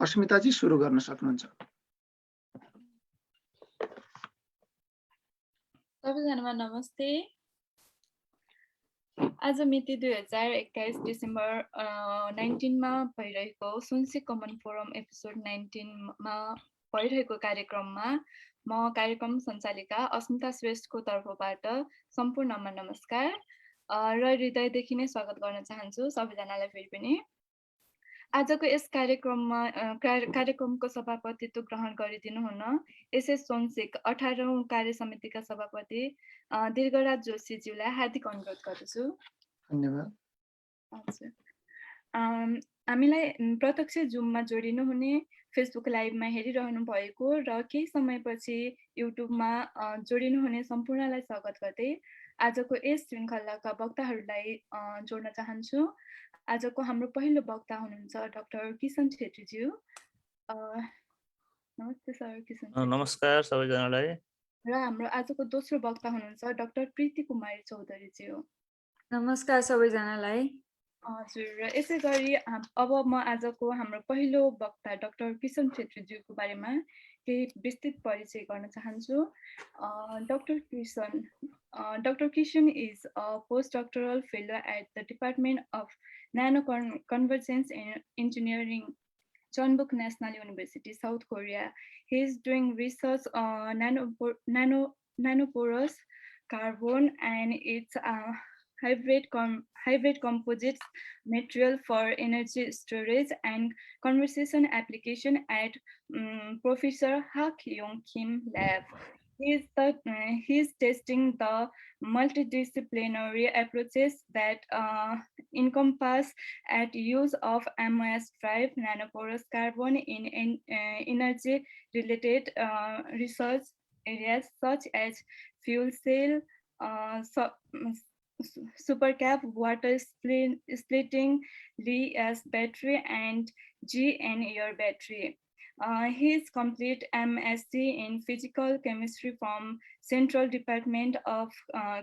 अस्मिताजी सुरु गर्न सक्नुहुन्छ। सबैजनामा नमस्ते। आज मिति 2021 डिसेम्बर 19 मा भइरहेको सुनसी कमन फोरम एपिसोड 19 मा भइरहेको कार्यक्रममा म कार्यक्रम सञ्चालिका अस्मिता श्रेष्ठको तर्फबाट सम्पूर्णमा नमस्कार र हृदयदेखि नै स्वागत गर्न चाहन्छु सबैजनालाई फेरि पनि। आजको यस कार्यक्रमको सभापतित्व ग्रहण गरिदिनु हुन एसएस सोनसिक 18औं कार्य समितिका सभापति दीर्घराज जोशीज्यूलाई हार्दिक अनुरोध गर्दछु। धन्यवाद। हजुर, हामीलाई प्रत्यक्ष जुममा जोडिनु हुने, फेसबुक लाइभमा हेरिरहनु भएको र केही समयपछि युट्युबमा जोडिनु हुने सम्पूर्णलाई स्वागत गर्दै आजको यस श्रृङ्खलाका वक्ताहरूलाई जोड्न चाहन्छु। आजको हाम्रो पहिलो वक्ता हुनुहुन्छ डाक्टर किशन छेत्रीज्यू। नमस्ते सर किशन। नमस्कार सबैजनालाई। र हाम्रो आजको दोस्रो वक्ता हुनुहुन्छ डाक्टर प्रीति कुमारी चौधरीज्यू। नमस्कार सबैजनालाई। हजुर, र यसै गरी अब म आजको हाम्रो पहिलो वक्ता डाक्टर किशन छेत्रीज्यूको बारेमा केही विस्तृत परिचय गर्न चाहन्छु। Dr. Kishan is a postdoctoral fellow at the Department of Nano-Convergence Engineering, Jeonbuk National University, South Korea. He is doing research on nanoporous carbon and its hybrid composites material for energy storage and conversion application at Professor Ha-Kyung Kim Lab. He is testing the multidisciplinary approaches that encompass at use of MOS5 nanoporous carbon in energy-related research areas such as fuel cell, supercap, water splitting, Li-S battery, and GN-air battery. His complete MSc in Physical Chemistry from Central Department of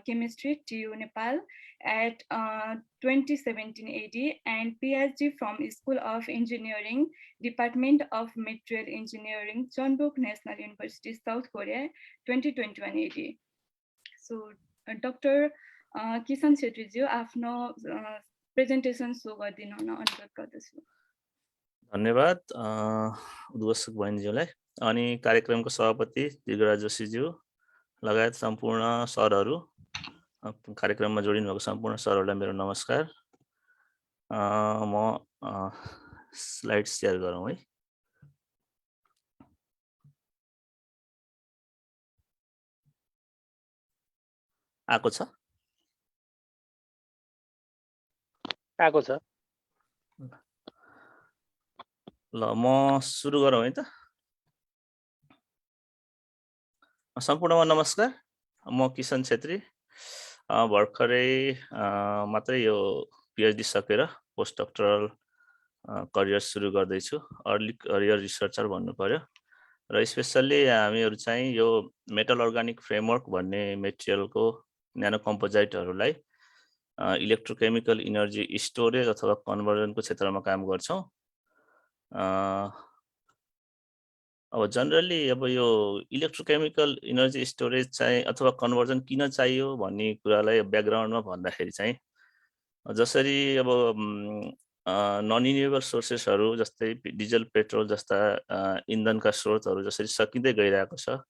Chemistry, TU Nepal at 2017 AD, and PhD from School of Engineering, Department of Material Engineering, Jeonbuk National University, South Korea, 2021 AD. So, Dr. Kishan छेत्रीज्यू आफ्नो presentation so गरिदिनु हुन अनुरोध गर्दछु। धन्यवाद उद्घोषक बहिनीज्यूलाई अनि कार्यक्रमको सभापति दीर्घराज जोशीज्यू लगायत सम्पूर्ण सरहरू, कार्यक्रममा जोडिनु भएको सम्पूर्ण सरहरूलाई मेरो नमस्कार। म स्लाइड सेयर गरौँ है। आएको छ? आएको छ। ल म सुरु गरौँ है त। सम्पूर्णमा नमस्कार, म किशन छेत्री भर्खरै मात्रै यो पिएचडी सकेर पोस्ट डक्टरल करियर सुरु गर्दैछु। अर्ली करियर रिसर्चर भन्नु पर्यो र स्पेसल्ली हामीहरू चाहिँ यो मेटल अर्गानिक फ्रेमवर्क भन्ने मेटेरियलको न्यानो कम्पोजाइटहरूलाई इलेक्ट्रोकेमिकल इनर्जी स्टोरेज अथवा कन्भर्जनको क्षेत्रमा काम गर्छौँ। अब जनरली अब यो इलेक्ट्रोकेमिकल इनर्जी स्टोरेज चाहिँ अथवा कन्भर्जन किन चाहियो भन्ने कुरालाई ब्याकग्राउन्डमा भन्दाखेरि चाहिँ जसरी अब नन रिन्युएबल सोर्सेसहरू जस्तै डिजल पेट्रोल जस्ता इन्धनका स्रोतहरू जसरी सकिँदै गइरहेको छ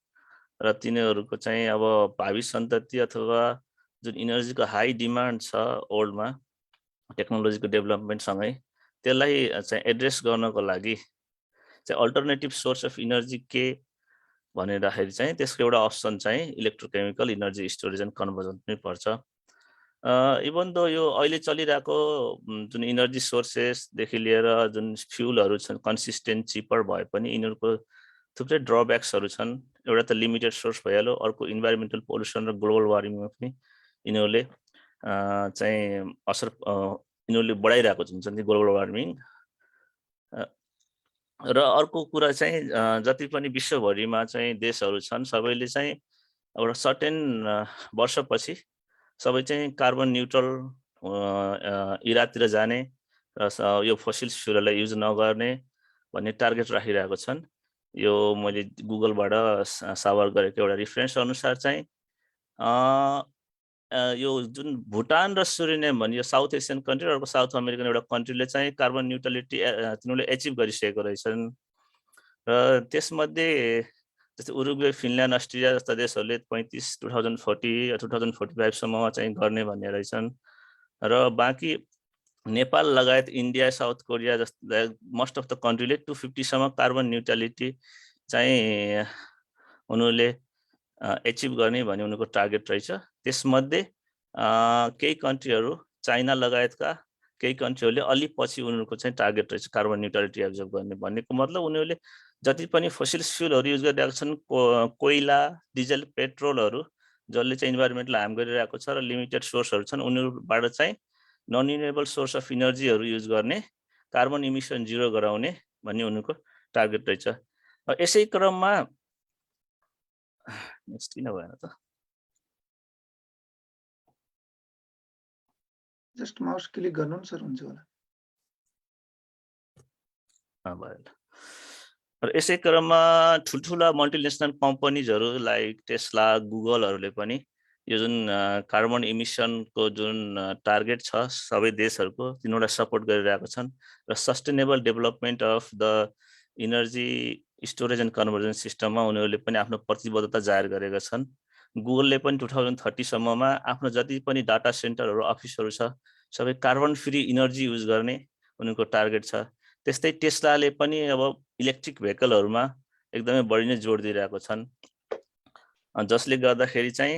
र तिनीहरूको चाहिँ अब भावी सन्तति अथवा जुन इनर्जीको हाई डिमान्ड छ वर्ल्डमा टेक्नोलोजीको डेभलपमेन्टसँगै त्यसलाई चाहिँ एड्रेस गर्नको लागि चाहिँ अल्टरनेटिभ सोर्स अफ इनर्जी के भनेदाखेरि चाहिँ त्यसको एउटा अप्सन चाहिँ electrochemical energy storage and conversion पनि पर्छ। इभन दो यो अहिले चलिरहेको जुन इनर्जी सोर्सेसदेखि लिएर जुन फ्युलहरू छन् कन्सिस्टेन्ट चिपर भए पनि यिनीहरूको थुप्रै ड्रब्याक्सहरू छन्। एउटा त लिमिटेड सोर्स भइहाल्यो, अर्को इन्भाइरोमेन्टल पोल्युसन र ग्लोबल वार्मिङमा पनि यिनीहरूले चाहिँ असर यिनीहरूले बढाइरहेको हुन्छ नि ग्लोबल वार्मिङ। र अर्को कुरा चाहिँ जति पनि विश्वभरिमा चाहिँ देशहरू छन् सबैले चाहिँ एउटा सर्टेन वर्षपछि सबै चाहिँ कार्बन न्युट्रल इरातिर जाने र यो फोसिल फ्युललाई युज नगर्ने भन्ने टार्गेट राखिरहेको छन्। यो मैले गुगलबाट सावर गरेको एउटा रेफरेन्स अनुसार चाहिँ यो जुन भुटान र सुरिनेम भन्ने यो साउथ एसियन कन्ट्री र अर्को साउथ अमेरिकन एउटा कन्ट्रीले चाहिँ कार्बन न्युट्रलिटी तिनीहरूले एचिभ गरिसकेको रहेछन्। र त्यसमध्ये जस्तै उरुग्वे, फिनल्यान्ड, अस्ट्रेलिया जस्ता देशहरूले 2040 2045 सम्ममा चाहिँ गर्ने भन्ने रहेछन्। र बाँकी नेपाल लगायत इन्डिया, साउथ कोरिया जस्ता मोस्ट अफ द कन्ट्रीले 250 सम्म कार्बन न्युट्रलिटी चाहिँ उनीहरूले एचिभ गर्ने भन्ने उनीहरूको टार्गेट रहेछ। त्यसमध्ये केही कन्ट्रीहरू चाइना लगायतका केही कन्ट्रीहरूले अलि पछि उनीहरूको चाहिँ टार्गेट रहेछ कार्बन न्युट्रलिटी एब्जर्भ गर्ने। भन्नेको मतलब उनीहरूले जति पनि फोसिल फ्युलहरू युज गरिरहेको छन्, कोइला, डिजल, पेट्रोलहरू जसले चाहिँ इन्भाइरोमेन्टलाई हार्म गरिरहेको छ र लिमिटेड सोर्सहरू छन्, उनीहरूबाट चाहिँ नन रिन्युएबल सोर्स अफ इनर्जीहरू युज गर्ने, कार्बन इमिसन जिरो गराउने भन्ने उनीहरूको टार्गेट रहेछ। यसै क्रममा नेक्स्ट किन भएन त, जस्ट माउस क्लिक गर्नु नि सर, हुन्छ होला। भयो। र यसै क्रममा ठुल्ठुला मल्टिनेसनल कम्पनीजहरू लाइक टेस्ला, गुगलहरूले पनि यो जुन कार्बन इमिसनको जुन टार्गेट छ सबै देशहरूको, तिनीहरूलाई सपोर्ट गरिरहेको छन् र sustainable development of the energy storage and conversion सिस्टममा उनीहरूले पनि आफ्नो प्रतिबद्धता जाहेर गरेका छन्। गुगलले पनि 2030 सम्ममा आफ्नो जति पनि डाटा सेन्टरहरू, अफिसहरू छ सबै कार्बन फ्री इनर्जी युज गर्ने उनीहरूको टार्गेट छ। त्यस्तै टेस्लाले पनि अब इलेक्ट्रिक भेहिकलहरूमा एकदमै बढी नै जोड दिइरहेको छन्, जसले गर्दाखेरि चाहिँ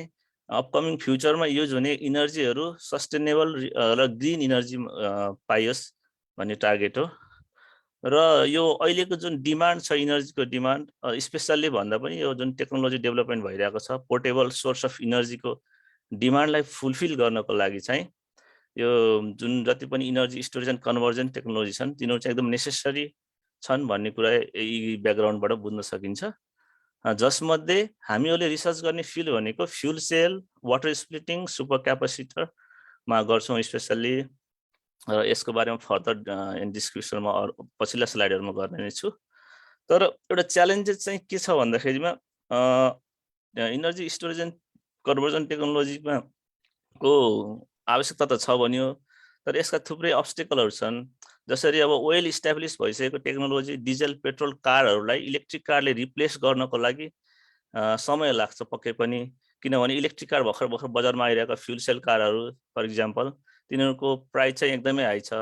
अपकमिङ फ्युचरमा युज हुने इनर्जीहरू सस्टेनेबल र ग्रिन इनर्जी पाइयोस् भन्ने टार्गेट हो। र यो अहिलेको जुन डिमान्ड छ, इनर्जीको डिमान्ड स्पेसल्ली भन्दा पनि यो जुन टेक्नोलोजी डेभलपमेन्ट भइरहेको छ, पोर्टेबल सोर्स अफ इनर्जीको डिमान्डलाई फुलफिल गर्नको लागि चाहिँ यो जुन जति पनि energy storage and conversion technology छन् तिनीहरू चाहिँ एकदम नेसेसरी छन् भन्ने कुरा यी ब्याकग्राउन्डबाट बुझ्न सकिन्छ। जसमध्ये हामीहरूले रिसर्च गर्ने फिल्ड भनेको fuel cell, water splitting, super क्यापेसिटरमा गर्छौँ स्पेसल्ली। र यसको बारेमा फर्दर डिस्क्रिप्सनमा पछिल्ला स्लाइडहरूमा गर्ने नै छु। तर एउटा च्यालेन्जेस चाहिँ के छ भन्दाखेरिमा इनर्जी स्टोरेज एन्ड कन्भर्जन टेक्नोलोजीमा को आवश्यकता त छ भनियो, तर यसका थुप्रै अब्स्टेकलहरू छन्। जसरी अब वेल इस्टाब्लिस भइसकेको टेक्नोलोजी डिजल पेट्रोल कारहरूलाई इलेक्ट्रिक कारले रिप्लेस गर्नको लागि समय लाग्छ पक्कै पनि, किनभने इलेक्ट्रिक कार भर्खर भर्खर बजारमा आइरहेका फ्युल सेल कारहरू फर इक्जाम्पल तिनीहरूको प्राइस चाहिँ एकदमै हाई छ।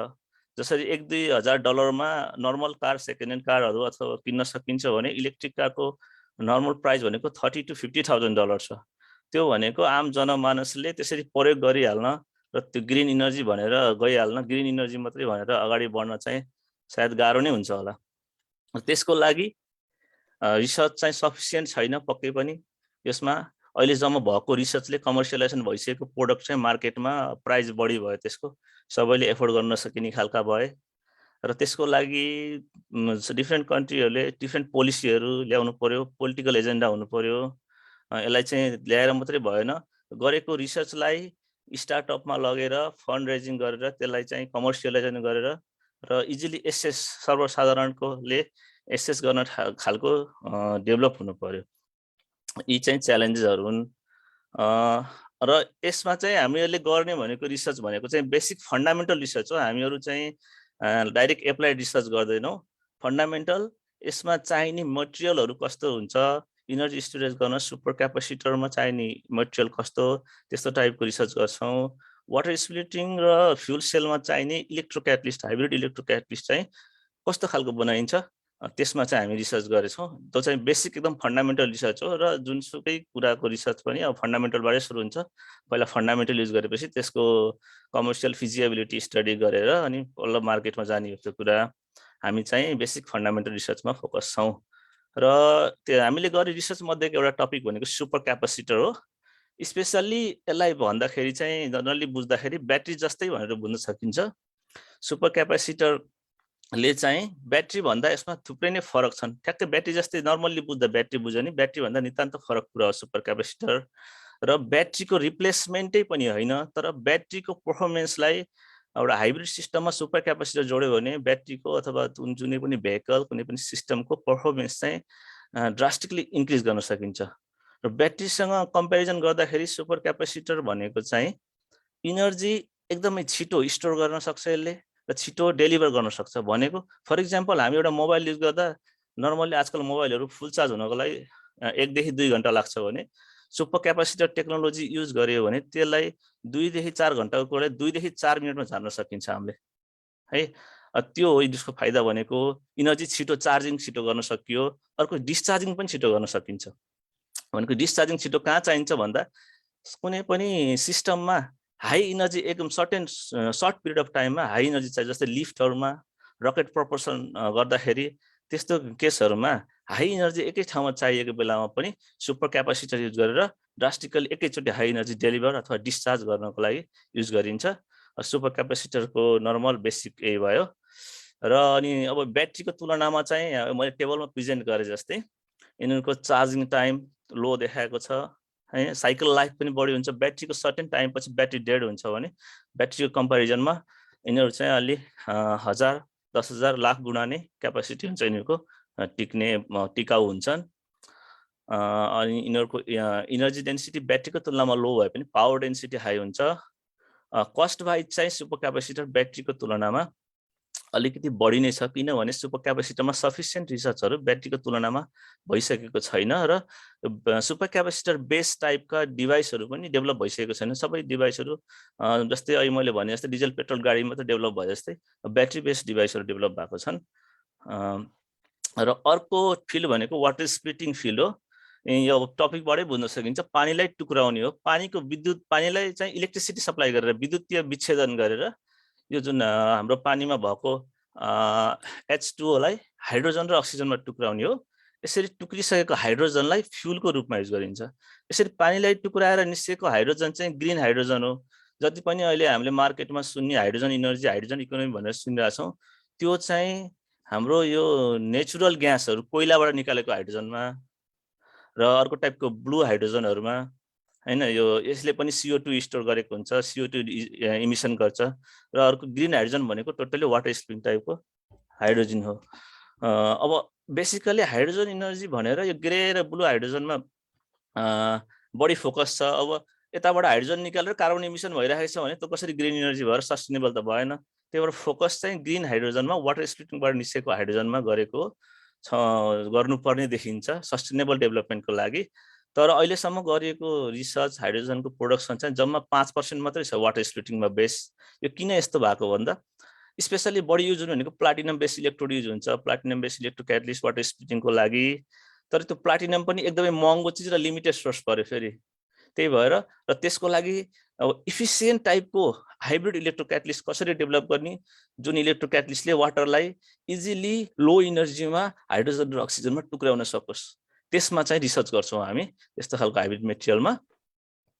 जसरी $1-2,000मा नर्मल कार, सेकेन्ड ह्यान्ड कारहरू अथवा किन्न सकिन्छ भने इलेक्ट्रिक कारको नर्मल प्राइस भनेको $30,000 to $50,000 छ। त्यो भनेको आम जनमानसले त्यसरी प्रयोग गरिहाल्न र त्यो ग्रिन इनर्जी भनेर गइहाल्न, ग्रिन इनर्जी मात्रै भनेर अगाडि बढ्न चाहिँ सायद गाह्रो नै हुन्छ होला। त्यसको लागि रिसर्च चाहिँ सफिसियन्ट छैन पक्कै पनि। यसमा अहिले जम्मा भएको रिसर्चले कमर्सियलाइजेसन भइसकेको प्रोडक्ट चाहिँ मार्केटमा प्राइस बढी भयो, त्यसको सबैले एफोर्ड गर्न सकिने खालका भए र त्यसको लागि डिफ्रेन्ट कन्ट्रीहरूले डिफ्रेन्ट पोलिसीहरू ल्याउनु पर्यो, पोलिटिकल एजेन्डा हुनु पर्यो। यसलाई चाहिँ ल्याएर मात्रै भएन, गरेको रिसर्चलाई स्टार्टअपमा लगेर फन्ड रेजिङ गरेर त्यसलाई चाहिँ कमर्सियलाइजेसन गरेर र इजिली एसेस सर्वसाधारणकोले एसेस गर्न खालको डेभलप हुनु पर्यो। यी चाहिँ च्यालेन्जेसहरू हुन्। र यसमा चाहिँ हामीहरूले गर्ने भनेको रिसर्च भनेको चाहिँ बेसिक फन्डामेन्टल रिसर्च हो। हामीहरू चाहिँ डाइरेक्ट एप्लाइड रिसर्च गर्दैनौँ, फन्डामेन्टल यसमा चाहिने मटेरियलहरू कस्तो हुन्छ, इनर्जी स्टोरेज गर्न सुपर क्यापेसिटरमा चाहिने मटेरियल कस्तो, त्यस्तो टाइपको रिसर्च गर्छौँ। वाटर स्प्लिटिङ र फ्युल सेलमा चाहिने इलेक्ट्रोक्याटलिस्ट, हाइब्रिड इलेक्ट्रोक्याटलिस्ट चाहिँ कस्तो खालको बनाइन्छ, त्यसमा चाहिँ हामी रिसर्च गरेछौँ। त्यो चाहिँ बेसिक एकदम फन्डामेन्टल रिसर्च हो र जुनसुकै कुराको रिसर्च पनि अब फन्डामेन्टलबाटै सुरु हुन्छ। पहिला फन्डामेन्टल युज गरेपछि त्यसको कमर्सियल फिजिबिलिटी स्टडी गरेर अनि बल्ल मार्केटमा जाने हो त्यो कुरा। हामी चाहिँ बेसिक फन्डामेन्टल रिसर्चमा फोकस छौँ। र त्यो हामीले गर्ने रिसर्च मध्येको एउटा टपिक भनेको सुपर क्यापेसिटर हो। स्पेसल्ली यसलाई भन्दाखेरि चाहिँ जनरली बुझ्दाखेरि ब्याट्री जस्तै भनेर बुझ्न सकिन्छ। सुपर क्यापेसिटरले चाहिँ ब्याट्री भन्दा यसमा थुप्रै नै फरक छन्। ठ्याक्कै ब्याट्री जस्तै नर्मल्ली बुझ्दा ब्याट्री बुझ्यो नि, ब्याट्री भन्दा नितान्त फरक कुरा हो सुपर क्यापेसिटर। र ब्याट्रीको रिप्लेसमेन्टै पनि होइन, तर ब्याट्रीको पर्फर्मेन्सलाई एउटा हाइब्रिड सिस्टममा सुपर क्यापेसिटर जोड्यो भने ब्याट्रीको अथवा जुनै पनि भेहिकल कुनै पनि सिस्टमको पर्फर्मेन्स चाहिँ ड्रास्टिकली इन्क्रिज गर्न सकिन्छ र ब्याट्रीसँग कम्पेरिजन गर्दाखेरि सुपर क्यापेसिटर भनेको चाहिँ इनर्जी एकदमै छिटो स्टोर गर्न सक्छ यसले र छिटो डेलिभर गर्न सक्छ भनेको फर इक्जाम्पल हामी एउटा मोबाइल युज गर्दा नर्मल्ली आजकल मोबाइलहरू फुल चार्ज हुनको लागि 1 देखि 2 घण्टा लाग्छ भने सुपर क्यापेसिटर टेक्नोलोजी युज गर्यो भने त्यसलाई 2 देखि 4 घण्टाको कुरा 2 देखि 4 मिनेटमा झार्न सकिन्छ हामीले है त्यो हो यसको फाइदा भनेको इनर्जी छिटो चार्जिङ छिटो गर्न सकियो अर्को डिस्चार्जिङ पनि छिटो गर्न सकिन्छ भनेको डिस्चार्जिङ छिटो कहाँ चाहिन्छ भन्दा कुनै पनि सिस्टममा हाई इनर्जी एकदम सर्ट पिरियड अफ टाइममा हाई इनर्जी चाहिन्छ जस्तै लिफ्टहरुमा रकेट प्रपोल्सन गर्दाखेरि त्यस्तो केसहरुमा हाई इनर्जी एकै ठाउँमा चाहिएको बेलामा पनि सुपर क्यापेसिटर युज गरेर ड्रास्टिकली एकैचोटि हाई इनर्जी डेलिभर अथवा डिस्चार्ज गर्नको लागि युज गरिन्छ सुपर क्यापेसिटरको नर्मल बेसिक यही भयो र अनि अब ब्याट्रीको तुलनामा चाहिँ मैले टेबलमा प्रेजेन्ट गरे जस्तै यिनीहरुको चार्जिङ टाइम लो देखाएको छ है साइकल लाइफ पनि बढी हुन्छ ब्याट्रीको सर्टेन टाइम पछि ब्याट्री डेड हुन्छ भने ब्याट्रीको कम्पेरिजनमा यिनीहरु चाहिँ अलि 1000 10,000 लाख गुणा नै क्यापेसिटी हुन्छ यिनीहरुको टिकाउ हुन्छन् अनि यिनीहरुको इनर्जी डेन्सिटी ब्याट्रीको तुलनामा लो भए पनि पावर डेन्सिटी हाई हुन्छ कस्ट वाइज चाहिँ सुपर क्यापेसिटर ब्याट्रीको तुलनामा अलिकति बढी नै छ किनभने सुपर क्यापेसिटरमा सफिसिएन्ट रिसर्चहरु ब्याट्रीको तुलनामा भइसकेको छैन र सुपर क्यापेसिटर बेस टाइपका डिभाइसहरु पनि डेभलप भइसकेको छैन सबै डिभाइसहरु जस्तै अहिले मैले भने जस्तै डिजल पेट्रोल गाडीमा त डेभलप भयो जस्तै ब्याट्री बेस्ड डिभाइसहरु डेभलप भएको छन् र अर्को फिल्ड भनेको वाटर स्प्लिटिङ फिल्ड हो यो टपिकबाटै बुझ्न सकिन्छ पानीलाई टुक्राउने हो पानीलाई चाहिँ इलेक्ट्रिसिटी सप्लाई गरेर विद्युतीय विच्छेदन गरेर यो जुन हाम्रो पानीमा भएको H2O लाई हाइड्रोजन र अक्सिजनमा टुक्राउने हो यसरी टुक्रिसकेको हाइड्रोजनलाई फ्युलको रूपमा युज गरिन्छ यसरी पानीलाई टुक्राएर निस्केको हाइड्रोजन चाहिँ ग्रीन हाइड्रोजन हो जति पनि अहिले हामीले मार्केटमा सुन्ने हाइड्रोजन इनर्जी हाइड्रोजन इकोनोमी भनेर सुनिरहेका छौं त्यो चाहिँ हाम्रो यो नेचुरल ग्यासहरु कोइलाबाट निकालेको हाइड्रोजनमा र अर्को टाइपको ब्लू हाइड्रोजनहरुमा हैन यो यसले पनि CO2 स्टोर गरेको हुन्छ CO2 इमिसन गर्छ र अर्को ग्रीन हाइड्रोजन भनेको टोटली वाटर स्प्लिटिङ टाइपको हाइड्रोजन हो अब बेसिकली हाइड्रोजन इनर्जी भनेर यो ग्रे र ब्लू हाइड्रोजनमा बढी फोकस छ अब यताबाट हाइड्रोजन निकालेर कार्बन इमिसन भइरहेको छ भने त कसरी ग्रीन इनर्जी भएर सस्टेनेबल त भएन त्यही भएर फोकस चाहिँ ग्रीन हाइड्रोजनमा वाटर स्प्लिटिङबाट निस्केको हाइड्रोजनमा गरेको गर्नुपर्ने देखिन्छ सस्टेनेबल डेभलपमेन्टको लागि तर अहिलेसम्म गरिएको रिसर्च हाइड्रोजनको प्रोडक्सन चाहिँ जम्मा 5% मात्रै छ वाटर स्प्लिटिङमा बेस यो किन यस्तो भएको भन्दा स्पेशली बढी युज हुने भनेको प्लाटिनम बेस इलेक्ट्रोड युज हुन्छ प्लाटिनम बेस इलेक्ट्रोक्याटलिस्ट वाटर स्प्लिटिङको लागि तर त्यो प्लाटिनम पनि एकदमै महँगो चिज र लिमिटेड सोर्स पर्यो फेरि त्यही भएर र त्यसको लागि इफिसिएन्ट टाइपको हाइब्रिड इलेक्ट्रोक्याटलिस्ट कसरी डेभलप गर्ने जुन इलेक्ट्रोक्याटलिस्टले वाटरलाई इजिली लो इनर्जीमा हाइड्रोजन र अक्सिजनमा टुक्राउन सकोस् त्यसमा चाहिँ रिसर्च गर्छौं हामी यस्तो खालको हाइब्रिड मेटेरियलमा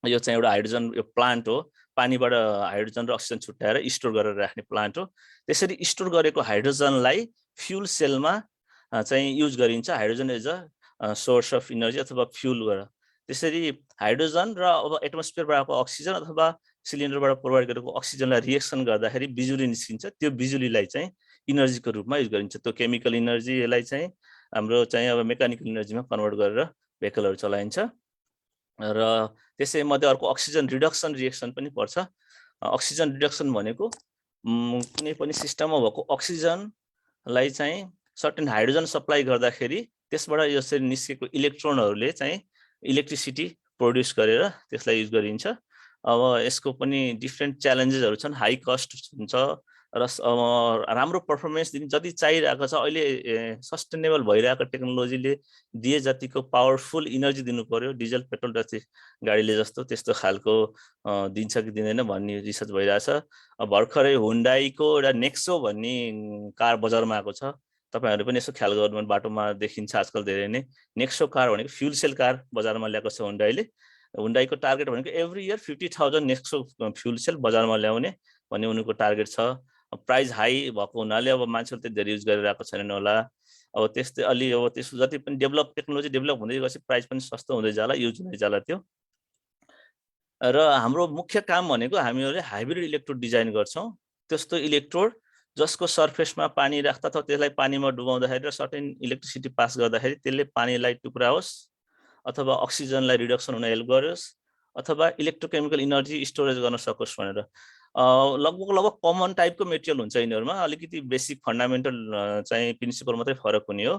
यो चाहिँ एउटा हाइड्रोजन यो प्लान्ट हो पानीबाट हाइड्रोजन र अक्सिजन छुट्याएर स्टोर गरेर राख्ने प्लान्ट हो त्यसरी स्टोर गरेको हाइड्रोजनलाई फ्युल सेलमा चाहिँ युज गरिन्छ hydrogen as a source of energy अथवा फ्युल गरेर त्यसरी हाइड्रोजन र अब एटमोस्फियरबाट अक्सिजन अथवा सिलिन्डरबाट प्रोभाइड गरेको अक्सिजनलाई रिएक्सन गर्दाखेरि बिजुली निस्किन्छ त्यो बिजुलीलाई चाहिँ इनर्जीको रूपमा युज गरिन्छ त्यो केमिकल इनर्जी यसलाई चाहिँ हाम्रो चाहिँ अब मेकानिकल इनर्जीमा कन्भर्ट गरेर भेहिकलहरु चलाइन्छ र त्यसै मध्ये अर्को अक्सिजन रिडक्सन रिएक्सन पनि पर्छ अक्सिजन रिडक्सन भनेको कुनै पनि सिस्टममा भएको अक्सिजनलाई चाहिँ सर्टेन हाइड्रोजन सप्लाई गर्दाखेरि त्यसबाट यसरी निस्केको इलेक्ट्रोनहरुले चाहिँ इलेक्ट्रिसिटी प्रोड्युस गरेर त्यसलाई युज गरिन्छ अब यसको पनि डिफरेन्ट च्यालेन्जेसहरु छन् हाई कस्ट हुन्छ र राम्रो परफर्मेन्स दिने जति चाहिरहेको छ अहिले सस्टेनेबल भइरहेको टेक्नोलोजीले दिए जतिको पावरफुल इनर्जी दिनु पर्यो डिजल पेट्रोल जति गाडीले जस्तो त्यस्तो खालको दिन्छ कि दिँदैन भन्ने रिसर्च भइरहेछ भर्खरै हुन्डाईको एउटा नेक्सो भन्ने कार बजारमा आएको छ तपाईहरु पनि यसो ख्याल गर्नु बाटोमा देखिन्छ आजकल धेरै नै नेक्सो कार भनेको फ्युल सेल कार बजारमा ल्याएको छ हुन्डाईको टार्गेट भनेको every year 50,000 Nexo fuel cell बजारमा ल्याउने भन्ने उनीको टार्गेट छ प्राइस हाई भएको हुनाले अब मान्छेले त धेरै युज गरिरहेको छैनन् होला अब त्यस्तै अलि अब त्यसको जति पनि टेक्नोलोजी डेभलप हुँदै गएपछि प्राइस पनि सस्तो हुँदै जाला युज हुँदै जाला त्यो र हाम्रो मुख्य काम भनेको हामीहरुले हाइब्रिड इलेक्ट्रोड डिजाइन गर्छौं त्यस्तो इलेक्ट्रोड जसको सर्फेसमा पानी राख्दा अथवा त्यसलाई पानीमा डुबाउँदाखेरि र सर्टेन इलेक्ट्रिसिटी पास गर्दाखेरि त्यसले पानीलाई टुक्राओस् अथवा अक्सिजनलाई रिडक्सन हुन हेल्प गरोस् अथवा इलेक्ट्रोकेमिकल इनर्जी स्टोरेज गर्न सकोस् भनेर लगभग कमन टाइपको मेटेरियल हुन्छ यिनीहरुमा अलिकति बेसिक फन्डामेन्टल चाहिँ प्रिन्सिपल मात्रै फरक हुने हो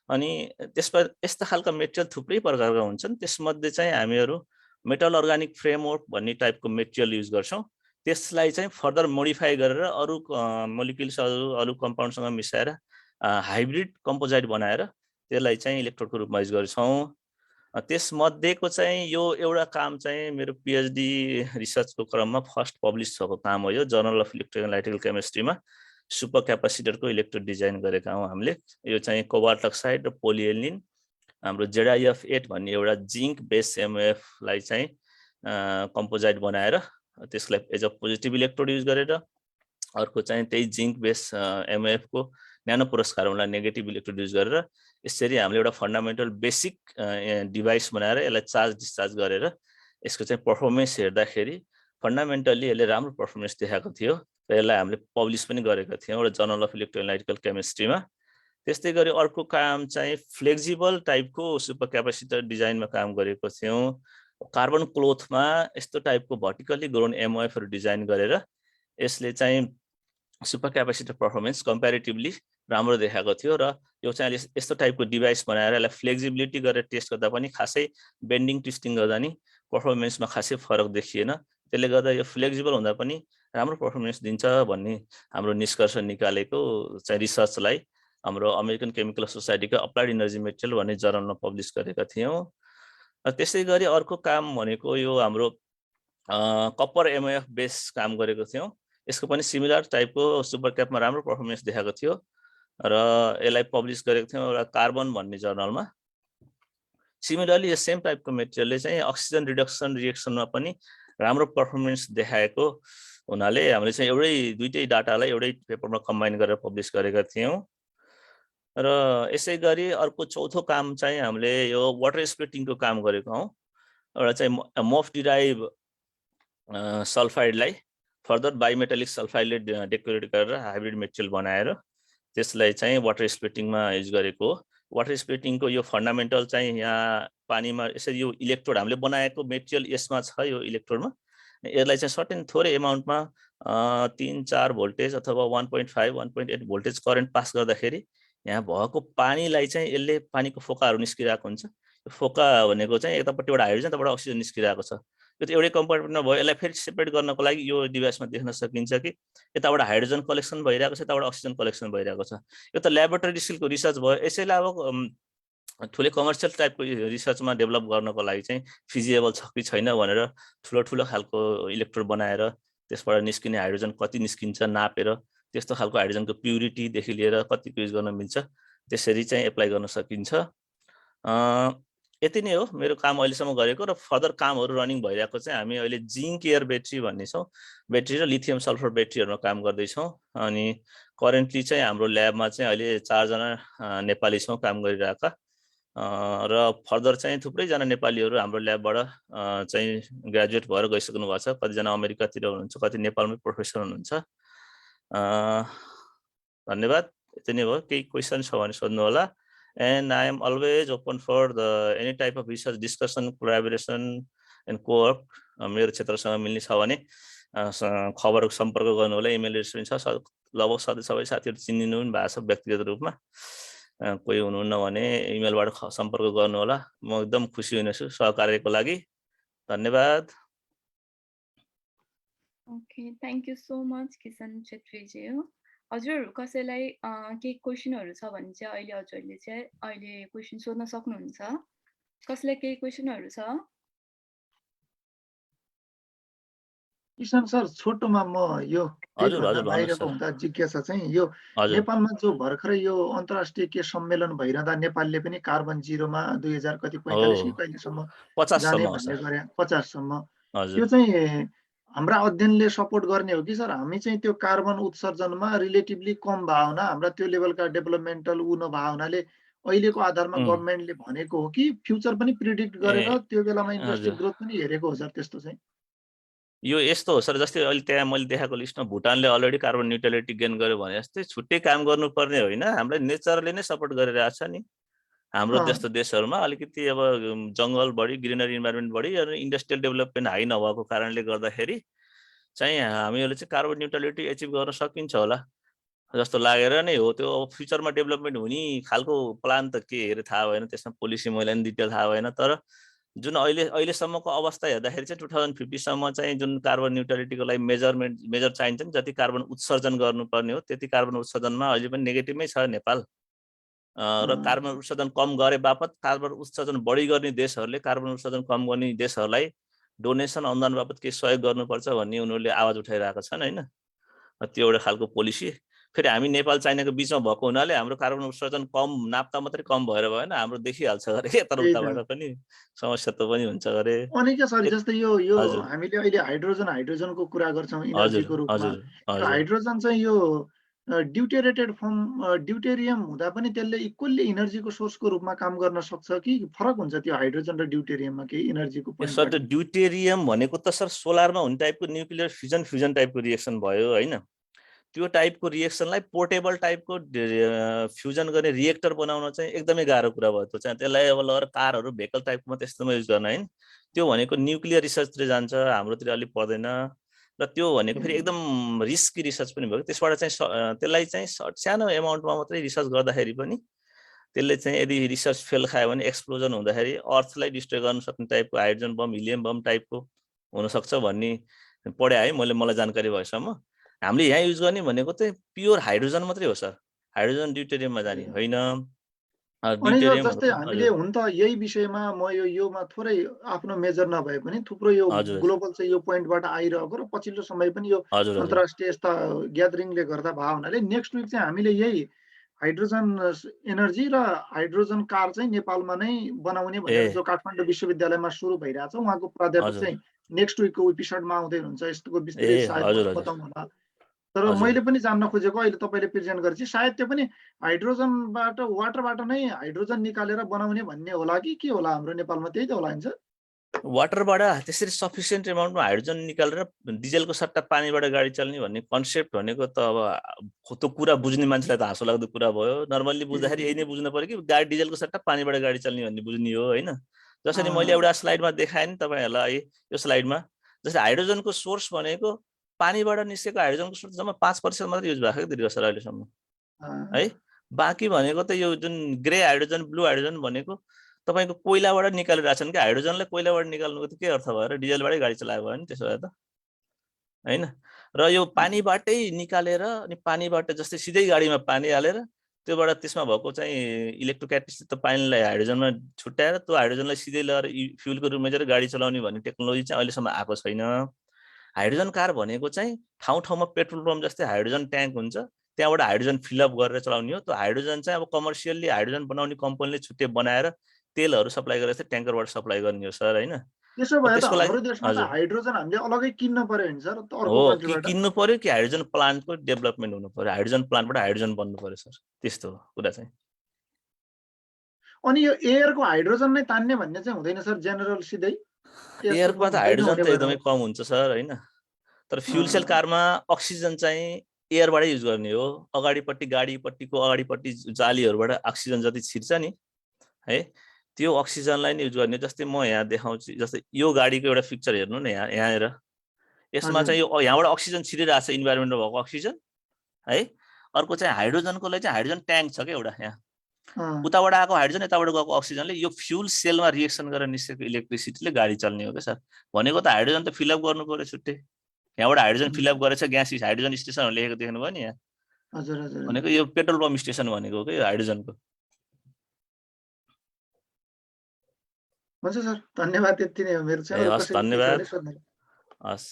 अनि त्यसमा यस्ता खालका मेटेरियल थुप्रै प्रकारका हुन्छन् त्यसमध्ये चाहिँ हामीहरु मेटल अर्गानिक फ्रेमवर्क भन्ने टाइपको मेटेरियल युज गर्छौं त्यसलाई चाहिँ फर्दर मोडिफाई गरेर अरु मोलिक्युल्सहरु अरु कम्पाउन्डसँग मिसाएर हाइब्रिड कम्पोजाइट बनाएर त्यसलाई चाहिँ इलेक्ट्रोडको रूपमा युज गर्छौं त्यसमध्येको चाहिँ यो एउटा काम चाहिँ मेरो पीएचडी रिसर्चको क्रममा फर्स्ट पब्लिश भएको काम हो यो जर्नल अफ इलेक्ट्रोलाइटिकल केमिस्ट्रीमा सुपर क्यापेसिटरको इलेक्ट्रोड डिजाइन गरेका हौं हामीले यो चाहिँ कोबाल्ट अक्साइड र पोलिएलिन हाम्रो ZIF8 भन्ने एउटा जिंक बेस MOF लाई चाहिँ कम्पोजाइट बनाएर त्यसलाई as a positive electrode use गरेर अर्को चाहिँ त्यही जिंक बेस MOF को न्यानो पोरस कार्बनलाई नेगेटिभ इलेक्ट्रोड युज गरेर यसरी हामीले एउटा फन्डामेन्टल बेसिक डिभाइस बनाएर यसलाई चार्ज डिस्चार्ज गरेर यसको चाहिँ परफर्मेन्स हेर्दाखेरि फन्डामेन्टली यसले राम्रो परफर्मेन्स देखाएको थियो र यसलाई हामीले पब्लिश पनि गरेका थियौं एउटा जर्नल अफ इलेक्ट्रोलाइटिकल केमिस्ट्रीमा त्यस्तै गरी अर्को काम चाहिँ फ्लेक्सिबल टाइपको सुपर क्यापेसिटर डिजाइनमा काम गरेको थियौं कार्बन क्लोथमा यस्तो टाइपको भर्टिकली ग्रोन MOF हरु डिजाइन गरेर यसले चाहिँ सुपर क्यापेसिटर परफर्मेन्स कम्प्यारेटिभली राम्रो देखाएको थियो र यो चाहिँ यस्तो टाइपको डिभाइस बनाएर यसलाई फ्लेक्सिबिलिटी गरेर टेस्ट गर्दा पनि खासै बेन्डिङ ट्विस्टिङ गर्दा नि परफर्मेन्समा खासै फरक देखिएन त्यसले गर्दा यो फ्लेक्सिबल हुँदा पनि राम्रो परफर्मेन्स दिन्छ भन्ने हाम्रो निष्कर्ष निकालेको चाहिँ रिसर्चलाई हाम्रो अमेरिकन केमिकल सोसाइटीको अप्लाइड एनर्जी मेटेरियल भन्ने जर्नलमा पब्लिश गरेका थियौं त्यसै गरी अर्को काम भनेको यो हाम्रो कपर MOF बेस काम गरेको थियौं यसको पनि सिमिलर टाइपको सुपर क्यापमा राम्रो परफर्मेन्स देखाएको थियो र यसलाई पब्लिश गरेको थियौं एउटा कार्बन भन्ने जर्नलमा सिमिलरली यो सेम टाइपको मेटेरियलले चाहिँ अक्सिजन रिडक्सन रिएक्सनमा पनि राम्रो परफर्मेन्स देखाएको हुनाले हामीले चाहिँ एउटै दुईटै डाटालाई एउटै पेपरमा कम्बाइन गरेर पब्लिश गरेका थियौं र यसै गरी अर्को चौथो काम चाहिँ हामीले यो वाटर स्प्लिटिङको काम गरेको हौं एउटा चाहिँ मोफ डिराइभ सल्फाइडलाई फर्दर बाइमेटालिक सल्फाइडले डेकोरेट गरेर हाइब्रिड मेटेरियल बनाएर त्यसलाई चाहिँ वाटर स्प्लिटिङमा युज गरेको वाटर स्प्लिटिङको यो फन्डामेन्टल चाहिँ यहाँ पानीमा यसरी यो इलेक्ट्रोड हामीले बनाएको मेटेरियल यसमा छ यो इलेक्ट्रोडमा यसलाई चाहिँ सर्टेन थोरै एमाउन्टमा 3-4 भोल्टेज अथवा 1.5 1.8 भोल्टेज करेन्ट पास गर्दाखेरि यहाँ भएको पानीलाई चाहिँ यसले पानीको फोकाहरु निस्किरहेको हुन्छ यो फोका भनेको चाहिँ यतापट्टिबाट हाइड्रोजन तबाट अक्सिजन निस्किरहेको छ यो त एउटै कम्पार्टमेन्टमा भयो यसलाई फेरि सेपरेट गर्नको लागि यो डिभाइसमा देख्न सकिन्छ कि यताबाट हाइड्रोजन कलेक्सन भइरहेको छ यताबाट अक्सिजन कलेक्सन भइरहेको छ यो त ल्याबोरेटरी स्किलको रिसर्च भयो यसैले अब ठुलै कमर्सियल टाइपको रिसर्चमा डेभलप गर्नको लागि चाहिँ फिजिबल छ कि छैन भनेर ठुलो खालको इलेक्ट्रोड बनाएर त्यसबाट निस्किने हाइड्रोजन कति निस्किन्छ नापेर त्यस्तो खालको हाइड्रोजनको प्युरिटी देखि लिएर कतिको युज गर्न मिल्छ त्यसरी चाहिँ एप्लाई गर्न सकिन्छ यति नै हो मेरो काम अहिलेसम्म गरेको र फर्दर कामहरु रनिङ भइरहेको चाहिँ हामी अहिले जिंक एयर ब्याट्री भन्ने छौं ब्याट्री र लिथियम सल्फर ब्याट्रीहरुमा काम गर्दै छौं अनि करेन्टली चाहिँ हाम्रो ल्याबमा चाहिँ अहिले 4 जना नेपाली छौं काम गरिरहेका र फर्दर चाहिँ थुप्रै जना नेपालीहरु हाम्रो ल्याबबाट चाहिँ ग्रेजुएट भएर गइसक्नु भएको छ कति जना अमेरिकातिर हुनुहुन्छ कति नेपालमै प्रोफेसर हुनुहुन्छ धन्यवाद यति नै हो केही क्वेशन छ भने सोध्नु होला and I am always open for the any type of research discussion collaboration and co-work मेरो क्षेत्रसँग मिल्ने छ भने खबर सम्पर्क गर्नु होला इमेल एड्रेस छ लगभग सबै साथीहरु चिनिनु पनि भएको छ व्यक्तिगत रूपमा कोही हुनुहुन्न भने इमेलबाट सम्पर्क गर्नु होला म एकदम खुसी हुनेछु सहकार्यको लागि धन्यवाद okay thank you so much Kishan Chhetri ji हजुर कसैलाई के क्वेशनहरु छ भने चाहिँ अहिले हजुरले चाहिँ अहिले क्वेशन सोध्न सक्नुहुन्छ कसैलाई के क्वेशनहरु छ किशन सर छोटोमा म यो बाहिरको हुँदा जिज्ञासा चाहिँ यो नेपालमा जो भर्खरै यो अन्तर्राष्ट्रिय के सम्मेलन भइरहँदा नेपालले पनि कार्बन जिरोमा 2000 कति 45 कि कहिलेसम्म 50 जाने भन्ने गरे 50 सम्म त्यो चाहिँ हाम्रा अध्ययनले सपोर्ट गर्ने हो कि सर हामी चाहिँ त्यो कार्बन उत्सर्जनमा रिलेटिभली कम भावना हाम्रा त्यो लेभलका डेभलपमेन्टल नभएको हुनाले अहिलेको आधारमा गभर्नमेन्टले भनेको हो कि फ्युचर पनि प्रिडिक्ट गरेर त्यो बेलामा इन्डस्ट्री ग्रोथ पनि हेरेको हो सर त्यस्तो चाहिँ यो यस्तो हो सर, जस्तै अहिले त्यहाँ मैले देखाएको लिस्टमा भुटानले अलरेडी कार्बन न्युट्रलिटी गेन गर्यो भने जस्तै छुट्टै काम गर्नुपर्ने होइन, हामीलाई नेचरले नै सपोर्ट गरिरहेको छ नि। हाम्रो जस्तो देशहरूमा अलिकति अब जङ्गल बढी, ग्रिनरी इन्भाइरोमेन्ट बढी अनि इन्डस्ट्रियल डेभलपमेन्ट हाई नभएको कारणले गर्दाखेरि चाहिँ हामीहरूले चाहिँ कार्बन न्युट्रलिटी एचिभ गर्न सकिन्छ होला जस्तो लागेर नै हो। त्यो अब फ्युचरमा डेभलपमेन्ट हुने खालको प्लान त के हेरे थाहा भएन, त्यसमा पोलिसी मैले पनि डिटेल थाहा भएन। तर जुन अहिलेसम्मको अवस्था हेर्दाखेरि चाहिँ 2050 सम्म चाहिँ जुन कार्बन न्युट्रलिटीको लागि मेजर चाहिन्छ नि, जति कार्बन उत्सर्जन गर्नुपर्ने हो त्यति कार्बन उत्सर्जनमा अहिले पनि नेगेटिभमै छ नेपाल। र कार्बन उत्सर्जन कम गरे बापत कार्बन उत्सर्जन बढी गर्ने देशहरूले कार्बन उत्सर्जन कम गर्ने देशहरूलाई डोनेसन अनुदान बापत केही सहयोग गर्नुपर्छ भन्ने उनीहरूले आवाज उठाइरहेका छन् होइन। त्यो एउटा खालको पोलिसी। फेरि हामी नेपाल चाइनाको बिचमा भएको हुनाले हाम्रो कार्बन उत्सर्जन कम नाप्दा मात्रै कम भएर भएन, हाम्रो देखिहाल्छ गरे यताउताबाट पनि समस्या त पनि हुन्छ गरे। अनि के सर, जस्तै यो हामीले अहिले हाइड्रोजनको कुरा गर्छौँ इनर्जीको रूपमा। हाइड्रोजन चाहिँ यो ड्युटेरेटेड फर्म ड्युटेरियम हुँदा पनि त्यसले इक्वल्ली इनर्जीको सोर्सको रूपमा काम गर्न सक्छ कि फरक हुन्छ त्यो हाइड्रोजन र ड्युटेरियममा केही इनर्जीको पोइन्ट? सर त्यो ड्युटेरियम भनेको त सर सोलरमा हुने टाइपको न्युक्लियर फ्युजन टाइपको रिएक्सन भयो होइन। त्यो टाइपको रिएक्सनलाई पोर्टेबल टाइपको फ्युजन गर्ने रिएक्टर बनाउन चाहिँ एकदमै गाह्रो कुरा भयो। त्यो चाहिँ त्यसलाई अब लगेर कारहरू भेहिकल टाइपकोमा त्यस्तोमा युज गर्न होइन। त्यो भनेको न्युक्लियर रिसर्चतिर जान्छ, हाम्रोतिर अलिक पर्दैन। र त्यो भनेको फेरि एकदम रिस्की रिसर्च पनि भयो। त्यसबाट चाहिँ त्यसलाई चाहिँ सानो एमाउन्टमा मात्रै रिसर्च गर्दाखेरि पनि त्यसले चाहिँ यदि रिसर्च फेल खायो भने एक्सप्लोजन हुँदाखेरि अर्थलाई डिस्ट्रोय गर्न सक्ने टाइपको हाइड्रोजन बम, हिलियम बम टाइपको हुनसक्छ भन्ने पढे है मलाई जानकारी भएसम्म। हामीले यहाँ युज गर्ने भनेको चाहिँ प्योर हाइड्रोजन मात्रै हो सर, हाइड्रोजन ड्युटेरियममा जाने होइन। जस्तै हामीले हुन त यही विषयमा म योमा थोरै आफ्नो मेजर नभए पनि थुप्रो यो ग्लोबल चाहिँ यो पोइन्टबाट आइरहेको र पछिल्लो समय पनि यो अन्तर्राष्ट्रिय यस्ता ग्यादरिङले गर्दा भयो हुनाले नेक्स्ट विक चाहिँ हामीले यही हाइड्रोजन एनर्जी र हाइड्रोजन कार चाहिँ नेपालमा नै बनाउने भनेर जो काठमाडौँ विश्वविद्यालयमा सुरु भइरहेछ, उहाँको प्राध्यापक चाहिँ नेक्स्ट विकको एपिसोडमा आउँदै हुनुहुन्छ। यस्तोको विस्तृत सायद बताउनु होला। तर मैले पनि जान्न खोजेको अहिले तपाईँले प्रेजेन्ट गरेपछि सायद त्यो पनि हाइड्रोजनबाट वाटरबाट नै हाइड्रोजन निकालेर बनाउने भन्ने होला कि के होला? हाम्रो नेपालमा त्यही त होला नि सर? वाटरबाट त्यसरी सफिसियन्ट एमाउन्टमा हाइड्रोजन निकालेर डिजेलको सट्टा पानीबाट गाडी चल्ने भन्ने कन्सेप्ट भनेको त अब त्यो कुरा बुझ्ने मान्छेलाई त हाँसो लाग्दो कुरा भयो। नर्मल्ली बुझ्दाखेरि यही नै बुझ्नु पर्यो कि गाडी डिजेलको सट्टा पानीबाट गाडी चल्ने भन्ने बुझ्ने हो होइन। जसरी मैले एउटा स्लाइडमा देखाएँ नि तपाईँहरूलाई, यो स्लाइडमा जस्तै हाइड्रोजनको सोर्स भनेको पानीबाट निस्केको हाइड्रोजनको सोर्स जम्मा 5% मात्रै युज भएको दीर्घ सर अहिलेसम्म है। बाँकी भनेको त यो जुन ग्रे हाइड्रोजन, ब्लू हाइड्रोजन भनेको तपाईँको कोइलाबाट निकालिरहेको छन् कि। हाइड्रोजनलाई कोइलाबाट निकाल्नुको त के अर्थ भयो र? डिजेलबाटै गाडी चलायो भयो नि त्यसो भए त होइन। र यो पानीबाटै निकालेर अनि पानीबाट जस्तै सिधै गाडीमा पानी हालेर त्योबाट त्यसमा भएको चाहिँ इलेक्ट्रोक्याटिलिस्ट पानीलाई हाइड्रोजनमा छुट्याएर त्यो हाइड्रोजनलाई सिधै लगेर फ्युलको रूपमा चाहिँ गाडी चलाउने भन्ने टेक्नोलोजी चाहिँ अहिलेसम्म आएको छैन। हाइड्रोजन कार भनेको चाहिँ ठाउँ ठाउँमा पेट्रोल पम्प जस्तै हाइड्रोजन ट्याङ्क हुन्छ, त्यहाँबाट हाइड्रोजन फिलअप गरेर चलाउने हो। त्यो हाइड्रोजन चाहिँ अब कमर्सियल्ली हाइड्रोजन बनाउने कम्पनीले छुट्टै बनाएर तेलहरू सप्लाई गरेर चाहिँ ट्याङ्करबाट सप्लाई गर्ने हो सर होइन। त्यसो भए त हाम्रो देशमा त हाइड्रोजन हामीले अलग्गै किन्न पर्यो नि सर? हो, किन्नु पर्यो कि हाइड्रोजन प्लान्टको डेभलपमेन्ट हुनु पर्यो, हाइड्रोजन प्लान्टबाट हाइड्रोजन बन्नु पर्यो सर, त्यस्तो कुरा चाहिँ। अनि यो एयरको हाइड्रोजन नै तान्ने भन्ने चाहिँ हुँदैन सर जेनरल सिधै? एयरमा त हाइड्रोजन त एकदमै कम हुन्छ सर होइन। तर फ्युल सेल कारमा अक्सिजन चाहिँ एयरबाटै युज गर्ने हो। अगाडिपट्टि गाडीपट्टिको अगाडिपट्टि जालीहरूबाट अक्सिजन जति छिर्छ नि है, त्यो अक्सिजनलाई नै युज गर्ने। जस्तै म यहाँ देखाउँछु, जस्तै यो गाडीको एउटा पिक्चर हेर्नु न यहाँनिर, यसमा चाहिँ यो यहाँबाट अक्सिजन छिरिरहेको छ, इन्भाइरोमेन्टमा भएको अक्सिजन है। अर्को चाहिँ हाइड्रोजनको लागि चाहिँ हाइड्रोजन ट्याङ्क छ क्या एउटा, यहाँ उताबाट आएको हाइड्रोजन यताबाट गएको अक्सिजनले यो फ्युल सेलमा रिएक्सन गरेर निस्केको इलेक्ट्रिसिटीले गाडी चल्ने हो क्या सर। भनेको त हाइड्रोजन त फिलअप गर्नु पर्यो छुट्टै, यहाँबाट हाइड्रोजन फिलअप गरेछ ग्यास हाइड्रोजन स्टेसनहरू लेखेको देख्नुभयो नि यहाँ। भनेको यो पेट्रोल पम्प स्टेसन भनेको क्या हाइड्रोजनको। हुन्छ सर, धन्यवाद। त्यति नै हो मेरो चाहिँ। हस्, धन्यवाद। हस्,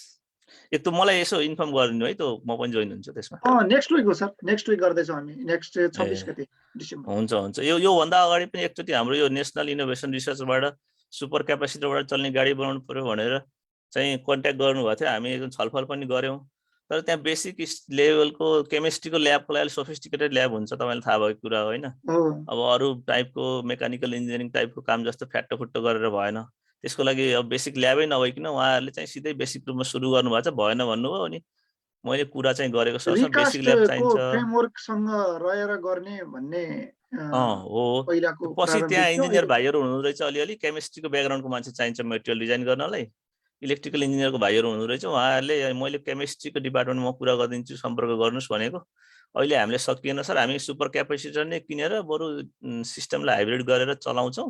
एक त मलाई यसो इन्फर्म गरिदिनु है, त म पनि जोइन हुन्छु त्यसमा। नेक्स्ट विक हो सर, नेक्स्ट विक गर्दैछौँ हामी, नेक्स्ट 26 गते डिसेम्बर। हुन्छ। योभन्दा अगाडि पनि एकचोटि हाम्रो यो नेसनल इनोभेसन रिसर्चबाट सुपर क्यापेसिटीबाट चल्ने गाडी बनाउनु पर्यो भनेर चाहिँ कन्ट्याक्ट गर्नुभएको थियो। हामी एकदम छलफल पनि गऱ्यौँ। तर त्यहाँ बेसिक लेभलको केमिस्ट्रीको ल्याबको लागि सोफिस्टिकेटेड ल्याब हुन्छ, तपाईँलाई थाहा भएको कुरा होइन। अब अरू टाइपको मेकानिकल इन्जिनियरिङ टाइपको काम जस्तो फ्याट्टो फुट्टो गरेर भएन। त्यसको लागि अब बेसिक ल्याबै नभइकन उहाँहरूले चाहिँ सिधै बेसिक रूपमा सुरु गर्नुभएको छ, भएन भन्नुभयो। अनि मैले कुरा चाहिँ गरेको सरसँग बेसिक ल्याब रिकास्टको चाहिन्छ फ्रेमवर्कसँग रहेर गर्ने भन्ने हो। पहिलाको पछि त्यहाँ प्रारम्भिक थियो। इन्जिनियर भाइहरू हुनुहुँदो रहेछ, अलिअलि केमिस्ट्रीको ब्याकग्राउन्डको मान्छे चाहिन्छ मेटेरियल डिजाइन गर्नलाई, इलेक्ट्रिकल इन्जिनियरको भाइहरू हुनुहुँदो रहेछ। उहाँहरूले मैले केमिस्ट्रीको डिपार्टमेन्टमा कुरा गरिदिन्छु, सम्पर्क गर्नुहोस् भनेको। अहिले हामीले सकिएन सर, हामी सुपर क्यापेसिटर नै किनेर बरु सिस्टमलाई हाइब्रिड गरेर चलाउँछौँ,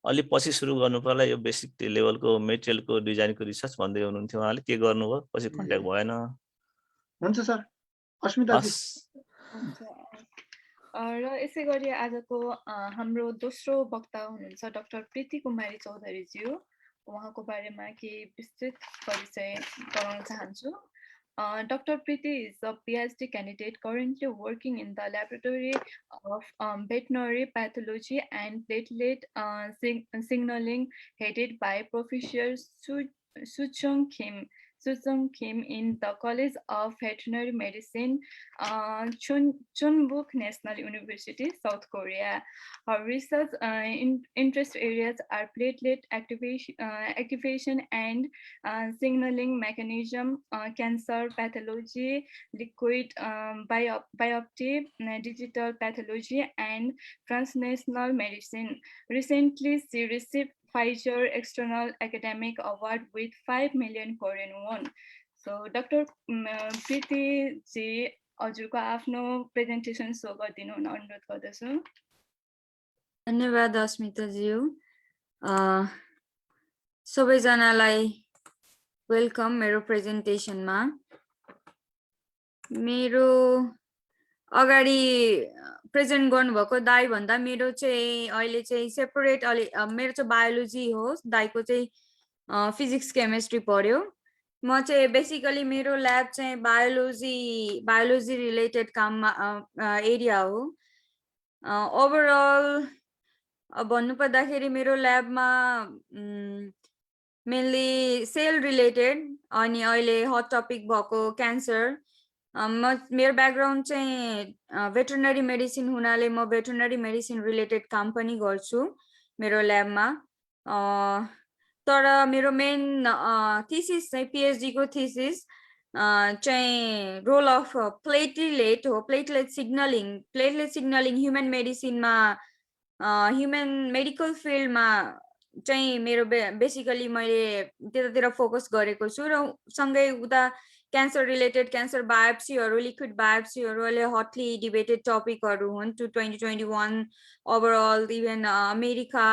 अलि पछि सुरु गर्नु पर्ला यो बेसिक लेभलको मेटेरियलको डिजाइनको रिसर्च भन्दै हुनुहुन्थ्यो उहाँले। के गर्नुभयो पछि कन्ट्याक्ट भएन। हुन्छ सर। अस्मिताजी र यसै गरी आजको हाम्रो दोस्रो वक्ता हुनुहुन्छ डाक्टर प्रीति कुमारी चौधरीज्यू। उहाँको बारेमा केही विस्तृत परिचय गराउन चाहन्छु। Dr. Preeti is a PhD candidate currently working in the laboratory of veterinary pathology and platelet signaling, headed by Professor Soo-Chung Kim in the College of Veterinary Medicine, Chunbuk National University, South Korea. Her research interest areas are platelet activation and signaling mechanism, cancer pathology, liquid biopsy, digital pathology, and translational medicine. Recently, she received Pfizer External Academic Award with 5 million Korean won. So, Dr. Preeti ji, हजुरको आफ्नो presentation so गरिदिनु हुन अनुरोध गर्दछु। धन्यवाद अस्मिताज्यू। सबैजनालाई welcome मेरो प्रेजेन्टेसनमा। मेरो अगाडि प्रेजेन्ट गर्नुभएको दाइ भन्दा मेरो चाहिँ अहिले चाहिँ सेपरेट मेरो चाहिँ बायोलोजी हो, दाइको चाहिँ फिजिक्स केमिस्ट्री पर्यो। म चाहिँ बेसिकली मेरो ल्याब चाहिँ बायोलोजी रिलेटेड काममा एरिया हो। ओभरअल भन्नुपर्दाखेरि मेरो ल्याबमा मेनली सेल रिलेटेड अनि अहिले हट टपिक भएको क्यान्सर। मेरो ब्याकग्राउन्ड चाहिँ भेटरनरी मेडिसिन हुनाले म भेटरनरी मेडिसिन रिलेटेड काम पनि गर्छु मेरो ल्याबमा। तर मेरो मेन थिसिस चाहिँ पिएचडी को थिसिस चाहिँ रोल अफ प्लेटलेट हो, प्लेटलेट सिग्नलिङ ह्युमन मेडिसिनमा, ह्युमन मेडिकल फिल्डमा चाहिँ मेरो बेसिकली मैले त्यतातिर फोकस गरेको छु। र सँगै उता क्यान्सर रिलेटेड क्यान्सर बायोप्सीहरू, लिक्विड बायोप्सीहरू अहिले हटली डिबेटेड टपिकहरू हुन् 2021 ओभरअल। इभन अमेरिका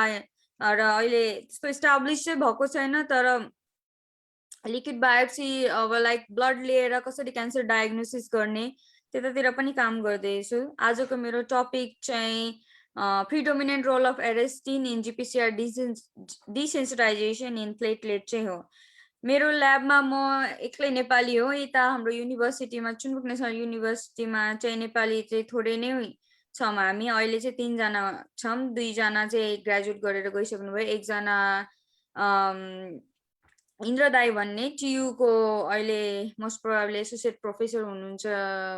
र अहिले त्यस्तो इस्टाब्लिस चाहिँ भएको छैन, तर लिक्विड बायोप्सी अब लाइक ब्लड लिएर कसरी क्यान्सर डायग्नोसिस गर्ने त्यतातिर पनि काम गर्दैछु। आजको मेरो टपिक चाहिँ predominant role of arrestin in GPCR desensitization in platelet चाहिँ हो। मेरो ल्याबमा म एक्लै नेपाली हो। यता हाम्रो युनिभर्सिटीमा चुनबुक नेसनल युनिभर्सिटीमा चाहिँ नेपाली चाहिँ थोरै नै छौँ हामी। अहिले चाहिँ 3 जना छौँ, 2 जना चाहिँ ग्रेजुएट गरेर गइसक्नु भयो। एकजना इन्द्र दाई भन्ने टियुको अहिले मोस्ट प्रोबेबली एसोसिएट प्रोफेसर हुनुहुन्छ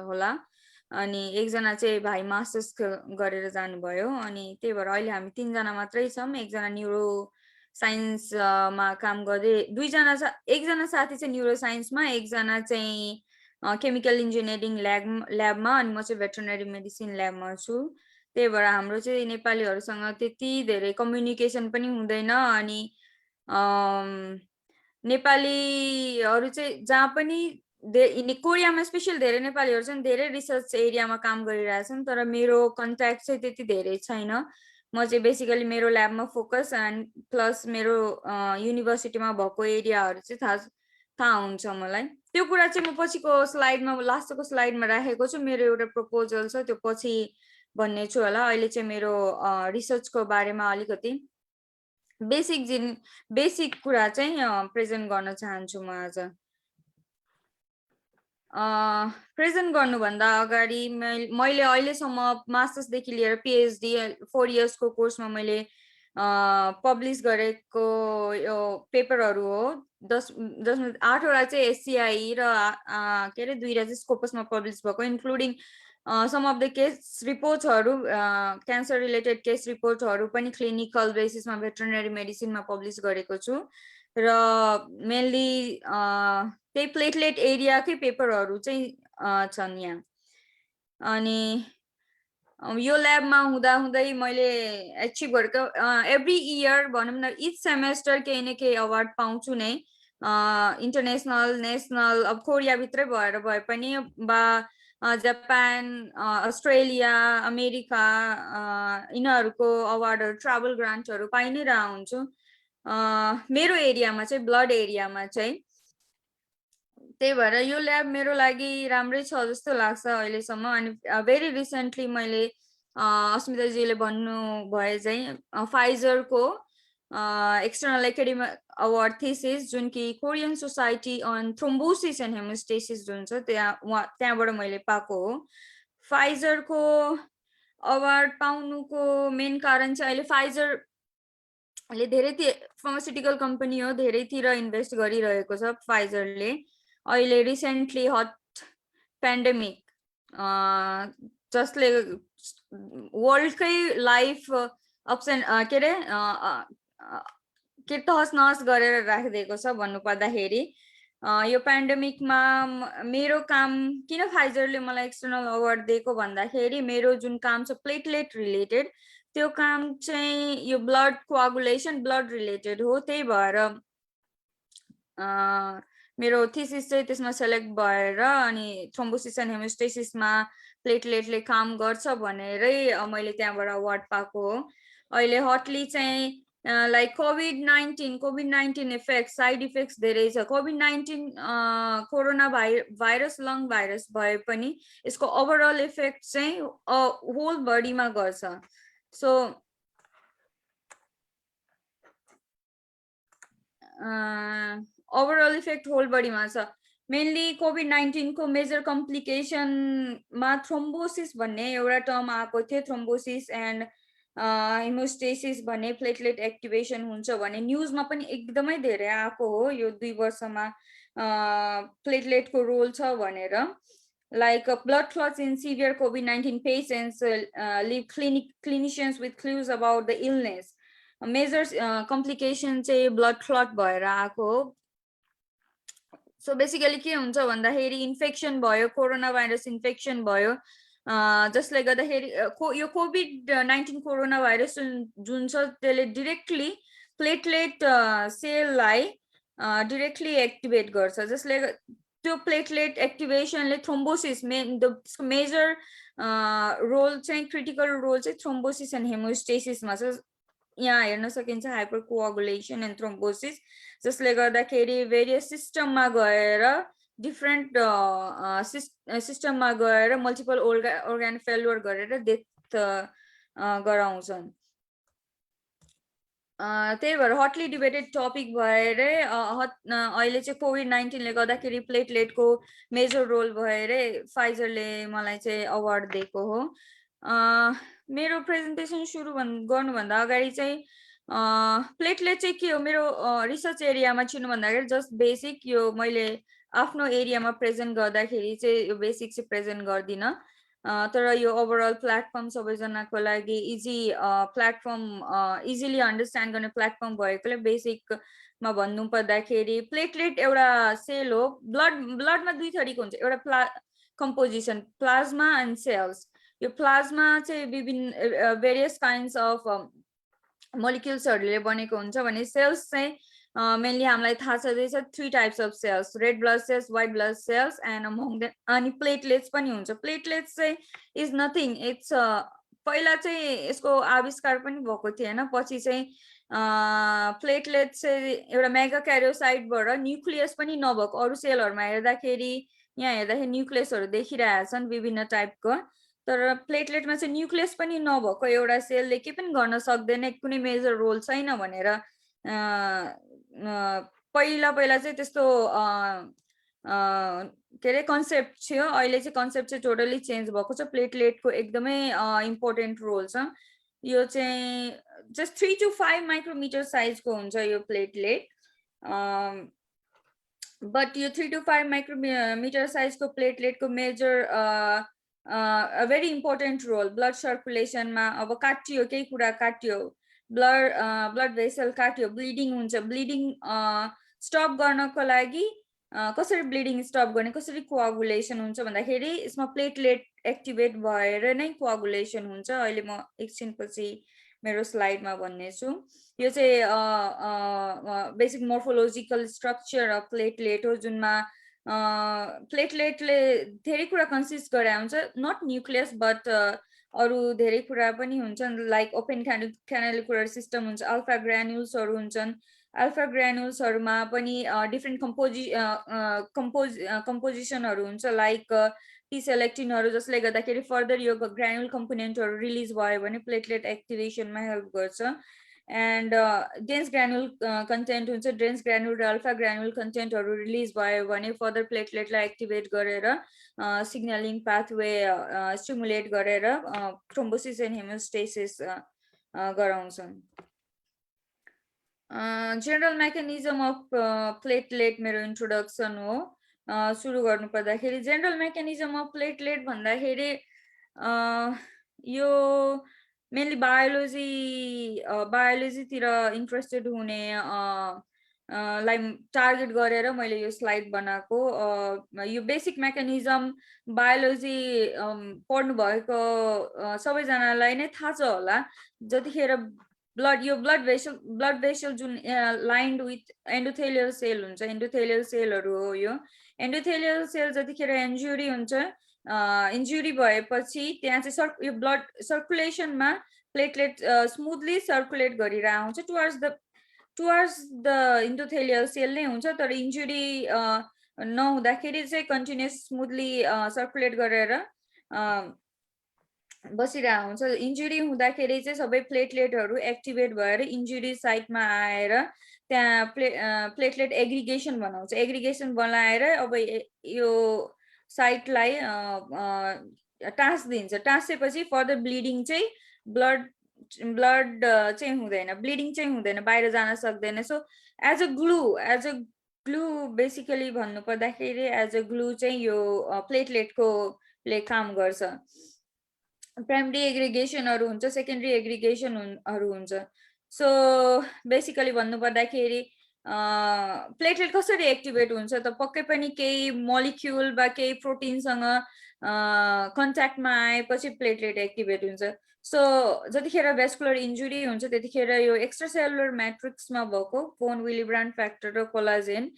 होला, अनि एकजना चाहिँ भाइ मास्टर्स गरेर जानुभयो। अनि त्यही भएर अहिले हामी 3 जना मात्रै छौँ। एकजना न्युरो साइन्समा काम गर्दै, एकजना साथी चाहिँ न्युरो साइन्समा, एकजना चाहिँ केमिकल इन्जिनियरिङ ल्याबमा, अनि म चाहिँ भेटरनरी मेडिसिन ल्याबमा छु। त्यही भएर हाम्रो चाहिँ नेपालीहरूसँग त्यति धेरै कम्युनिकेसन पनि हुँदैन। अनि नेपालीहरू चाहिँ जहाँ पनि कोरियामा स्पेशल धेरै नेपालीहरू छन्, धेरै रिसर्च एरियामा काम गरिरहेछन्, तर मेरो कन्ट्याक्ट चाहिँ त्यति धेरै छैन। म चाहिँ बेसिकली मेरो ल्याबमा फोकस एन्ड प्लस मेरो युनिभर्सिटीमा भएको एरियाहरू चाहिँ थाहा हुन्छ मलाई। त्यो कुरा चाहिँ म पछिको स्लाइडमा, लास्टको स्लाइडमा राखेको छु। मेरो एउटा प्रपोजल छ, त्यो पछि भन्ने छु होला। अहिले चाहिँ मेरो रिसर्चको बारेमा अलिकति बेसिक कुरा चाहिँ प्रेजेन्ट गर्न चाहन्छु म आज। प्रेजेन्ट गर्नुभन्दा अगाडि मैले अहिलेसम्म मास्टर्सदेखि लिएर पिएचडी 4 इयर्सको कोर्समा मैले पब्लिस गरेको यो पेपरहरू हो। 8वटा चाहिँ एससीआई र के अरे 2 चाहिँ स्कोपसमा पब्लिस भएको, including some of the case रिपोर्ट्सहरू क्यान्सर रिलेटेड केस रिपोर्टहरू पनि क्लिनिकल बेसिसमा भेटरनरी मेडिसिनमा पब्लिस गरेको छु र मेनली त्यही प्लेटलेट एरियाकै पेपरहरू चाहिँ छन् यहाँ। अनि यो ल्याबमा हुँदै मैले एचिभ गरेको एभ्री इयर भनौँ न इच सेमेस्टर केही न केही अवार्ड पाउँछु नै, इन्टरनेसनल नेसनल अब कोरियाभित्रै भएर भए पनि बा जापान अस्ट्रेलिया अमेरिका यिनीहरूको अवार्डहरू ट्राभल ग्रान्टहरू पाइ नै रहेको हुन्छु। मेरो एरियामा चाहिँ ब्लड एरियामा चाहिँ, त्यही भएर यो ल्याब मेरो लागि राम्रै छ जस्तो लाग्छ अहिलेसम्म। अनि भेरी रिसेन्टली मैले अस्मिताजीले भन्नु भए चाहिँ फाइजरको एक्सटर्नल एकाडेमिक अवार्ड थिसिस जुन कि Korean society on thrombosis and haemostasis जुन छ त्यहाँबाट मैले पाएको हो। फाइजरको अवार्ड पाउनुको मेन कारण चाहिँ अहिले फाइजरले धेरै फार्मास्युटिकल कम्पनी हो, धेरैतिर इन्भेस्ट गरिरहेको छ फाइजरले। अहिले रिसेन्टली हट पेन्डेमिक जसले वर्ल्डकै लाइफ अप्सन के अरे के तहस नहस गरेर राखिदिएको छ भन्नुपर्दाखेरि यो पेन्डेमिकमा मेरो काम किन फाइजरले मलाई एक्सटर्नल अवार्ड दिएको भन्दाखेरि मेरो जुन काम छ प्लेटलेट रिलेटेड त्यो काम चाहिँ यो ब्लड कोआगुलेसन ब्लड रिलेटेड हो। त्यही भएर मेरो थिसिस चाहिँ त्यसमा सेलेक्ट भएर अनि थ्रोम्बोसिस एन्ड हेमोस्टेसिसमा प्लेटलेटले काम गर्छ भनेरै मैले त्यहाँबाट अवार्ड पाएको हो। अहिले हटली चाहिँ like COVID-19 effect side effects धेरै छ। COVID-19 corona virus long virus भए पनि यसको ओभरअल इफेक्ट चाहिँ होल बडीमा गर्छ। सो ओभरअल इफेक्ट होल बडीमा छ। मेनली कोभिड-19 को मेजर कम्प्लिकेसनमा थ्रोम्बोसिस भन्ने एउटा टर्म आएको थियो। थ्रोम्बोसिस एन्ड हेमोस्टेसिस भन्ने प्लेटलेट एक्टिभेसन हुन्छ भने न्युजमा पनि एकदमै धेरै आएको हो यो 2 वर्षमा प्लेटलेटको रोल छ भनेर। Like blood clots in severe कोभिड-19 patients leave clinicians with clues about the illness. Major complication चाहिँ ब्लड क्लट भएर आएको हो। सो बेसिकली के हुन्छ भन्दाखेरि इन्फेक्सन भयो, कोरोना भाइरस इन्फेक्सन भयो जसले गर्दाखेरि यो कोभिड-19 कोरोना भाइरस जुन छ त्यसले डिरेक्टली प्लेटलेट सेललाई डिरेक्टली एक्टिभेट गर्छ, जसले त्यो प्लेटलेट एक्टिभेसनले थ्रोम्बोसिस मेजर रोल चाहिँ क्रिटिकल रोल चाहिँ थ्रोम्बोसिस एन्ड हेमोस्टेसिसमा छ। यहाँ हेर्न सकिन्छ हाइपर कोआगुलेसन एन्ड थ्रोम्बोसिस, जसले गर्दाखेरि भेरियस सिस्टममा गएर डिफ्रेन्ट सिस्टममा गएर मल्टिपल organ फेलुअर गरेर डेथ गराउँछन्। त्यही भएर हटली डिबेटेड टपिक भएर अहिले चाहिँ कोभिड-19ले गर्दाखेरि प्लेटलेटको मेजर रोल भएर फाइजरले मलाई चाहिँ अवार्ड दिएको हो। मेरो प्रेजेन्टेसन सुरु गर्नुभन्दा अगाडि चाहिँ प्लेटलेट चाहिँ के हो मेरो रिसर्च एरियामा छिर्नु भन्दाखेरि जस्ट बेसिक यो मैले आफ्नो एरियामा प्रेजेन्ट गर्दाखेरि चाहिँ यो बेसिक चाहिँ प्रेजेन्ट गर्दिनँ, तर यो ओभरअल प्लेटफर्म सबैजनाको लागि इजी प्लेटफर्म इजिली अन्डरस्ट्यान्ड गर्ने प्लेटफर्म भएकोले बेसिकमा भन्नु पर्दाखेरि प्लेटलेट एउटा सेल हो। ब्लडमा 2 थरीको हुन्छ, एउटा कम्पोजिसन प्लाज्मा एन्ड सेल्स। यो प्लाज्मा चाहिँ विभिन्न भेरियस काइन्ड्स अफ मोलिक्युल्सहरूले बनेको हुन्छ भने सेल्स चाहिँ मेनली हामीलाई थाहा छँदैछ 3 types of cells, red blood cells, white blood cells and among them अनि प्लेटलेट्स पनि हुन्छ। प्लेटलेट्स चाहिँ इज नथिङ, इट्स पहिला चाहिँ यसको आविष्कार पनि भएको थिएन, पछि चाहिँ प्लेटलेट चाहिँ एउटा मेगा क्यारियोसाइटबाट न्युक्लियस पनि नभएको अरू सेलहरूमा हेर्दाखेरि यहाँ हेर्दाखेरि न्युक्लियसहरू देखिरहेछन् विभिन्न टाइपको, तर प्लेटलेटमा चाहिँ न्युक्लियस पनि नभएको एउटा सेलले के पनि गर्न सक्दैन, कुनै मेजर रोल छैन भनेर पहिला चाहिँ त्यस्तो के अरे कन्सेप्ट थियो। अहिले चाहिँ कन्सेप्ट चाहिँ टोटली चेन्ज भएको छ। प्लेटलेटको एकदमै इम्पोर्टेन्ट रोल छ। यो चाहिँ जस्ट 3 to 5 माइक्रोमिटर साइजको हुन्छ यो प्लेटलेट, बट यो 3 to 5 माइक्रोमिटर साइजको प्लेटलेटको major very important role blood सर्कुलेसनमा। अब काटियो, केही कुरा काटियो, ब्लड भेसल काट्यो, ब्लिडिङ हुन्छ, ब्लिडिङ स्टप गर्नको लागि कसरी ब्लिडिङ स्टप गर्ने, कसरी कोआगुलेसन हुन्छ भन्दाखेरि यसमा प्लेटलेट एक्टिभेट भएर नै कोआगुलेसन हुन्छ। अहिले म एकछिनपछि मेरो स्लाइडमा भन्नेछु। यो चाहिँ basic morphological structure of platelet हो, जुनमा प्लेटलेटले धेरै कुरा कन्सिस्ट गरे हुन्छ, नट न्युक्लियस बट अरू धेरै कुरा पनि हुन्छन्, लाइक ओपन क्यानालिकुलर सिस्टम हुन्छ, अल्फा ग्रान्युल्सहरू हुन्छन्। अल्फा ग्रान्युल्सहरूमा पनि डिफ्रेन्ट कम्पोजिसनहरू हुन्छ, लाइक टी सेलेक्टिनहरू, जसले गर्दाखेरि फर्दर यो ग्रान्युल कम्पोनेन्टहरू रिलिज भयो भने प्लेटलेट एक्टिभेसनमा हेल्प गर्छ। एन्ड डेन्स ग्रान्युल कन्टेन्ट हुन्छ, डेन्स ग्रान्युल र अल्फा ग्रान्युल कन्टेन्टहरू रिलिज भयो भने फर्दर प्लेटलेटलाई एक्टिभेट गरेर सिग्नलिङ पाथवे स्टिमुलेट गरेर थ्रोम्बोसिस एन्ड हेमोस्टेसिस गराउँछन्। जेनरल मेकानिजम अफ प्लेटलेट मेरो इन्ट्रोडक्सन हो। सुरु गर्नु पर्दाखेरि जेनरल मेकानिजम अफ प्लेटलेट भन्दाखेरि यो मेनली बायोलोजीतिर इन्ट्रेस्टेड हुने लाई टार्गेट गरेर मैले यो स्लाइड बनाएको। यो बेसिक मेकानिजम बायोलोजी पढ्नु भएको सबैजनालाई नै थाहा छ होला। जतिखेर ब्लड भेसल जुन लाइन्ड विथ एन्डोथेलियल सेल हुन्छ, एन्डोथेलियल सेलहरू हो यो। एन्डोथेलियल सेल जतिखेर इन्जुरी हुन्छ, इन्जुरी भएपछि त्यहाँ चाहिँ यो ब्लड सर्कुलेसनमा प्लेटलेट स्मुथली सर्कुलेट गरिरहेको हुन्छ टुवर्ड्स द इन्डोथेलियल सेल नै हुन्छ। तर इन्जुरी नहुँदाखेरि चाहिँ कन्टिन्युस स्मुथली सर्कुलेट गरेर बसिरहेको हुन्छ। इन्जुरी हुँदाखेरि चाहिँ सबै प्लेटलेटहरू एक्टिभेट भएर इन्जुरी साइटमा आएर त्यहाँ प्लेटलेट एग्रिगेसन बनाउँछ। एग्रिगेसन बनाएर अब यो साइटलाई टाँस दिन्छ। टाँसेपछि फर्दर ब्लिडिङ चाहिँ ब्लड चाहिँ हुँदैन, ब्लिडिङ चाहिँ हुँदैन, बाहिर जान सक्दैन। So as a glue basically भन्नु पर्दाखेरि एज अ ग्लु चाहिँ यो प्लेटलेटकोले काम गर्छ। प्राइमरी एग्रिगेसनहरू हुन्छ, सेकेन्डरी एग्रिगेसनहरू हुन्छ। सो बेसिकली भन्नु पर्दाखेरि प्लेटलेट कसरी एक्टिभेट हुन्छ त पक्कै पनि केही मोलिक्युल वा केही प्रोटिनसँग कन्ट्याक्टमा आएपछि प्लेटलेट एक्टिभेट हुन्छ। सो जतिखेर भेस्कुलर इन्जुरी हुन्छ त्यतिखेर यो एक्स्ट्रासेलुलर म्याट्रिक्समा भएको फोन विलिब्रान्ड फ्याक्टर र कोलाजेन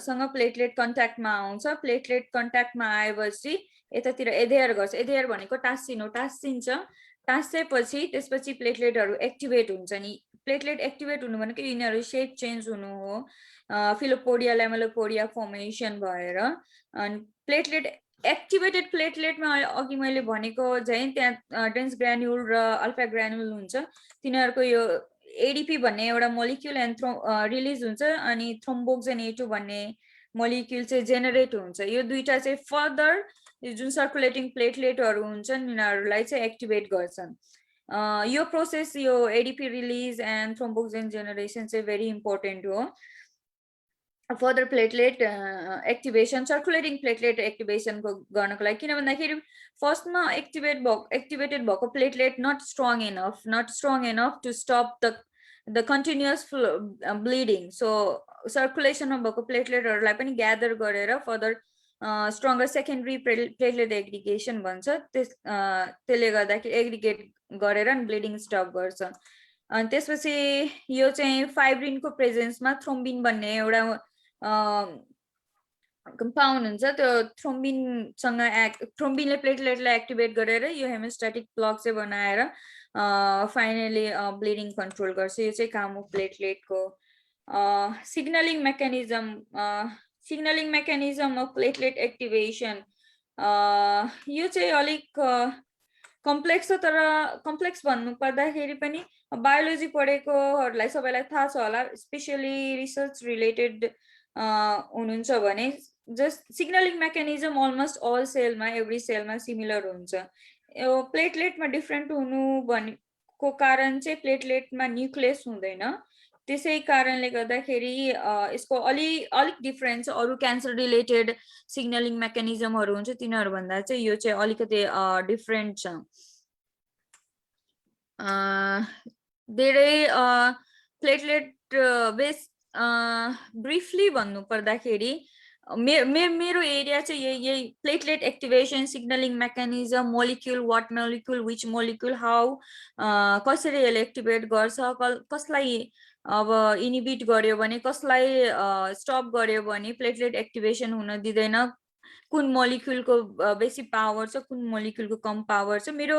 सँग प्लेटलेट कन्ट्याक्टमा आउँछ। प्लेटलेट कन्ट्याक्टमा आएपछि यतातिर एडेयर गर्छ। एडेयर भनेको टाँसिन्छ। टाँसेपछि त्यसपछि प्लेटलेटहरू एक्टिभेट हुन्छ नि। प्लेटलेट एक्टिभेट हुनु भनेको यिनीहरू सेप चेन्ज हुनु हो, फिलोपोडिया ल्यामेलोपोडिया फर्मेसन भएर। अनि प्लेटलेट एक्टिभेटेड प्लेटलेटमा अघि मैले भनेको चाहिँ त्यहाँ डेन्स ग्रान्युल र अल्फा ग्रान्युल हुन्छ। तिनीहरूको यो एडिपी भन्ने एउटा मोलिक्युल एन्ड रिलिज हुन्छ, अनि थ्रोम्बोक्सिन A2 भन्ने मोलिक्युल चाहिँ जेनेरेट हुन्छ। यो दुईटा चाहिँ फर्दर जुन सर्कुलेटिङ प्लेटलेटहरू हुन्छन् यिनीहरूलाई चाहिँ एक्टिभेट गर्छन्। यो प्रोसेस, यो ADP release and thromboxane generation चाहिँ भेरी इम्पोर्टेन्ट हो further platelet activation, circulating platelet एक्टिभेसनको गर्नको लागि। किन भन्दाखेरि फर्स्टमा एक्टिभेटेड भएको platelet not strong enough to stop the continuous bleeding. So सर्कुलेसनमा भएको प्लेटलेटहरूलाई पनि ग्यादर गरेर further stronger secondary platelet aggregation भन्छ। त्यसले गर्दाखेरि एग्रिगेट गरेर ब्लिडिङ स्टप गर्छ। अनि त्यसपछि यो चाहिँ फाइब्रिनको प्रेजेन्समा थ्रोम्बिन भन्ने एउटा कम्पाउन्ड हुन्छ। त्यो थ्रोम्बिनले प्लेटलेटलाई एक्टिभेट गरेर यो हेमोस्ट्याटिक प्लग चाहिँ बनाएर फाइनली ब्लिडिङ कन्ट्रोल गर्छ। यो चाहिँ काम हो प्लेटलेटको। Signalling mechanism of platelet activation, यो चाहिँ अलिक कम्प्लेक्स छ। तर कम्प्लेक्स भन्नु पर्दाखेरि पनि बायोलोजी पढेकोहरूलाई सबैलाई थाहा छ होला, स्पेसली रिसर्च रिलेटेड हुनुहुन्छ भने just signalling mechanism almost all सेलमा, एभ्री सेलमा सिमिलर हुन्छ। यो प्लेटलेटमा डिफ्रेन्ट हुनु भनेको कारण चाहिँ प्लेटलेटमा न्युक्लियस हुँदैन, त्यसै कारणले गर्दाखेरि यसको अलिक डिफरेन्स अरू क्यान्सर रिलेटेड सिग्नलिङ मेकानिजमहरू हुन्छ तिनीहरू भन्दा चाहिँ यो चाहिँ अलिकति डिफरेन्ट छ। धेरै प्लेटलेट बेस ब्रिफली भन्नु पर्दाखेरि मेरो एरिया चाहिँ यही platelet activation signalling mechanism molecule what molecule which molecule how कसरी यसले एक्टिभेट गर्छ कसलाई अब इनिबिट गर्यो भने कसलाई स्टप गर्यो भने प्लेटलेट एक्टिभेसन हुन दिँदैन कुन मोलिक्युलको बेसी पावर छ कुन मोलिक्युलको कम पावर छ। मेरो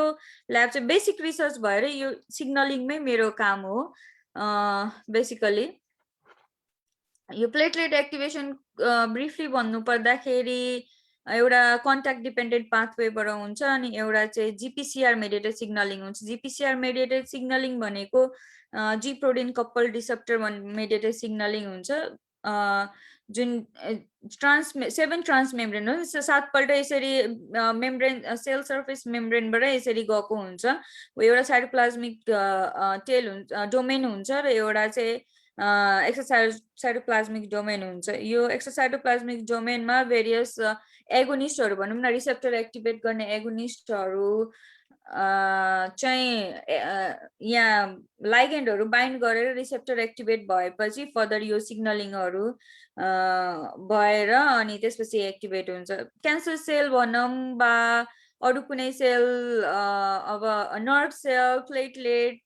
ल्याब चाहिँ बेसिक रिसर्च भएर यो सिग्नलिङमै मेरो काम हो बेसिकली। यो प्लेटलेट एक्टिभेसन ब्रिफली भन्नु पर्दाखेरि एउटा कन्ट्याक्ट डिपेन्डेन्ट पाथवेबाट हुन्छ अनि एउटा चाहिँ जीपीसीआर मेडिएटेड सिग्नलिङ हुन्छ। जीपीसीआर मेडिएटेड सिग्नलिङ भनेको G protein couple receptor mediated signalling हुन्छ जुन 7 ट्रान्समेम्ब्रेन हो 7 पल्ट यसरी मेम्ब्रेन सेल सर्फेस मेम्ब्रेनबाट यसरी गएको हुन्छ। एउटा साइटोप्लाज्मिक टेल हुन्छ डोमेन हुन्छ र एउटा चाहिँ एक्स्ट्रासाइटोप्लाज्मिक डोमेन हुन्छ। यो एक्स्ट्रासाइटोप्लाज्मिक डोमेनमा भेरियस एगोनिस्टहरू भनौँ न रिसेप्टर एक्टिभेट गर्ने एगोनिस्टहरू चाहिँ यहाँ लाइगेन्डहरू बाइन्ड गरेर रिसेप्टर एक्टिभेट भएपछि फर्दर यो सिग्नलिङहरू भएर अनि त्यसपछि एक्टिभेट हुन्छ। क्यान्सर सेल भनौँ वा अरू कुनै सेल अब नर्भ सेल प्लेटलेट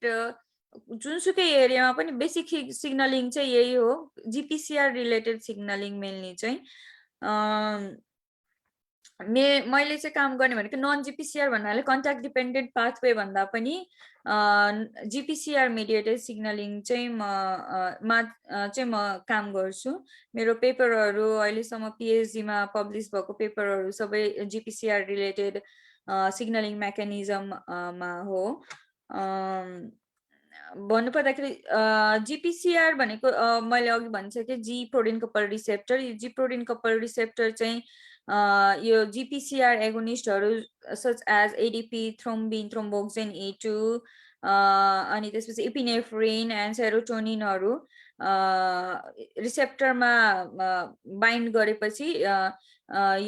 जुनसुकै एरियामा पनि बेसिक सिग्नलिङ चाहिँ यही हो जीपीसीआर रिलेटेड सिग्नलिङ मेनली चाहिँ। मैले चाहिँ काम गर्ने भनेको नन जीपीसीआर भन्नाले कन्ट्याक्ट डिपेन्डेन्ट पाथवे भन्दा पनि जीपीसीआर मेडिएटेड सिग्नलिङ चाहिँ म काम गर्छु। मेरो पेपरहरू अहिलेसम्म पिएचडीमा पब्लिस भएको पेपरहरू सबै जीपीसीआर रिलेटेड सिग्नलिङ मेकानिजममा हो। भन्नुपर्दाखेरि जीपीसीआर भनेको मैले अघि भनिसकेँ जी प्रोटिन कपल रिसेप्टर। यो जी प्रोटिन कपल रिसेप्टर चाहिँ यो जीपीसीआर एगोनिस्टहरू such as ADP thrombin thromboxane A two अनि त्यसपछि इपिनेफ्रिन एन्ड सेरोटोनिनहरू रिसेप्टरमा बाइन्ड गरेपछि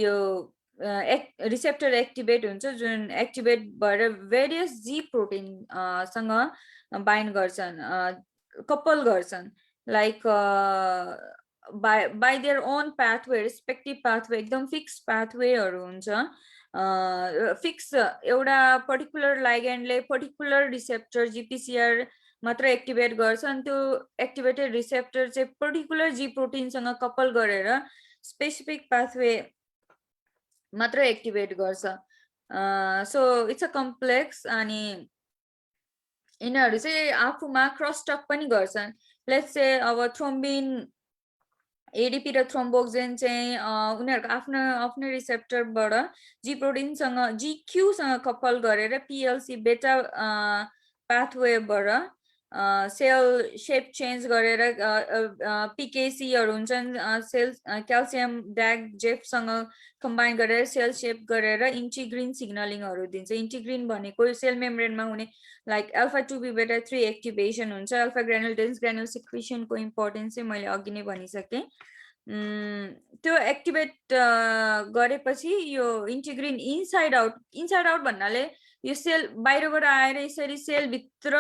यो रिसेप्टर एक्टिभेट हुन्छ जुन एक्टिभेट भएर भेरियस जी प्रोटिन सँग बाइन्ड गर्छन् कपल गर्छन् like by their own pathway respective pathway एकदम फिक्स पाथवेहरू हुन्छ। फिक्स एउटा पर्टिकुलर लाइगेन्डले पर्टिकुलर रिसेप्टर जीपीसीआर मात्र एक्टिभेट गर्छ अनि त्यो एक्टिभेटेड रिसेप्टर चाहिँ पर्टिकुलर जी प्रोटिनसँग कपल गरेर स्पेसिफिक पाथवे मात्र एक्टिभेट गर्छ। सो इट्स अ कम्प्लेक्स अनि यिनीहरू चाहिँ आफूमा क्रस टक पनि गर्छन्। लेट्स से अब थ्रोम्बिन एडीपी र थ्रोम्बोक्सिन चाहिँ उनीहरूको आफ्नो रिसेप्टरबाट जी प्रोटिनसँग जीक्यूसँग कपल गरेर पीएलसी बेटा पाथवेबाट सेल सेप चेन्ज गरेर पीकेसीहरू हुन्छन् सेल क्याल्सियम ड्याग जेफसँग कम्बाइन गरेर सेल सेप गरेर इन्टिग्रिन सिग्नलिङहरू दिन्छ। इन्टिग्रिन भनेको सेल मेम्ब्रेनमा हुने लाइक अल्फा 2b बेटा 3 एक्टिभेसन हुन्छ। अल्फा ग्रानुल डेन्स ग्रानुल सिक्रिसनको इम्पोर्टेन्स चाहिँ मैले अघि नै भनिसकेँ। त्यो एक्टिभेट गरेपछि यो इन्टिग्रिन इनसाइड आउट भन्नाले यो सेल बाहिरबाट आएर यसरी सेलभित्र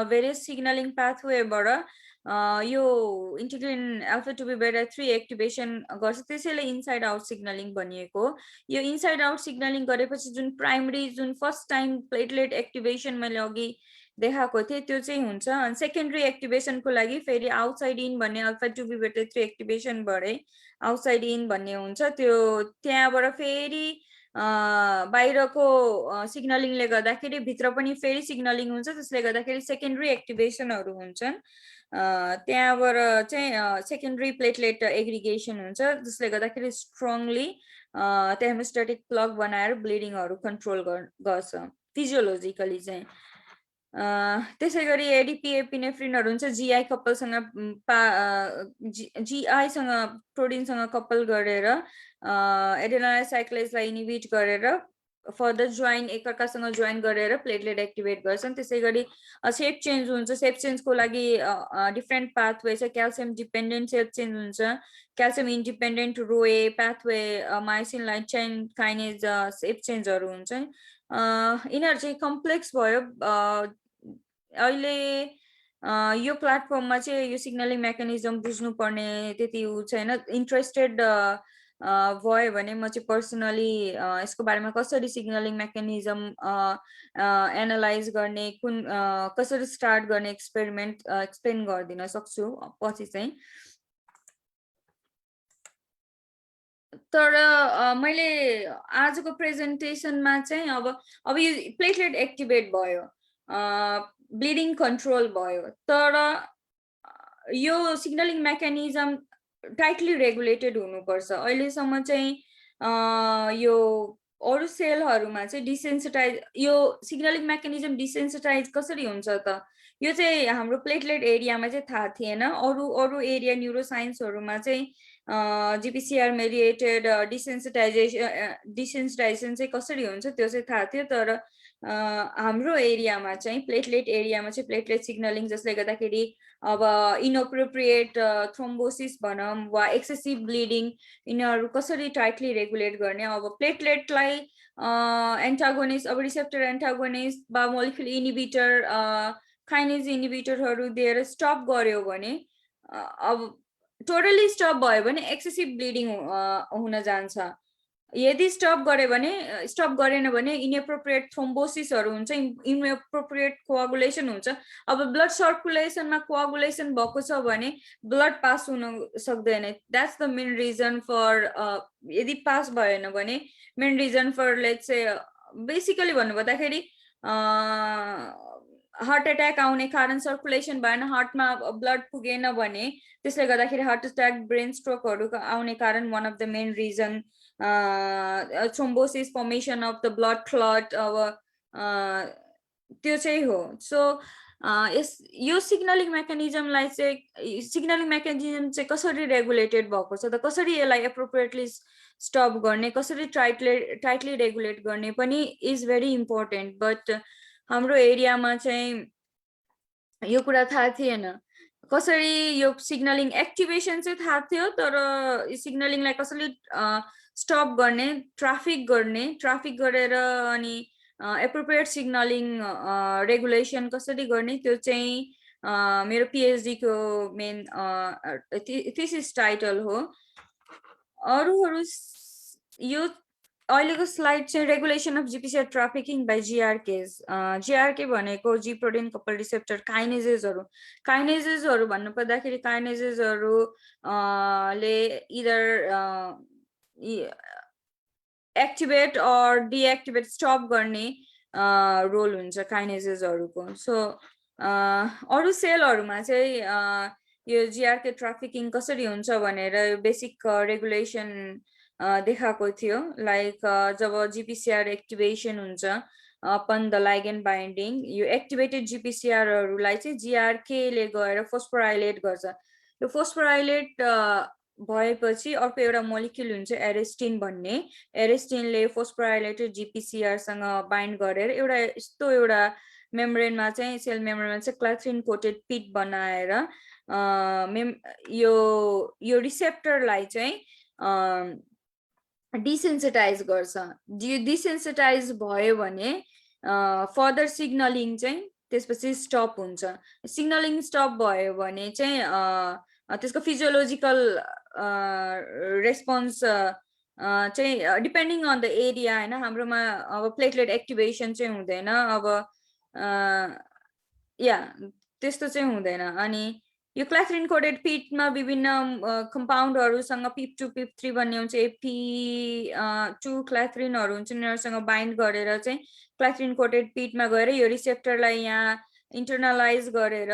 भेरियस सिग्नलिङ पाथवेबाट यो इन्टिग्रिन अल्फा 2b बेटा 3 एक्टिभेसन गर्छ त्यसैले इनसाइड आउट सिग्नलिङ भनिएको। यो इनसाइड आउट सिग्नलिङ गरेपछि जुन प्राइमरी जुन फर्स्ट टाइम प्लेटलेट एक्टिभेसन मैले अघि देखाएको थिएँ त्यो चाहिँ हुन्छ। अनि सेकेन्डरी एक्टिभेसनको लागि फेरि आउटसाइड इन भन्ने अल्फा 2b बेटा 3 एक्टिभेसन भरे आउटसाइड इन भन्ने हुन्छ। त्यो त्यहाँबाट फेरि बाहिरको सिग्नलिङले गर्दाखेरि भित्र पनि फेरि सिग्नलिङ हुन्छ त्यसले गर्दाखेरि सेकेन्डरी एक्टिभेसनहरू हुन्छन्। त्यहाँबाट चाहिँ सेकेन्डरी प्लेटलेट एग्रिगेसन हुन्छ जसले गर्दाखेरि स्ट्रङली हेमोस्टेटिक प्लग बनाएर ब्लिडिङहरू कन्ट्रोल गर्छ फिजियोलोजिकली चाहिँ। त्यसै गरी एडीपी एपिनेफ्रिनहरू हुन्छ जीआई कपलसँग जीआईसँग प्रोटिनसँग कपल गरेर एडेनोसाइक्लेजलाई इनिबिट गरेर फर्दर जोइन एकअर्कासँग जोइन गरेर प्लेटलेट एक्टिभेट गर्छन्। त्यसै गरी सेप चेन्ज हुन्छ, सेप चेन्जको लागि डिफ्रेन्ट पाथवे छ। क्याल्सियम डिपेन्डेन्ट सेप चेन्ज हुन्छ, क्याल्सियम इन्डिपेन्डेन्ट रोए पाथवे, माइसिन लाइट चेन काइनेज सेप चेन्जहरू हुन्छ। यिनीहरू चाहिँ कम्प्लेक्स भयो। अहिले यो प्लेटफर्ममा चाहिँ यो सिग्नलिङ मेकानिजम बुझ्नुपर्ने त्यति उ छैन। इन्ट्रेस्टेड भयो भने म चाहिँ पर्सनली यसको बारेमा कसरी सिग्नलिङ मेकानिजम एनालाइज गर्ने, कुन कसरी स्टार्ट गर्ने एक्सपेरिमेन्ट एक्सप्लेन गरिदिन सक्छु पछि चाहिँ। तर मैले आजको प्रेजेन्टेसनमा चाहिँ अब यो प्लेटलेट एक्टिभेट भयो, ब्लिडिङ कन्ट्रोल भयो, तर यो सिग्नलिङ मेकानिजम टाइटली रेगुलेटेड हुनुपर्छ। अहिलेसम्म चाहिँ यो अरू सेलहरूमा चाहिँ डिसेन्सिटाइज, यो सिग्नलिङ मेकानिजम डिसेन्सिटाइज कसरी हुन्छ त, यो चाहिँ हाम्रो प्लेटलेट एरियामा चाहिँ थाहा थिएन। अरू एरिया न्युरोसाइन्सहरूमा चाहिँ जीपीसीआर मेडिएटेड डिसेन्सिटाइजेसन चाहिँ कसरी हुन्छ त्यो चाहिँ थाहा थियो। तर हाम्रो एरियामा चाहिँ प्लेटलेट एरियामा चाहिँ प्लेटलेट सिग्नलिङ, जसले गर्दाखेरि अब इनअप्रोप्रिएट थ्रोम्बोसिस भनौँ वा एक्सेसिभ ब्लिडिङ, यिनीहरू कसरी टाइटली रेगुलेट गर्ने। अब प्लेटलेटलाई एन्टागोनिस्ट, अब रिसेप्टर एन्टागोनिस्ट वा मोलिक्युलर इनिबिटर, काइनेज इनिबिटरहरू दिएर स्टप गर्यो भने, अब टोटली स्टप भयो भने एक्सेसिभ ब्लिडिङ हुन जान्छ। यदि स्टप गरेन भने इनएप्रोप्रिएट थ्रोम्बोसिसहरू हुन्छ, इनएप्रोप्रिएट कोआगुलेसन हुन्छ। अब ब्लड सर्कुलेसनमा कोआगुलेसन भएको छ भने ब्लड पास हुन सक्दैन। That's the main reason for, यदि पास भएन भने main reason for let's say basically भन्नुपर्दाखेरि हार्ट एट्याक आउने कारण सर्कुलेसन भएन, हार्टमा ब्लड पुगेन भने त्यसले गर्दाखेरि हार्ट एट्याक, ब्रेन स्ट्रोकहरू आउने कारण one of the main reason thrombosis, formation of the blood clot, अब त्यो चाहिँ हो। सो यो सिग्नलिङ मेकानिजमलाई चाहिँ, सिग्नलिङ मेकानिजम चाहिँ कसरी रेगुलेटेड भएको छ त, कसरी यसलाई एप्रोप्रिएटली स्टप गर्ने, कसरी टाइटली रेगुलेट गर्ने पनि इज भेरी इम्पोर्टेन्ट। बट हाम्रो एरियामा चाहिँ यो कुरा थाहा थिएन। कसरी यो सिग्नलिङ एक्टिभेसन चाहिँ थाहा थियो, तर सिग्नलिङलाई कसरी स्टप गर्ने, ट्राफिक गरेर अनि एप्रोप्रिएट सिग्नलिङ रेगुलेसन कसरी गर्ने, त्यो चाहिँ मेरो पिएचडी को मेन थिसिस टाइटल हो। अरूहरू यो अहिलेको स्लाइड चाहिँ regulation of GPCR trafficking by GRKs. GRK भनेको जी प्रोटिन कपल रिसेप्टर काइनेजेसहरू भन्नु पर्दाखेरि काइनेजेसहरू ले either activate or deactivate, stop गर्ने रोल हुन्छ काइनेजेसहरूको। सो अरू सेलहरूमा चाहिँ यो जीआरके ट्राफिकिङ कसरी हुन्छ भनेर बेसिक रेगुलेसन देखाएको थियो। लाइक जब जीपीसीआर एक्टिभेसन हुन्छ अपन द लाइगेन्ड बाइन्डिङ, यो एक्टिभेटेड जीपीसीआरहरूलाई चाहिँ जीआरकेले गएर फोस्फोराइलेट गर्छ। यो फोस्फोराइलेट भएपछि अर्को एउटा मोलिक्युल हुन्छ एरेस्टिन भन्ने, एरेस्टिनले फोस्फोराइलेटेड जीपीसीआरसँग बाइन्ड गरेर एउटा मेम्ब्रेनमा चाहिँ, सेल मेम्ब्रेनमा चाहिँ क्लाथ्रिन कोटेड पिट बनाएर यो रिसेप्टरलाई चाहिँ डिसेन्सिटाइज गर्छ। डिसेन्सिटाइज भयो भने फर्दर सिग्नलिङ चाहिँ त्यसपछि स्टप हुन्छ। सिग्नलिङ स्टप भयो भने चाहिँ त्यसको फिजियोलोजिकल रेस्पोन्स चाहिँ डिपेन्डिङ अन द एरिया होइन। हाम्रोमा अब प्लेटलेट एक्टिभेसन चाहिँ हुँदैन, अब या त्यस्तो चाहिँ हुँदैन। अनि यो क्लाथ्रिन कोटेड पिटमा विभिन्न कम्पाउन्डहरूसँग पिप2 पिप3 भन्ने हुन्छ, एपी2 क्लाथ्रिनहरू हुन्छ, यिनीहरूसँग बाइन्ड गरेर चाहिँ क्लाथ्रिन कोटेड पिटमा गएर यो रिसेप्टरलाई यहाँ इन्टरनलाइज गरेर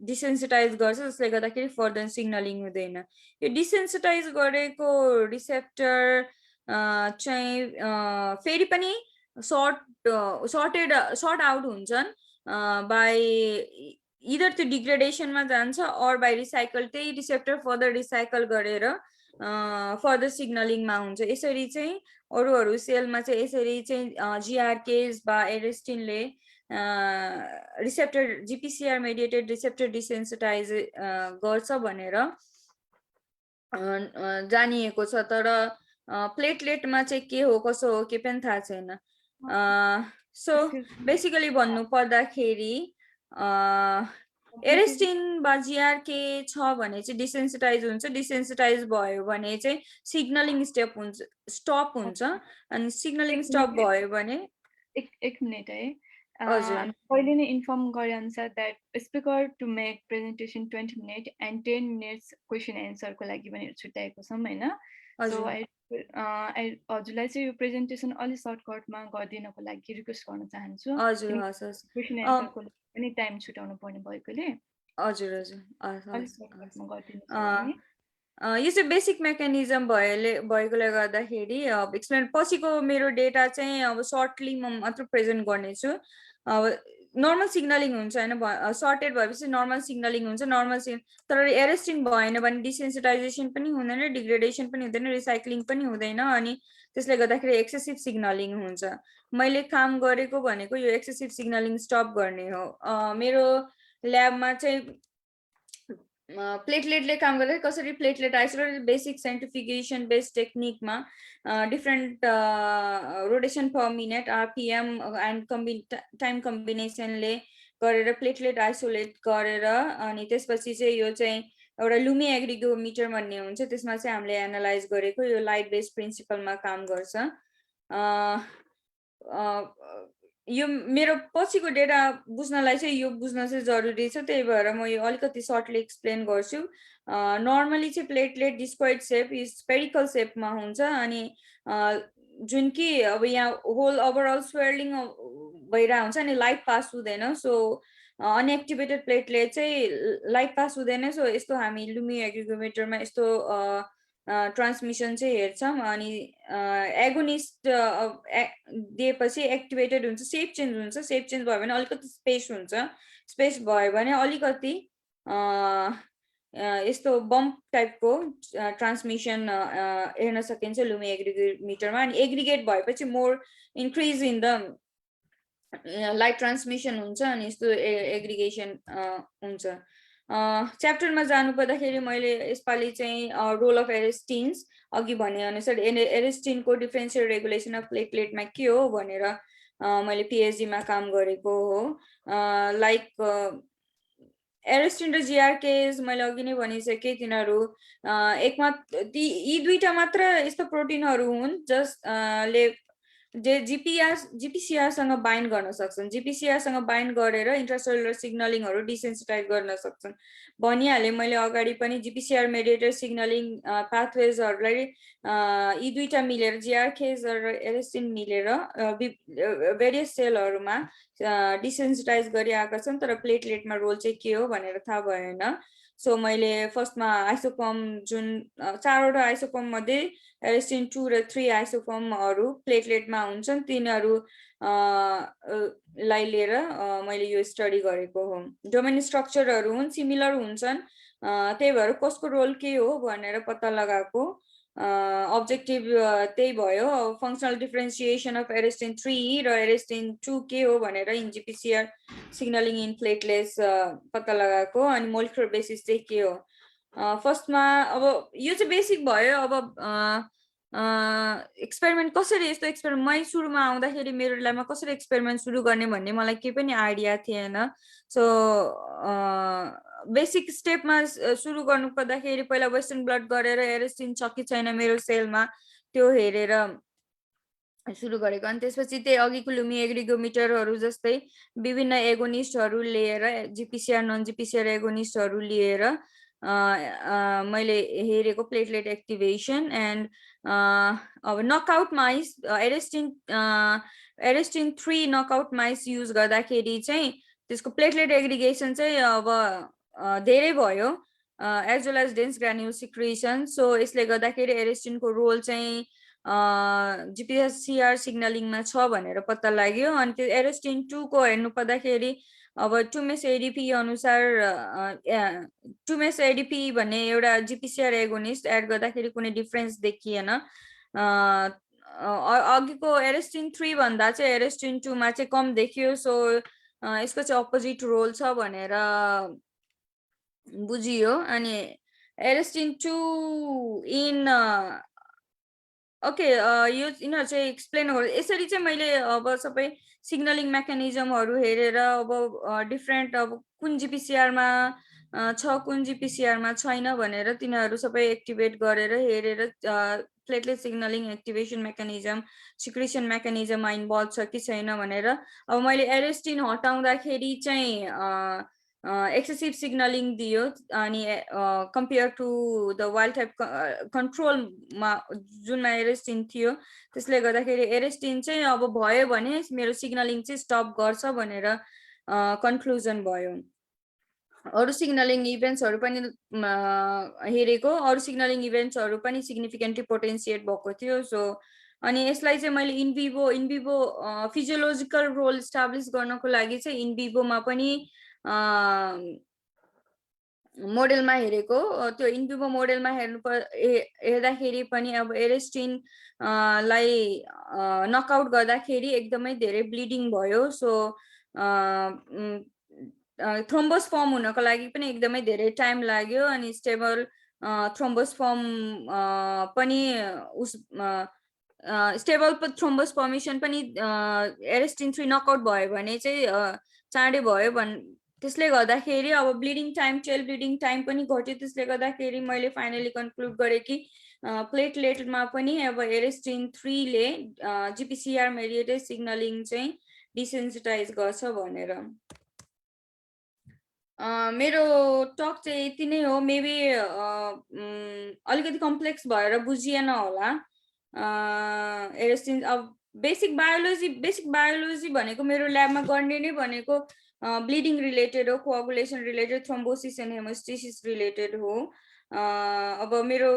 डिसेन्सिटाइज गर्छ, जसले गर्दाखेरि फर्दर सिग्नलिङ हुँदैन। यो डिसेन्सिटाइज गरेको रिसेप्टर चाहिँ फेरि पनि सर्ट आउट हुन्छन् बाई इदर त्यो डिग्रेडेसनमा जान्छ अर बाई रिसाइकल, त्यही रिसेप्टर फर्दर रिसाइकल गरेर फर्दर सिग्नलिङमा हुन्छ। यसरी चाहिँ अरू सेलमा चाहिँ यसरी चाहिँ जिआरकेज वा एरेस्टिनले रिसेप्टर जिपिसिआर मेडिएटेड रिसेप्टर डिसेन्सिटाइज गर्छ भनेर जानिएको छ। तर प्लेटलेटमा चाहिँ के हो कसो हो के पनि थाहा छैन। सो बेसिकली भन्नु पर्दाखेरि एरेस्टिन वा जिआरके छ भने चाहिँ डिसेन्सिटाइज हुन्छ। डिसेन्सिटाइज भयो भने चाहिँ सिग्नलिङ स्टप हुन्छ अनि सिग्नलिङ स्टप भयो भने एक मिनट है, पहिले नै इन्फर्म गरे अनुसार that speaker to make presentation 20 minute and 10 minutes question एन्सरको लागि भनेर छुट्याएको छौँ हैन। सो हजुरलाई चाहिँ यो प्रेजेन्टेसन अलि सर्टकटमा गरिदिनको लागि रिक्वेस्ट गर्न चाहन्छु। क्वेसन एन्सरको लागि पनि टाइम छुटाउनु पर्ने भएकोले हजुर यो चाहिँ बेसिक मेकानिजम भएकोले गर्दाखेरि अब एक्सप्लेन पछिको मेरो डेटा चाहिँ अब सर्टली म मात्र प्रेजेन्ट गर्नेछु। अब नर्मल सिग्नलिङ हुन्छ हैन, सर्टेड भएपछि नर्मल सिग्नलिङ हुन्छ। तर एरेस्टिन भएन भने डिसेन्सिटाइजेसन पनि हुँदैन, डिग्रेडेसन पनि हुँदैन, रिसाइक्लिङ पनि हुँदैन अनि त्यसले गर्दाखेरि एक्सेसिभ सिग्नलिङ हुन्छ। मैले काम गरेको भनेको यो एक्सेसिभ सिग्नलिङ स्टप गर्ने हो। मेरो ल्याबमा चाहिँ प्लेटलेटले काम गर्दा कसरी platelet isolated basic centrifugation based टेक्निकमा different rotation per minute RPM and time कम्बिनेसनले गरेर प्लेटलेट आइसोलेट गरेर अनि त्यसपछि चाहिँ यो चाहिँ एउटा लुमी एग्रिगोमिटर भन्ने हुन्छ, त्यसमा चाहिँ हामीले एनालाइज गरेको यो लाइट बेस्ड प्रिन्सिपलमा काम गर्छ। यो मेरो पछिको डेटा बुझ्नलाई चाहिँ यो बुझ्न चाहिँ जरुरी छ, त्यही भएर म यो अलिकति सर्टली एक्सप्लेन गर्छु। नर्मली चाहिँ प्लेटलेट डिस्क्वाइड सेप स्पेरिकल सेपमा हुन्छ अनि जुन कि अब यहाँ होल ओभरअल स्वेलिङ भइरहेको हुन्छ अनि लाइट पास हुँदैन। सो अनएक्टिभेटेड प्लेटलेट चाहिँ लाइट पास हुँदैन। सो यस्तो हामी लुमी एग्रिगोमिटरमा यस्तो ट्रान्समिसन चाहिँ हेर्छौँ अनि एगोनिस्ट दिएपछि एक्टिभेटेड हुन्छ, सेप चेन्ज हुन्छ। सेप चेन्ज भयो भने अलिकति स्पेस हुन्छ, स्पेस भयो भने अलिकति यस्तो बम्प टाइपको ट्रान्समिसन हेर्न सकिन्छ लुमी एग्रिगोमिटरमा। अनि एग्रिगेट भएपछि more increase in the light transmission हुन्छ अनि यस्तो एग्रिगेसन हुन्छ। च्याप्टरमा जानु पर्दाखेरि मैले यसपालि चाहिँ रोल अफ एरेस्टिन्स अघि भने अनुसार एरेस्टिनको डिफरेन्सियल रेगुलेसन अफ प्लेटलेटमा के हो भनेर मैले पिएचडीमा काम गरेको हो। लाइक एरेस्टिन र जिआरकेज मैले अघि नै भनिसकेँ, तिनीहरू यी दुईटा मात्र यस्तो प्रोटिनहरू हुन् जसले जिपिसिआरसँग बाइन्ड गर्न सक्छन्। जिपिसिआरसँग बाइन्ड गरेर इन्ट्रासेलुलर सिग्नलिङहरू डिसेन्सिटाइज गर्न सक्छन्। भनिहालेँ मैले अगाडि पनि जिपिसिआर मेडिएटेड सिग्नलिङ पाथवेजहरूलाई यी दुईटा मिलेर जिआरकेज र एरेस्टिन मिलेर भेरियस सेलहरूमा डिसेन्सिटाइज गरिआएका छन्। तर प्लेटलेटमा रोल चाहिँ के हो भनेर थाहा भएन। सो मैले फर्स्टमा आइसोफर्म जुन 4वटा आइसोफर्म मध्ये एरेस्टिन 2 र 3 आइसोफर्महरू प्लेटलेटमा हुन्छन्, तिनीहरू लाई लिएर मैले यो स्टडी गरेको हो। डोमेन स्ट्रक्चरहरू हुन् सिमिलर हुन्छन्, त्यही भएर कसको रोल के हो भनेर पत्ता लगाएको अब्जेक्टिभ त्यही भयो। फङ्सनल डिफरेन्सिएसन अफ एरेस्टिन 3 र एरेस्टिन 2 के हो भनेर इन जिपिसिआर सिग्नलिङ इन प्लेटलेट्स पत्ता लगाएको अनि मोलिकुलर बेसिस चाहिँ के हो। फर्स्टमा अब यो चाहिँ बेसिक भयो। अब एक्सपेरिमेन्ट कसरी, यस्तो एक्सपेरिमेन्ट मै सुरुमा आउँदाखेरि मेरो ल्याबमा कसरी एक्सपेरिमेन्ट सुरु गर्ने भन्ने मलाई केही पनि आइडिया थिएन। सो बेसिक स्टेपमा सुरु गर्नु पर्दाखेरि पहिला वेस्टर्न ब्लड गरेर एरेस्टिन छ कि छैन मेरो सेलमा त्यो हेरेर सुरु गरेको। अनि त्यसपछि त्यही अघिको लुमी एग्रिगोमिटरहरू जस्तै विभिन्न एगोनिस्टहरू लिएर जिपिसिआर नन जिपिसिआर एगोनिस्टहरू लिएर मैले हेरेको प्लेटलेट एक्टिभेसन एन्ड अब knockout mice arrestin 3 knockout mice use गर्दाखेरि चाहिँ त्यसको प्लेटलेट एग्रिगेसन चाहिँ अब धेरै भयो as well as dense granule secretion. So यसले गर्दाखेरि एरेस्टिनको रोल चाहिँ जिपिसिआर सिग्नलिङमा छ भनेर पत्ता लाग्यो। अनि त्यो एरेस्टिन 2 को हेर्नु पर्दाखेरि अब 2मेस एडिपी अनुसार 2मेस एडिपी भन्ने एउटा जिपिसिआर एगोनिस्ट एड गर्दाखेरि कुनै डिफरेन्स देखिएन। अघिको एरेस्टिन 3 भन्दा चाहिँ एरेस्टिन 2 मा चाहिँ कम देखियो। सो यसको चाहिँ अपोजिट रोल छ भनेर बुझियो। अनि एरेस्टिन 2 इन ओके यो यिनीहरू चाहिँ एक्सप्लेन गर्नु यसरी चाहिँ मैले अब सबै सिग्नलिङ मेकानिजमहरू हेरेर अब डिफ्रेन्ट अब कुन जिपिसिआरमा छ कुन जिपिसिआरमा छैन भनेर तिनीहरू सबै एक्टिभेट गरेर हेरेर platelet signalling activation mechanism secretion मेकानिजममा इन्भल्भ छ कि छैन भनेर अब मैले एरेस्टिन हटाउँदाखेरि चाहिँ एक्सेसिभ सिग्नलिङ दियो। अनि compare to the wild type कन्ट्रोलमा जुनमा एरेस्टिन थियो त्यसले गर्दाखेरि एरेस्टिन चाहिँ अब भयो भने मेरो सिग्नलिङ चाहिँ स्टप गर्छ भनेर कन्क्लुजन भयो। अरू सिग्नलिङ इभेन्ट्सहरू पनि हेरेको अरू सिग्नलिङ इभेन्ट्सहरू पनि सिग्निफिकेन्टली पोटेन्सिएट भएको थियो। सो अनि यसलाई चाहिँ मैले इनभिभो फिजियोलोजिकल रोल इस्टाब्लिस गर्नको लागि चाहिँ इनभिभोमा पनि मोडेलमा हेरेको। त्यो इनभिभो मोडेलमा हेर्दाखेरि पनि अब एरेस्टिन लाई नकआउट गर्दाखेरि एकदमै धेरै ब्लिडिङ भयो। सो थ्रोम्बोस फर्म हुनको लागि पनि एकदमै धेरै टाइम लाग्यो। अनि स्टेबल थ्रोम्बोस फर्म पनि स्टेबल थ्रोम्बोस फर्मेसन पनि एरेस्टिन 3 नकआउट भयो भने चाहिँ चाँडै भयो त्यसले गर्दाखेरि अब bleeding time tail bleeding time पनि घट्यो। त्यसले गर्दाखेरि मैले फाइनली कन्क्लुड गरेँ कि प्लेटलेटमा पनि अब एरेस्टिन 3 ले जिपिसिआर मेडिएटेड सिग्नलिङ चाहिँ डिसेन्सिटाइज गर्छ भनेर। मेरो टक चाहिँ यति नै हो। मेबी अलिकति कम्प्लेक्स भएर बुझिएन होला। एरेस्टिन अब बेसिक बायोलोजी भनेको मेरो ल्याबमा गर्ने नै भनेको ब्लिडिङ रिलेटेड हो, coagulation related, thrombosis and haemostasis related हो। अब मेरो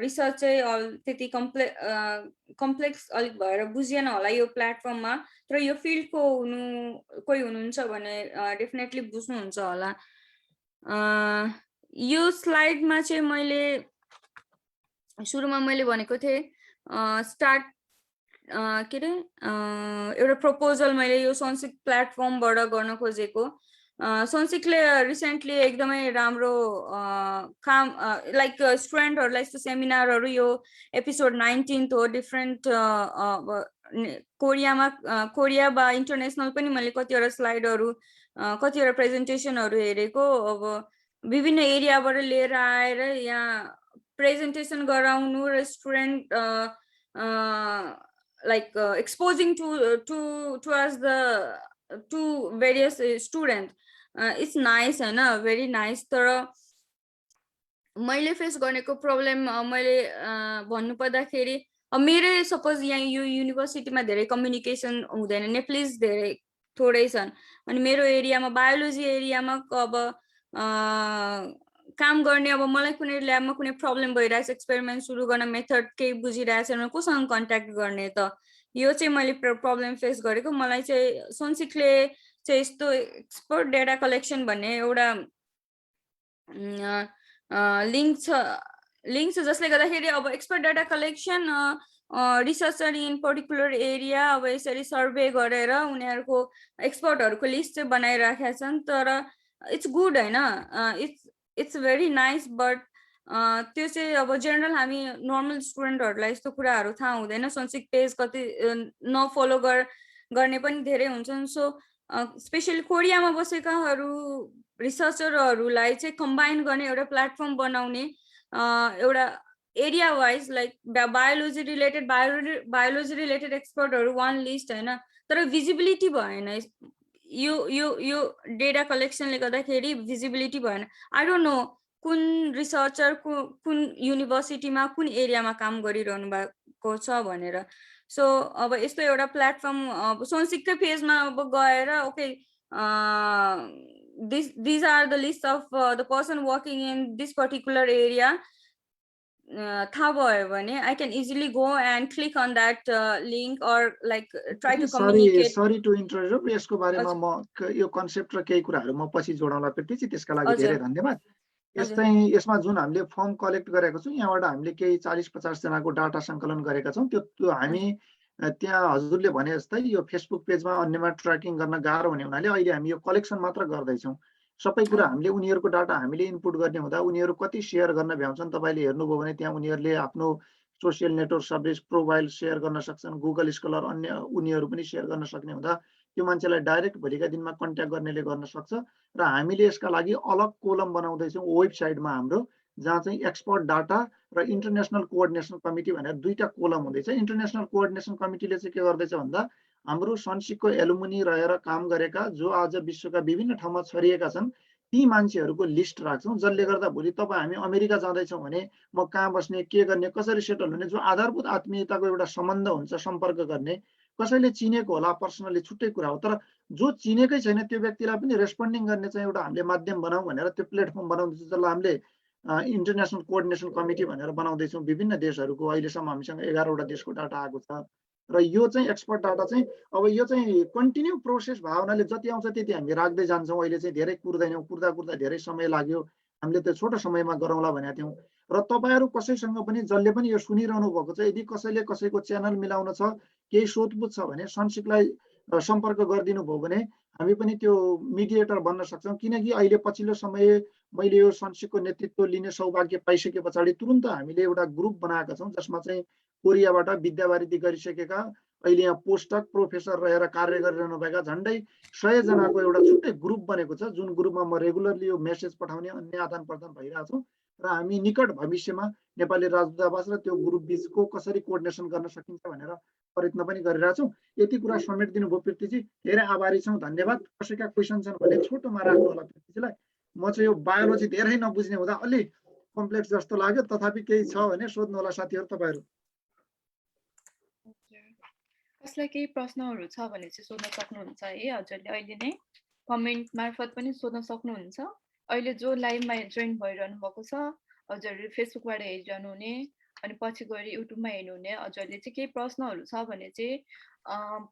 रिसर्च चाहिँ त्यति कम्प्लेक्स अलिक भएर बुझिएन होला यो प्लेटफर्ममा। तर यो फिल्डको कोही हुनुहुन्छ भने डेफिनेटली बुझ्नुहुन्छ होला। यो स्लाइडमा चाहिँ मैले सुरुमा मैले भनेको थिएँ स्टार्ट के अरे एउटा प्रपोजल मैले यो सोन्सिक प्लेटफर्मबाट गर्न खोजेको। सोन्सिकले रिसेन्टली एकदमै राम्रो काम लाइक स्टुडेन्टहरूलाई यस्तो सेमिनारहरू यो एपिसोड 19 हो। डिफ्रेन्ट कोरिया बा इन्टरनेसनल पनि मैले कतिवटा स्लाइडहरू कतिवटा प्रेजेन्टेसनहरू हेरेको। अब विभिन्न एरियाबाट लिएर आएर यहाँ प्रेजेन्टेसन गराउनु र student like exposing to us to various student it's nice हैन very nice। तर मैले फेस गरेको प्रब्लम मैले भन्नु पर्दाखेरि मेरो सपोज यहाँ यो युनिभर्सिटीमा धेरै कम्युनिकेसन हुँदैन, नेप्लिज धेरै थोरै छन्। अनि मेरो एरियामा बायोलोजी एरियामा अब काम गर्ने अब मलाई कुनै ल्याबमा कुनै प्रब्लम भइरहेछ एक्सपेरिमेन्ट सुरु गर्न मेथड केही बुझिरहेछ भने कोसँग कन्ट्याक्ट गर्ने त यो चाहिँ मैले प्रब्लम फेस गरेको। मलाई चाहिँ सोन्सिकले चाहिँ यस्तो एक्सपर्ट डेटा कलेक्सन भन्ने एउटा लिङ्क छ जसले गर्दाखेरि अब expert data collection researcher in particular area अब यसरी सर्वे गरेर उनीहरूको एक्सपर्टहरूको लिस्ट चाहिँ बनाइराखेका छन्। तर इट्स गुड हैन, इट्स भेरी नाइस। बट त्यो चाहिँ अब जेनरल हामी नर्मल स्टुडेन्टहरूलाई यस्तो कुराहरू थाहा हुँदैन। सोन्सिक पेज कति नफलो गर्ने पनि धेरै हुन्छन्। सो स्पेसली कोरियामा बसेकाहरू रिसर्चरहरूलाई चाहिँ कम्बाइन गर्ने एउटा प्लेटफर्म बनाउने एउटा area wise like biology related एक्सपर्टहरू वान लिस्ट हैन, तर भिजिबिलिटी भएन। यो डेटा कलेक्सनले गर्दाखेरि भिजिबिलिटी भएन। आई डोन्ट नो कुन रिसर्चर कुन युनिभर्सिटीमा कुन एरियामा काम गरिरहनु भएको छ भनेर। सो अब यस्तो एउटा प्लेटफर्म सोन्सिककै पेजमा अब गएर okay these are the list of the person working in this particular area थाहा भयो भने I can easily go and click on that link or like try to communicate. Sorry to interrupt, यसको बारेमा म यो कन्सेप्ट र केही कुराहरू म पछि जोडाउला प्रीति, त्यसका लागि धेरै धन्यवाद। यसमा जुन हामीले फर्म कलेक्ट गरेको छौँ, यहाँबाट हामीले केही 40-50 जनाको डाटा सङ्कलन गरेका छौँ। त्यो हामी त्यहाँ हजुरले भने जस्तै यो फेसबुक पेजमा अन्यमा ट्र्याकिङ गर्न गाह्रो हुने हुनाले अहिले हामी यो कलेक्सन मात्र गर्दैछौँ। सबै कुरा हामीले उनीहरूको डाटा हामीले इनपुट गर्ने हुँदा उनीहरू कति सेयर गर्न भ्याउँछन्, तपाईँले हेर्नुभयो भने त्यहाँ उनीहरूले आफ्नो social network service profile share गर्न सक्छन्, गुगल स्कलर अन्य उनीहरू पनि सेयर गर्न सक्ने हुँदा त्यो मान्छेलाई डाइरेक्ट भोलिका दिनमा कन्ट्याक्ट गर्नेले गर्न सक्छ। र हामीले यसका लागि अलग कोलम बनाउँदैछौँ वेबसाइटमा हाम्रो, जहाँ चाहिँ एक्सपर्ट डाटा र इन्टरनेसनल कोअर्डिनेसन कमिटी भनेर दुईटा कोलम हुँदैछ। इन्टरनेसनल कोअर्डिनेसन कमिटीले चाहिँ के गर्दैछ भन्दा हाम्रो सनसिकको एलुमिनी रहेर काम गरेका जो आज विश्वका विभिन्न ठाउँमा छरिएका छन् ती मान्छेहरूको लिस्ट राख्छौँ, जसले गर्दा भोलि तपाईँ हामी अमेरिका जाँदैछौँ भने म कहाँ बस्ने, के गर्ने, कसरी सेटल हुने, जो आधारभूत आत्मीयताको एउटा सम्बन्ध हुन्छ सम्पर्क गर्ने, कसैले चिनेको होला पर्सनली छुट्टै कुरा हो, तर जो चिनेकै छैन त्यो व्यक्तिलाई पनि रेस्पोन्डिङ गर्ने चाहिँ एउटा हामीले माध्यम बनाऊ भनेर त्यो प्लेटफर्म बनाउँदैछौँ, जसलाई हामीले इन्टरनेसनल कोअर्डिनेसन कमिटी भनेर बनाउँदैछौँ। विभिन्न देशहरूको अहिलेसम्म हामीसँग 11वटा देशको डाटा आएको छ र यो चाहिँ एक्सपर्ट डाटा चाहिँ अब यो चाहिँ कन्टिन्यू प्रोसेस भयो हुनाले जति आउँछ त्यति हामी राख्दै जान्छौँ। अहिले चाहिँ धेरै कुर्दैनौँ, कुर्दा धेरै समय लाग्यो, हामीले त्यो छोटो समयमा गरौँला भनेका थियौँ। र तपाईँहरू कसैसँग पनि जसले पनि यो सुनिरहनु भएको छ, यदि कसैले कसैको च्यानल मिलाउन छ, केही सोधपुछ छ भने सनसिकलाई सम्पर्क गरिदिनु भयो भने हामी पनि त्यो मिडिएटर बन्न सक्छौँ। किनकि अहिले पछिल्लो समय मैले यो सनसिकको नेतृत्व लिने सौभाग्य पाइसके पछाडि तुरुन्त हामीले एउटा ग्रुप बनाएका छौँ, जसमा चाहिँ कोरियाबाट विद्यावारिधि गरिसकेका अहिले यहाँ पोस्टक प्रोफेसर रहेर कार्य गरिरहनु भएका झन्डै 100 जनाको एउटा छुट्टै ग्रुप बनेको छ, जुन ग्रुपमा म रेगुलरली यो मेसेज पठाउने अन्य आदान प्रदान भइरहेको छु। र हामी निकट भविष्यमा नेपाली राजदूतावास र त्यो ग्रुप बिचको कसरी कोअर्डिनेसन गर्न सकिन्छ भनेर प्रयत्न पनि गरिरहेछौँ। यति कुरा समेटिदिनु भयो प्रीतिजी, धेरै आभारी छौँ, धन्यवाद। कसैका क्वेसन छन् भने छोटोमा राख्नु होला प्रीतिजीलाई। म चाहिँ यो बायोलोजी धेरै नबुझ्ने हुँदा अलि कम्प्लेक्स जस्तो लाग्यो, तथापि केही छ भने सोध्नु होला साथीहरू तपाईँहरू। कसलाई केही प्रश्नहरू छ भने चाहिँ सोध्न सक्नुहुन्छ है, हजुरले अहिले नै कमेन्ट मार्फत पनि सोध्न सक्नुहुन्छ। अहिले जो लाइभमा जोइन भइरहनु भएको छ हजुरहरूले फेसबुकबाट हेरिरहनु हुने अनि पछि गएर युट्युबमा हेर्नुहुने हजुरहरूले चाहिँ केही प्रश्नहरू छ भने चाहिँ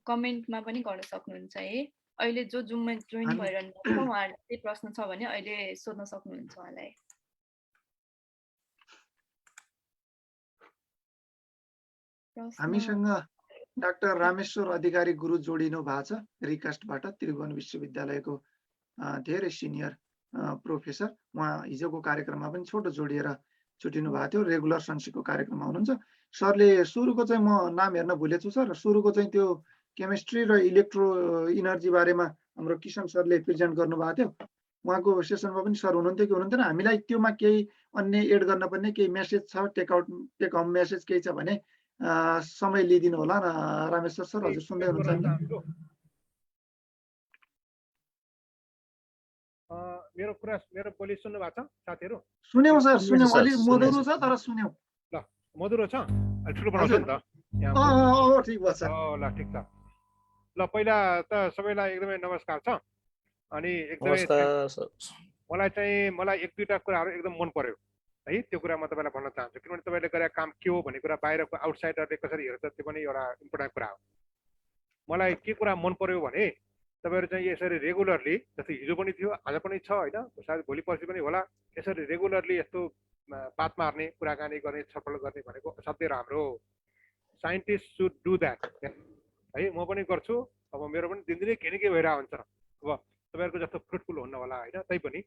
कमेन्टमा पनि गर्न सक्नुहुन्छ है। अहिले जो जुममा जोइन भइरहनु भएको छ उहाँहरूले केही प्रश्न छ भने अहिले सोध्न सक्नुहुन्छ उहाँलाई। हामीसँग डाक्टर रामेश्वर अधिकारी गुरु जोडिनु भएको छ रिकास्टबाट, त्रिभुवन विश्वविद्यालयको धेरै सिनियर प्रोफेसर। उहाँ हिजोको कार्यक्रममा पनि छोटो जोडिएर छुटिनु भएको थियो, रेगुलर सनसिकको कार्यक्रममा हुनुहुन्छ। सरले सुरुको चाहिँ म नाम हेर्न भुलेछु सर, सुरुको चाहिँ त्यो केमिस्ट्री र इलेक्ट्रो इनर्जी बारेमा हाम्रो किशन सरले प्रेजेन्ट गर्नुभएको थियो, उहाँको सेसनमा पनि सर हुनुहुन्थ्यो कि हुनुहुन्थेन? हामीलाई त्योमा केही अन्य एड गर्न पर्ने केही मेसेज छ, टेक होम मेसेज केही छ भने समय लिइदिनु होला न रामेश्वर सर, हजुर सुन्दै हुनुहुन्छ? मेरो कुरा, मेरो बोली सुन्नु भएको छ साथीहरू? सुन्यौँ सर, सुन्यौँ। अलिक मधुरो छ तर सुन्यौँ। ल मधुरो छ, अलि ठुलो बनाउँछु नि त। ठिक भयो सर। ल ठिक छ। ल पहिला त सबैलाई एकदमै नमस्कार छ। अनि एकदमै मलाई एक दुईवटा कुराहरू एकदम मन पर्यो है, त्यो कुरा म तपाईँलाई भन्न चाहन्छु। किनभने तपाईँले गरेको काम के हो भन्ने कुरा बाहिरको आउटसाइडरले कसरी हेर्छ त्यो पनि एउटा इम्पोर्टेन्ट कुरा हो। मलाई के कुरा मन पर्यो भने तपाईँहरू चाहिँ यसरी रेगुलरली, जस्तै हिजो पनि थियो आज पनि छ होइन, सायद भोलि पर्सि पनि होला, यसरी रेगुलरली यस्तो बात मार्ने, कुराकानी गर्ने, छलफल गर्ने भनेको असाध्यै राम्रो। साइन्टिस्ट सुड डु द्याट है, म पनि गर्छु। अब मेरो पनि दिनदिनै के न के भइरहेको हुन्छ। अब तपाईँहरूको जस्तो फ्रुटफुल हुन्न होला होइन, तैपनि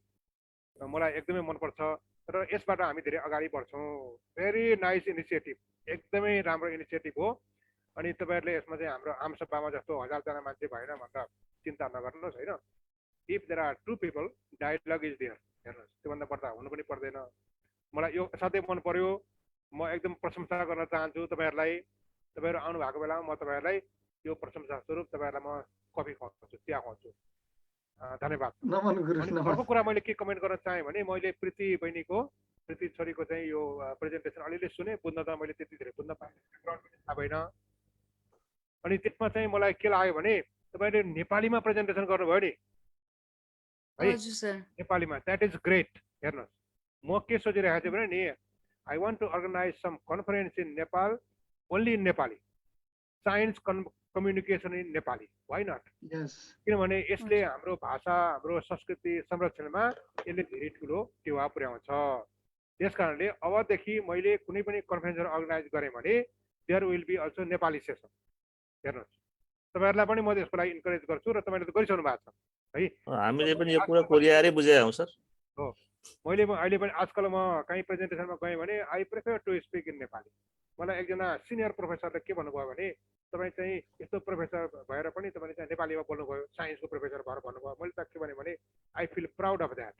मलाई एकदमै मनपर्छ र यसबाट हामी धेरै अगाडि बढ्छौँ। भेरी नाइस इनिसिएटिभ, एकदमै राम्रो इनिसिएटिभ हो। अनि तपाईँहरूले यसमा चाहिँ हाम्रो आमसभामा जस्तो 1000 जना मान्छे भएन भनेर चिन्ता नगर्नुहोस् होइन। If there are 2 people, dialogue is there. हेर्नुहोस्, त्योभन्दा बढ्ता हुनु पनि पर्दैन। मलाई यो असाध्यै मन पर्यो, म एकदम प्रशंसा गर्न चाहन्छु तपाईँहरूलाई। तपाईँहरू आउनु भएको बेलामा म तपाईँहरूलाई यो प्रशंसा स्वरूप तपाईँहरूलाई म कफी खुवाउँछु, चिया खुवाउँछु। धन्यवाद। अर्को कुरा मैले के कमेन्ट गर्न चाहेँ भने मैले प्रीति बहिनीको, प्रीति छोरीको चाहिँ यो प्रेजेन्टेसन अलिअलि सुने, बुझ्न त मैले त्यति धेरै बुझ्न पाएँ, थाहा भएन। अनि त्यसमा चाहिँ मलाई के लाग्यो भने तपाईँले नेपालीमा प्रेजेन्टेसन गर्नुभयो नि है, नेपालीमा, द्याट इज ग्रेट। हेर्नुहोस्, म के सोचिरहेको थिएँ भने नि I want to organize some conference in Nepal, only in Nepali. Science communication in Nepali. Why not? Yes. किनभने यसले हाम्रो भाषा हाम्रो संस्कृति संरक्षणमा यसले धेरै ठुलो टेवा पुर्याउँछ। त्यसकारणले अबदेखि मैले कुनै पनि कन्फरेन्सहरू अर्गनाइज गरेँ भने there will be also Nepali session. हेर्नुहोस्, तपाईँहरूलाई पनि म यसको लागि इन्करेज गर्छु र तपाईँले त गरिसक्नु भएको छ है। हामीले पनि यो कुरा कोरियारै बुझाए हौ सर। हो, मैले अहिले पनि आजकल म कहीँ प्रेजेन्टेसनमा गएँ भने I prefer to speak in Nepali. मलाई एकजना सिनियर प्रोफेसरले के भन्नुभयो भने तपाईँ चाहिँ यस्तो प्रोफेसर भएर पनि तपाईँले चाहिँ नेपालीमा बोल्नुभयो, साइन्सको प्रोफेसर भएर भन्नुभयो। मैले त के भने I feel proud of that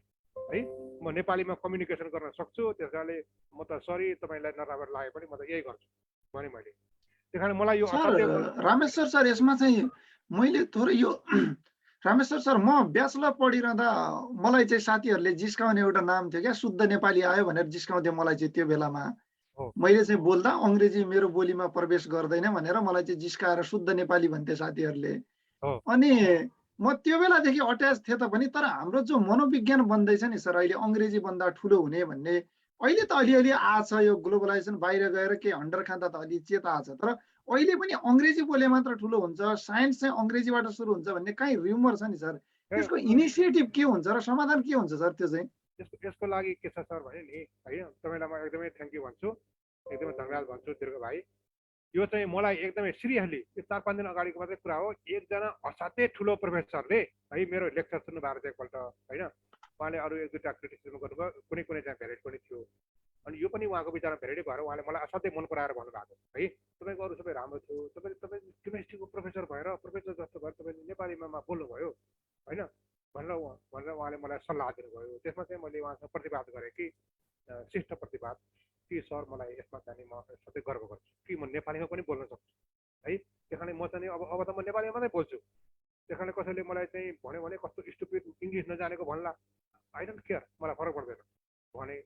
है। म नेपालीमा कम्युनिकेसन गर्न सक्छु, त्यस कारणले म त सरी तपाईँलाई नराम्रो लागे पनि म त यही गर्छु भने मैले। त्यस कारण मलाई यो रामेश्वर सर यसमा चाहिँ मैले थोरै यो रामेश्वर सर म ब्याचलर पढिरहँदा मलाई चाहिँ साथीहरूले जिस्काउने एउटा नाम थियो क्या, शुद्ध नेपाली आयो भनेर जिस्काउँथ्यो मलाई चाहिँ। त्यो बेलामा मैले चाहिँ बोल्दा अङ्ग्रेजी मेरो बोलीमा प्रवेश गर्दैन भनेर मलाई चाहिँ जिस्काएर शुद्ध नेपाली भन्थे साथीहरूले। अनि म त्यो बेलादेखि अट्याच थिएँ त पनि, तर हाम्रो जो मनोविज्ञान बन्दैछ नि सर अहिले अङ्ग्रेजी भन्दा ठुलो हुने भन्ने, अहिले त अलिअलि आछ यो ग्लोबलाइजेसन, बाहिर गएर के हन्डर खाँदा त अलि चेता आछ, तर अहिले पनि अङ्ग्रेजी बोले मात्र ठुलो हुन्छ, साइन्स चाहिँ अङ्ग्रेजीबाट सुरु हुन्छ भन्ने कहीँ र्युमर छ नि सर। त्यसको इनिसिएटिभ के हुन्छ र समाधान के हुन्छ सर? त्यो चाहिँ यसको लागि के छ सर भने नि है, तपाईँलाई म एकदमै थ्याङ्क यू भन्छु, एकदमै धन्यवाद भन्छु दीर्घ भाइ। यो चाहिँ मलाई एकदमै सिरियसली यो 4-5 दिन अगाडिको मात्रै कुरा हो। एकजना असाध्यै ठुलो प्रोफेसरले है मेरो लेक्चर सुन्नु भएको थियो एकपल्ट होइन, उहाँले अरू 1-2टा क्रिटिसिजम गर्नुभयो, कुनै चाहिँ भेरिएट पनि थियो। अनि यो पनि उहाँको विचारमा भेरिएटै भएर उहाँले मलाई असाध्यै मन पराएर भन्नुभएको है, तपाईँको अरू सबै राम्रो थियो, तपाईँ केमिस्ट्रीको प्रोफेसर भएर प्रोफेसर जस्तो भएर तपाईँले नेपालीमा बोल्नुभयो होइन भनेर उहाँले मलाई सल्लाह दिनुभयो। त्यसमा चाहिँ मैले उहाँसँग प्रतिवाद गरेँ कि शिष्ट प्रतिवाद कि सर मलाई यसमा चाहिँ म सधैँ गर्व गर्छु कि म नेपालीमा पनि बोल्न सक्छु है। त्यस कारण म चाहिँ अब त म नेपालीमा मात्रै बोल्छु। त्यस कारण कसैले मलाई चाहिँ भन्यो भने कस्तो स्टुपिड इङ्ग्लिस नजानेको भन्ला, आई डोन्ट केयर, मलाई फरक पर्दैन भने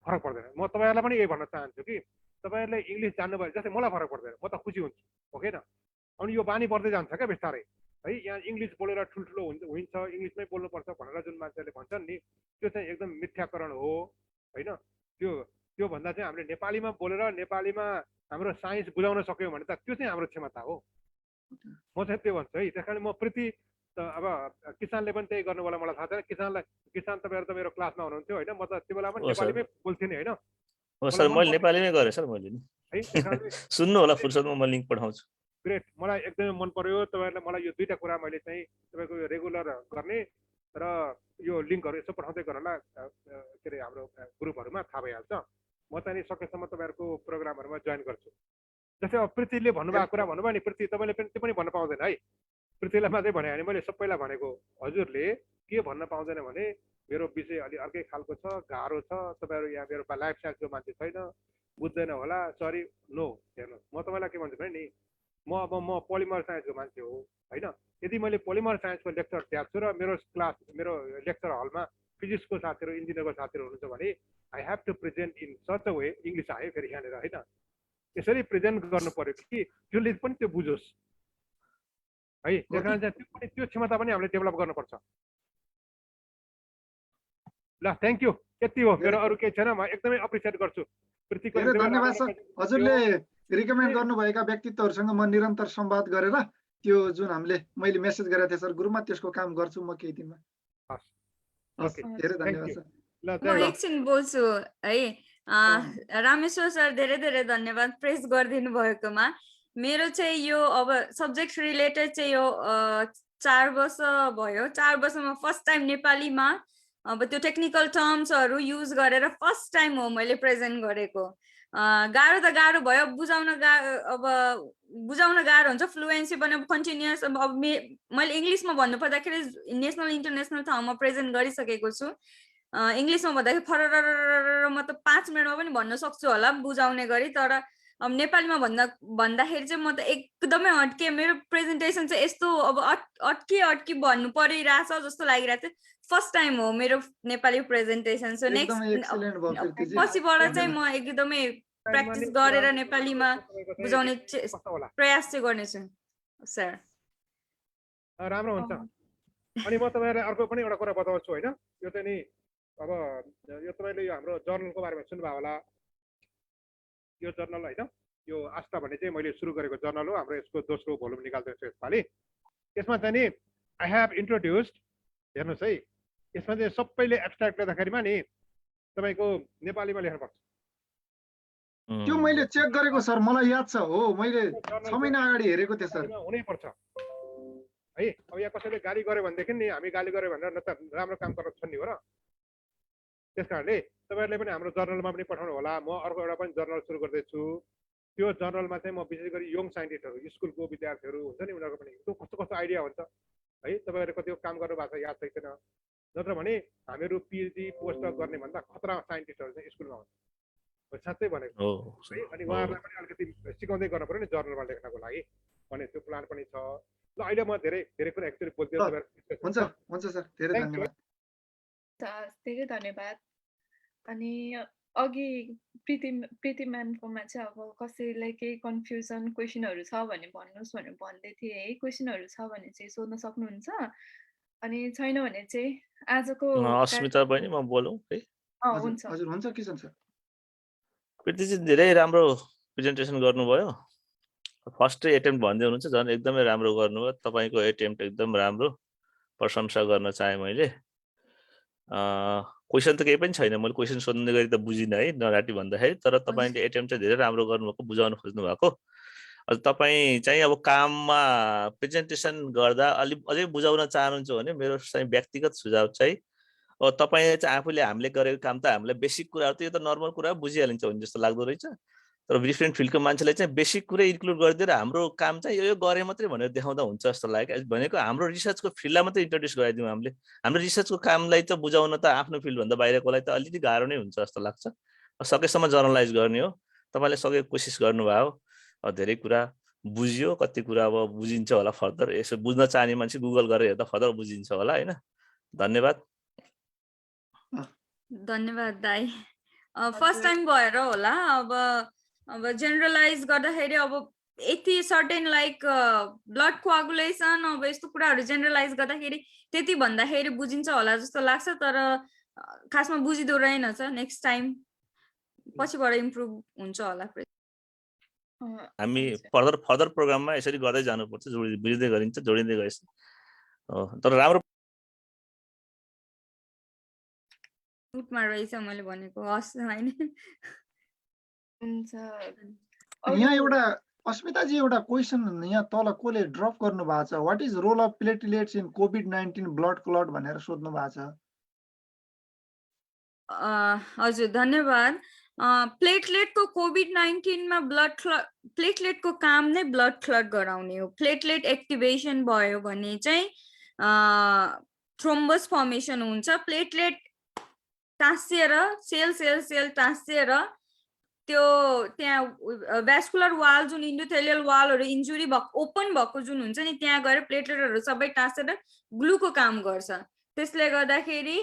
फरक पर्दैन। म तपाईँहरूलाई पनि यही भन्न चाहन्छु कि तपाईँहरूले इङ्ग्लिस जान्नुभयो जस्तै मलाई फरक पर्दैन, म त खुसी हुन्छु हो कि न। अनि यो बानी पर्दै जान्छ क्या बिस्तारै है। यहाँ इङ्ग्लिस बोलेर ठुल्ठुलो हुन्छ, इङ्ग्लिसमै बोल्नुपर्छ भनेर जुन मान्छेहरूले भन्छन् नि, त्यो चाहिँ एकदम मिथ्याकरण हो होइन। त्यो भन्दा चाहिँ हामीले नेपालीमा बोलेर नेपालीमा हाम्रो साइन्स बुझाउन सक्यौँ भने त त्यो चाहिँ हाम्रो क्षमता हो। म चाहिँ त्यो भन्छु है। त्यस कारण म प्रीति अब किसानले पनि त्यही गर्नु होला, मलाई थाहा छैन। किसान तपाईँहरू त मेरो क्लासमा हुनुहुन्थ्यो होइन, म त त्यो बेला पनि नेपालीमै बोल्थेँ नि होइन। हो सर, मैले नेपालीमै गरेँ सर मैले नि है। सुन्नु होला फुर्सदमा, म लिङ्क पठाउँछु। ग्रेट, मलाई एकदमै मन पर्यो तपाईँहरूले मलाई यो 2टा कुरा मैले चाहिँ तपाईँको यो रेगुलर गर्ने र यो लिङ्कहरू यसो पठाउँदै गर्नु होला के अरे हाम्रो ग्रुपहरूमा, थाहा भइहाल्छ। म चाहिँ सकेसम्म तपाईँहरूको प्रोग्रामहरूमा जोइन गर्छु। जस्तै अब प्रीतिले भन्नुभएको कुरा भन्नुभयो नि, प्रीति तपाईँले पनि त्यो पनि भन्न पाउँदैन है। प्रीतिलाई मात्रै भने भने मैले सबैलाई भनेको, हजुरले के भन्न पाउँदैन भने मेरो विषय अलि अर्कै खालको छ, गाह्रो छ, तपाईँहरू यहाँ मेरो लाइफ साइन्सको मान्छे छैन, बुझ्दैन होला, सरी नो। हेर्नु म तपाईँलाई के भन्छु भने नि, म पोलिमर साइन्सको मान्छे हो होइन। यदि मैले पोलिमर साइन्सको लेक्चर दिएको छु र मेरो लेक्चर हलमा फिजिक्सको साथीहरू इन्जिनियरको साथीहरू हुनुहुन्छ भने I have to present in such a way, English आयो फेरि यहाँनिर होइन, यसरी प्रेजेन्ट गर्नु पर्यो कि जसले पनि त्यो बुझोस् है। त्यस कारण चाहिँ त्यो क्षमता पनि हामीले डेभलप गर्नुपर्छ। ल थ्याङ्क यू, यति हो मेरो, अरू केही छैन। म एकदमै एप्रिसिएट गर्छु प्रीतिको। धन्यवाद सर। हजुरले रिकमेन्ड गर्नुभएका व्यक्तित्वहरूसँग म निरन्तर संवाद गरेर त्यो जुन मैले मेसेज गरेको थिएँ सर ग्रुपमा, त्यसको काम गर्छु म केही दिनमा। धेरै धन्यवाद सर। म एकछिन बोल्छु है। रामेश्वर सर धेरै धेरै धन्यवाद प्रेस गरिदिनु भएकोमा। मेरो चाहिँ यो अब सब्जेक्ट रिलेटेड चाहिँ यो 4 वर्ष भयो। 4 वर्षमा फर्स्ट टाइम नेपालीमा अब त्यो टेक्निकल टर्म्सहरू युज गरेर फर्स्ट टाइम हो मैले प्रेजेन्ट गरेको। गाह्रो त गाह्रो भयो, बुझाउन गाह्रो हुन्छ। फ्लुएन्सी पनि कन्टिन्युअस अब मैले इङ्ग्लिसमा भन्नुपर्दाखेरि नेसनल इन्टरनेसनल ठाउँमा प्रेजेन्ट गरिसकेको छु। इङ्ग्लिसमा भन्दाखेरि फरर म त 5 मिनटमा पनि भन्न सक्छु होला बुझाउने गरी, तर अब नेपालीमा भन्दाखेरि चाहिँ म त एकदमै अड्के। मेरो प्रेजेन्टेसन चाहिँ यस्तो अब अड्की भन्नु परिरहेछ जस्तो लागिरहेको थियो। फर्स्ट टाइम हो मेरो नेपाली प्रेजेन्टेसन। सो नेक्स्ट पछिबाट चाहिँ म एकदमै प्र्याक्टिस गरेर नेपालीमा बुझाउने प्रयास चाहिँ गर्नेछु सर। राम्रो हुन्छ। अनि म तपाईँलाई अर्को पनि एउटा कुरा बताउँछु होइन। यो चाहिँ नि अब यो तपाईँले यो हाम्रो जर्नलको बारेमा सुन्नुभयो होला यो जर्नल होइन यो आस्था भन्ने चाहिँ मैले सुरु गरेको जर्नल हो हाम्रो यसको दोस्रो भोल्युम निकाल्दैछु यसपालि यसमा चाहिँ नि आई हेभ इन्ट्रोड्युस्ड हेर्नुहोस् है यसमा चाहिँ सबैले एब्स्ट्राक्ट लेख्दाखेरिमा नि तपाईँको नेपालीमा लेख्नुपर्छ त्यो मैले चेक गरेको सर मलाई याद छ हो मैले 6 महिना अगाडि हेरेको थिएँ सर हुनैपर्छ है अब यहाँ कसैले गाली गर्यो भनेदेखि नि हामी गाली गर्यो भनेर न त राम्रो काम गर्न छन् नि हो र त्यस कारणले तपाईँहरूले पनि हाम्रो जर्नलमा पनि पठाउनु होला म अर्को एउटा पनि जर्नल सुरु गर्दैछु त्यो जर्नलमा चाहिँ म विशेष गरी यङ साइन्टिस्टहरू स्कुलको विद्यार्थीहरू हुन्छ नि उनीहरूको पनि कस्तो कस्तो आइडिया हुन्छ है तपाईँहरूले कतिको काम गर्नु भएको छ याद छैन नत्र भने हामीहरू पिएचडी पोस्ट डक गर्ने भन्दा खतरा साइन्टिस्टहरू चाहिँ स्कुलमा हुन्छ साँच्चै भनेको है अनि उहाँहरूलाई पनि अलिकति सिकाउँदै गर्नु पऱ्यो नि जर्नलमा लेख्नको लागि भने त्यो प्लान पनि छ ल अहिले म धेरै धेरै कुरा एक्चुअली बोल्दै हुन्छ हुन्छ सर धेरै धन्यवाद धेरै धन्यवाद अनि अघि प्रीति म्यामकोमा चाहिँ अब कसैलाई केही कन्फ्युजन क्वेसनहरू छ भने भन्नुहोस् भनेर भन्दै थिएँ है क्वेसनहरू छ भने चाहिँ सोध्न सक्नुहुन्छ अनि छैन भने चाहिँ आजको अस्मिता बहिनी म बोलौँ है हुन्छ हजुर हुन्छ किशन सर प्रीतिजी धेरै राम्रो प्रेजेन्टेसन गर्नुभयो फर्स्ट एटेम्प्ट भन्दै हुनुहुन्छ झन् एकदमै राम्रो गर्नुभयो तपाईँको एटेम्प्ट एकदम राम्रो प्रशंसा गर्न चाहे मैले क्वेसन त केही पनि छैन मैले क्वेसन सोध्ने गरी त बुझिनँ है नराटी भन्दाखेरि तर तपाईँले एटेम्प्ट चाहिँ धेरै राम्रो गर्नुभएको बुझाउन खोज्नु भएको तपाईँ चाहिँ अब काममा प्रेजेन्टेसन गर्दा अझै बुझाउन चाहनुहुन्छ भने मेरो चाहिँ व्यक्तिगत सुझाव चाहिँ अब तपाईँ चाहिँ आफूले हामीले गरेको काम त हामीलाई बेसिक कुराहरू त यो त नर्मल कुरा बुझिहालिन्छ भने जस्तो लाग्दो रहेछ तर डिफ्रेन्ट फिल्डको मान्छेलाई चाहिँ बेसिक कुरै इन्क्लुड गरिदिएर हाम्रो काम चाहिँ यो गरे मात्रै भनेर देखाउँदा हुन्छ जस्तो लाग्यो भनेको हाम्रो रिसर्चको फिल्डलाई मात्रै इन्ट्रोड्युस गराइदिउँ हामीले हाम्रो रिसर्चको कामलाई त बुझाउन त आफ्नो फिल्डभन्दा बाहिरकोलाई त अलिकति गाह्रो नै हुन्छ जस्तो लाग्छ सकेसम्म जर्नलाइज गर्ने हो तपाईँले सकेको कोसिस गर्नुभयो धेरै कुरा बुझ्यो कति कुरा अब बुझिन्छ होला फर्दर यसो बुझ्न चाहने मान्छे गुगल गरेर हेर्दा फर्दर बुझिन्छ होला होइन धन्यवाद धन्यवाद दाइ फर्स्ट टाइम भएर होला अब जेनरलाइज गर्दाखेरि अब यति सर्टेन लाइक ब्लड कोआगुलेसन अब यस्तो कुराहरू जेनरलाइज गर्दाखेरि त्यति भन्दाखेरि बुझिन्छ होला जस्तो लाग्छ तर खासमा बुझिँदो रहेनछ नेक्स्ट टाइम पछिबाट इम्प्रुभ हुन्छ होला हामी फर्दर प्रोग्राममा यसरी गर्दै जानुपर्छ बुझ्दै गरिन्छ जोडिँदै गएछ तर राम्रो उठमा रहेछ मैले भनेको हस् हैन यहाँ एउटा अस्मिताजी एउटा क्वेसन यहाँ तल कसले ड्रप गर्नु भएको छ what is role of platelets in कोभिड-19 ब्लड क्लट भनेर सोध्नु भएको छ हजुर धन्यवाद प्लेटलेटको कोभिड-19 मा ब्लड क्लट प्लेटलेटको काम नै ब्लड क्लट गराउने हो प्लेटलेट एक्टिभेसन भयो भने चाहिँ थ्रोम्बस फर्मेसन हुन्छ प्लेटलेट टाँसिएर सेल टाँसिएर त्यो त्यहाँ भ्यास्कुलर वाल जुन इन्डोथेलियल वालहरू इन्जुरी भएको ओपन भएको जुन हुन्छ नि त्यहाँ गएर प्लेटलेटहरू सबै टाँसेर ग्लुको काम गर्छ त्यसले गर्दाखेरि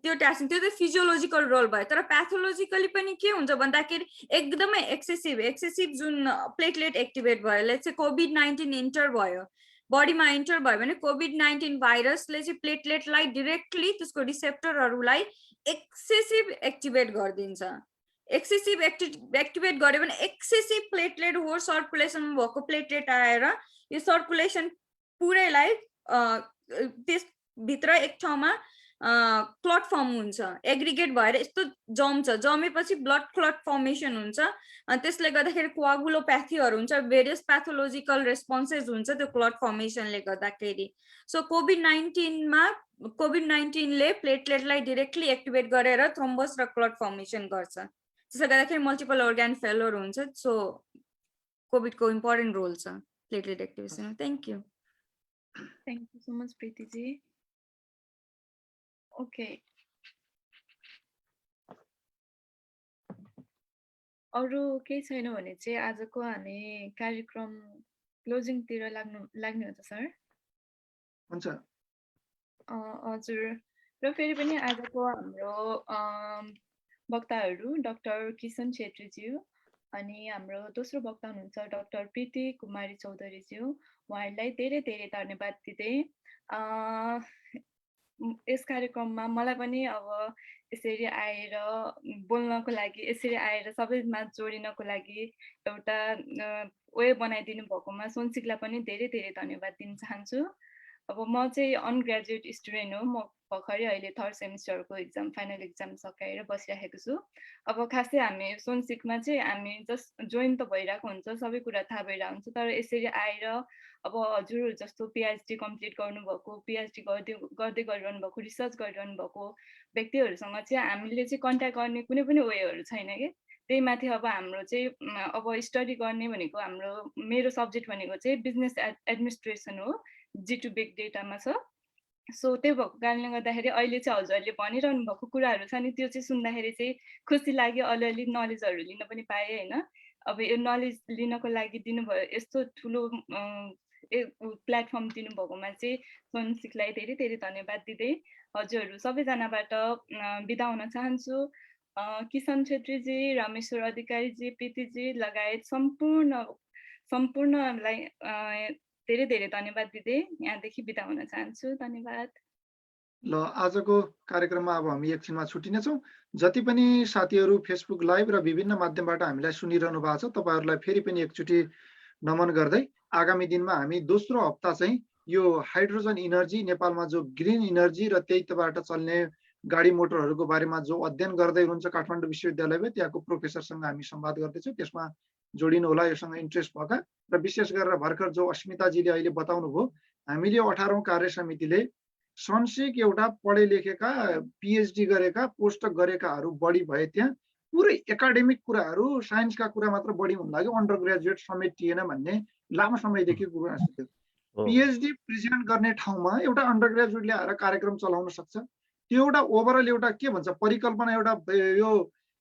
त्यो टाँसिन्छ त्यो त फिजियोलोजिकल रोल भयो तर प्याथोलोजिकली पनि के हुन्छ भन्दाखेरि एकदमै एक्सेसिभ जुन प्लेटलेट एक्टिभेट भयो लेट्स से कोभिड-19 इन्टर भयो बडीमा इन्टर भयो भने कोभिड-19 भाइरसले चाहिँ प्लेटलेटलाई डिरेक्टली त्यसको रिसेप्टरहरूलाई एक्सेसिभ एक्टिभेट गरिदिन्छ एक्सेसिभ एक्टिभेट गर्यो भने एक्सेसिभ प्लेटलेट हो सर्कुलेसन भएको प्लेटलेट आएर यो सर्कुलेसन पुरैलाई त्यसभित्र एक ठाउँमा क्लट फर्म हुन्छ एग्रिगेट भएर यस्तो जमेपछि ब्लड क्लट फर्मेसन हुन्छ अनि त्यसले गर्दाखेरि कोआगुलोप्याथीहरू हुन्छ भेरियस प्याथोलोजिकल रेस्पोन्सेस हुन्छ त्यो क्लट फर्मेसनले गर्दाखेरि सो कोभिड-19 ले प्लेटलेटलाई डिरेक्टली एक्टिभेट गरेर थ्रोम्बस र क्लट फर्मेसन गर्छ त्यसले गर्दाखेरि मल्टिपल अर्गान फेलर हुन्छ सो कोभिडको इम्पोर्टेन्ट रोल छ platelet activation thank you so much प्रीतिजी okay अरू केही छैन भने चाहिँ आजको हामी कार्यक्रम क्लोजिङतिर लाग्ने हुन्छ सर हुन्छ हजुर र फेरि पनि आजको हाम्रो वक्ताहरू डाक्टर किशन छेत्रीज्यू अनि हाम्रो दोस्रो वक्ता हुनुहुन्छ डाक्टर प्रीति कुमारी चौधरीज्यू उहाँहरूलाई धेरै धेरै धन्यवाद दिँदै यस कार्यक्रममा मलाई पनि अब यसरी आएर बोल्नको लागि, यसरी आएर सबैमा जोडिनको लागि एउटा वे बनाइदिनु भएकोमा सोनसिकलाई पनि धेरै धेरै धन्यवाद दिन चाहन्छु। अब म चाहिँ अनग्रेजुएट स्टुडेन्ट हो। म भर्खरै अहिले 3rd सेमिस्टरको एक्जाम, फाइनल एक्जाम सकाएर बसिरहेको छु। अब खासै हामी सोनसिकमा चाहिँ हामी जस्ट जोइन त भइरहेको हुन्छ, सबै कुरा थाहा भइरहेको हुन्छ, तर यसरी आएर अब हजुर जस्तो पिएचडी कम्प्लिट गर्नुभएको, पिएचडी गर्दै गरिरहनु भएको, रिसर्च गरिरहनु भएको व्यक्तिहरूसँग चाहिँ हामीले चाहिँ कन्ट्याक्ट गर्ने कुनै पनि वेहरू छैन कि। त्यही माथि अब हाम्रो चाहिँ अब स्टडी गर्ने भनेको मेरो सब्जेक्ट भनेको चाहिँ बिजनेस एडमिनिस्ट्रेसन हो, G2 बिग डेटामा छ। सो त्यही भएको कारणले गर्दाखेरि अहिले चाहिँ हजुरहरूले भनिरहनु भएको कुराहरू छ नि, त्यो चाहिँ सुन्दाखेरि चाहिँ खुसी लाग्यो। अलिअलि नलेजहरू लिन पनि पाएँ होइन। अब यो नलेज लिनको लागि दिनुभयो यस्तो ठुलो प्लेटफर्म दिनुभएकोमा चाहिँ सोनसिकलाई धेरै धेरै धन्यवाद दिँदै हजुरहरू सबैजनाबाट बिदा हुन चाहन्छु। किशन छेत्रीजी, रामेश्वर अधिकारीजी, प्रीतिजी लगायत सम्पूर्णलाई धेरै धेरै धन्यवाद दिँदै यहाँदेखि बिदा हुन चाहन्छु। धन्यवाद। ल आजको कार्यक्रममा अब हामी एकछिनमा छुट्टिनेछौँ। जति पनि साथीहरू फेसबुक लाइभ र विभिन्न माध्यमबाट हामीलाई सुनिरहनु भएको छ तपाईँहरूलाई फेरि पनि एकचोटि नमन गर्दै आगामी दिनमा हामी दोस्रो हप्ता चाहिँ यो हाइड्रोजन इनर्जी नेपालमा जो ग्रिन इनर्जी र त्यहीबाट चल्ने गाडी मोटरहरूको बारेमा जो अध्ययन गर्दै हुनुहुन्छ काठमाडौँ विश्वविद्यालयमा त्यहाँको प्रोफेसरसँग हामी संवाद गर्दैछौँ। त्यसमा जोडिनु होला योसँग इन्ट्रेस्ट भएका। र विशेष गरेर भर्खर जो अस्मिताजीले अहिले बताउनु भयो, हामीले 18औं कार्य समितिले सनसिक एउटा पढे लेखेका पिएचडी गरेका पोस्टडक गरेकाहरू बढी भए त्यहाँ पुरै एकाडेमिक कुराहरू साइन्सका कुरा मात्र बढी हुन लाग्यो, अन्डर ग्रेजुएट समेटिएन भन्ने लामो समयदेखि कुरा थियो। पिएचडी प्रेजेन्ट गर्ने ठाउँमा एउटा अन्डर ग्रेजुएटले आएर कार्यक्रम चलाउन सक्छ। त्यो एउटा ओभरअल एउटा के भन्छ परिकल्पना एउटा यो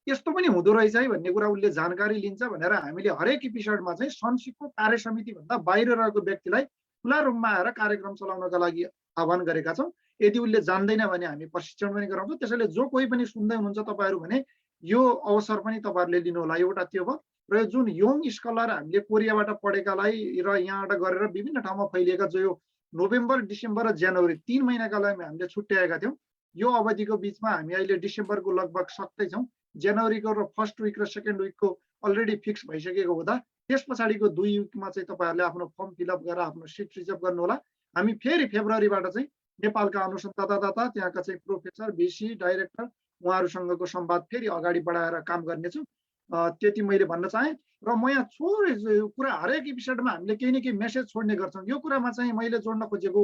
यस्तो पनि हुँदो रहेछ है भन्ने कुरा उसले जानकारी लिन्छ भनेर हामीले हरेक एपिसोडमा चाहिँ सनसिकको कार्य समिति भन्दा बाहिर रहेको व्यक्तिलाई खुला रूपमा आएर कार्यक्रम चलाउनका लागि आह्वान गरेका छौँ। यदि उसले जान्दैन भने हामी प्रशिक्षण पनि गराउँछौँ। त्यसैले जो कोही पनि सुन्दै हुनुहुन्छ तपाईँहरू भने यो अवसर पनि तपाईँहरूले लिनु होला। एउटा त्यो भयो र जुन यङ स्कलर हामीले कोरियाबाट पढेकालाई र यहाँबाट गरेर विभिन्न ठाउँमा फैलिएका जो यो नोभेम्बर, डिसेम्बर र जनवरी 3 महिनाका लागि हामीले छुट्याएका थियौँ। यो अवधिको बिचमा हामी अहिले डिसेम्बरको लगभग सक्दैछौँ। जनवरीको र फर्स्ट विक र सेकेन्ड विकको अलरेडी फिक्स भइसकेको हुँदा त्यस पछाडिको 2 विकमा चाहिँ तपाईँहरूले आफ्नो फर्म फिलअप गरेर आफ्नो सिट रिजर्भ गर्नु होला। हामी फेरि फेब्रुअरीबाट चाहिँ नेपालका अनुसन्धानदाता त्यहाँका चाहिँ प्रोफेसर, भिसी, डाइरेक्टर उहाँहरूसँगको संवाद फेरि अगाडि बढाएर काम गर्नेछौँ। त्यति मैले भन्न चाहेँ। र म यहाँ कुरा हरेक एपिसोडमा हामीले केही न केही मेसेज छोड्ने गर्छौँ। यो कुरामा चाहिँ मैले जोड्न खोजेको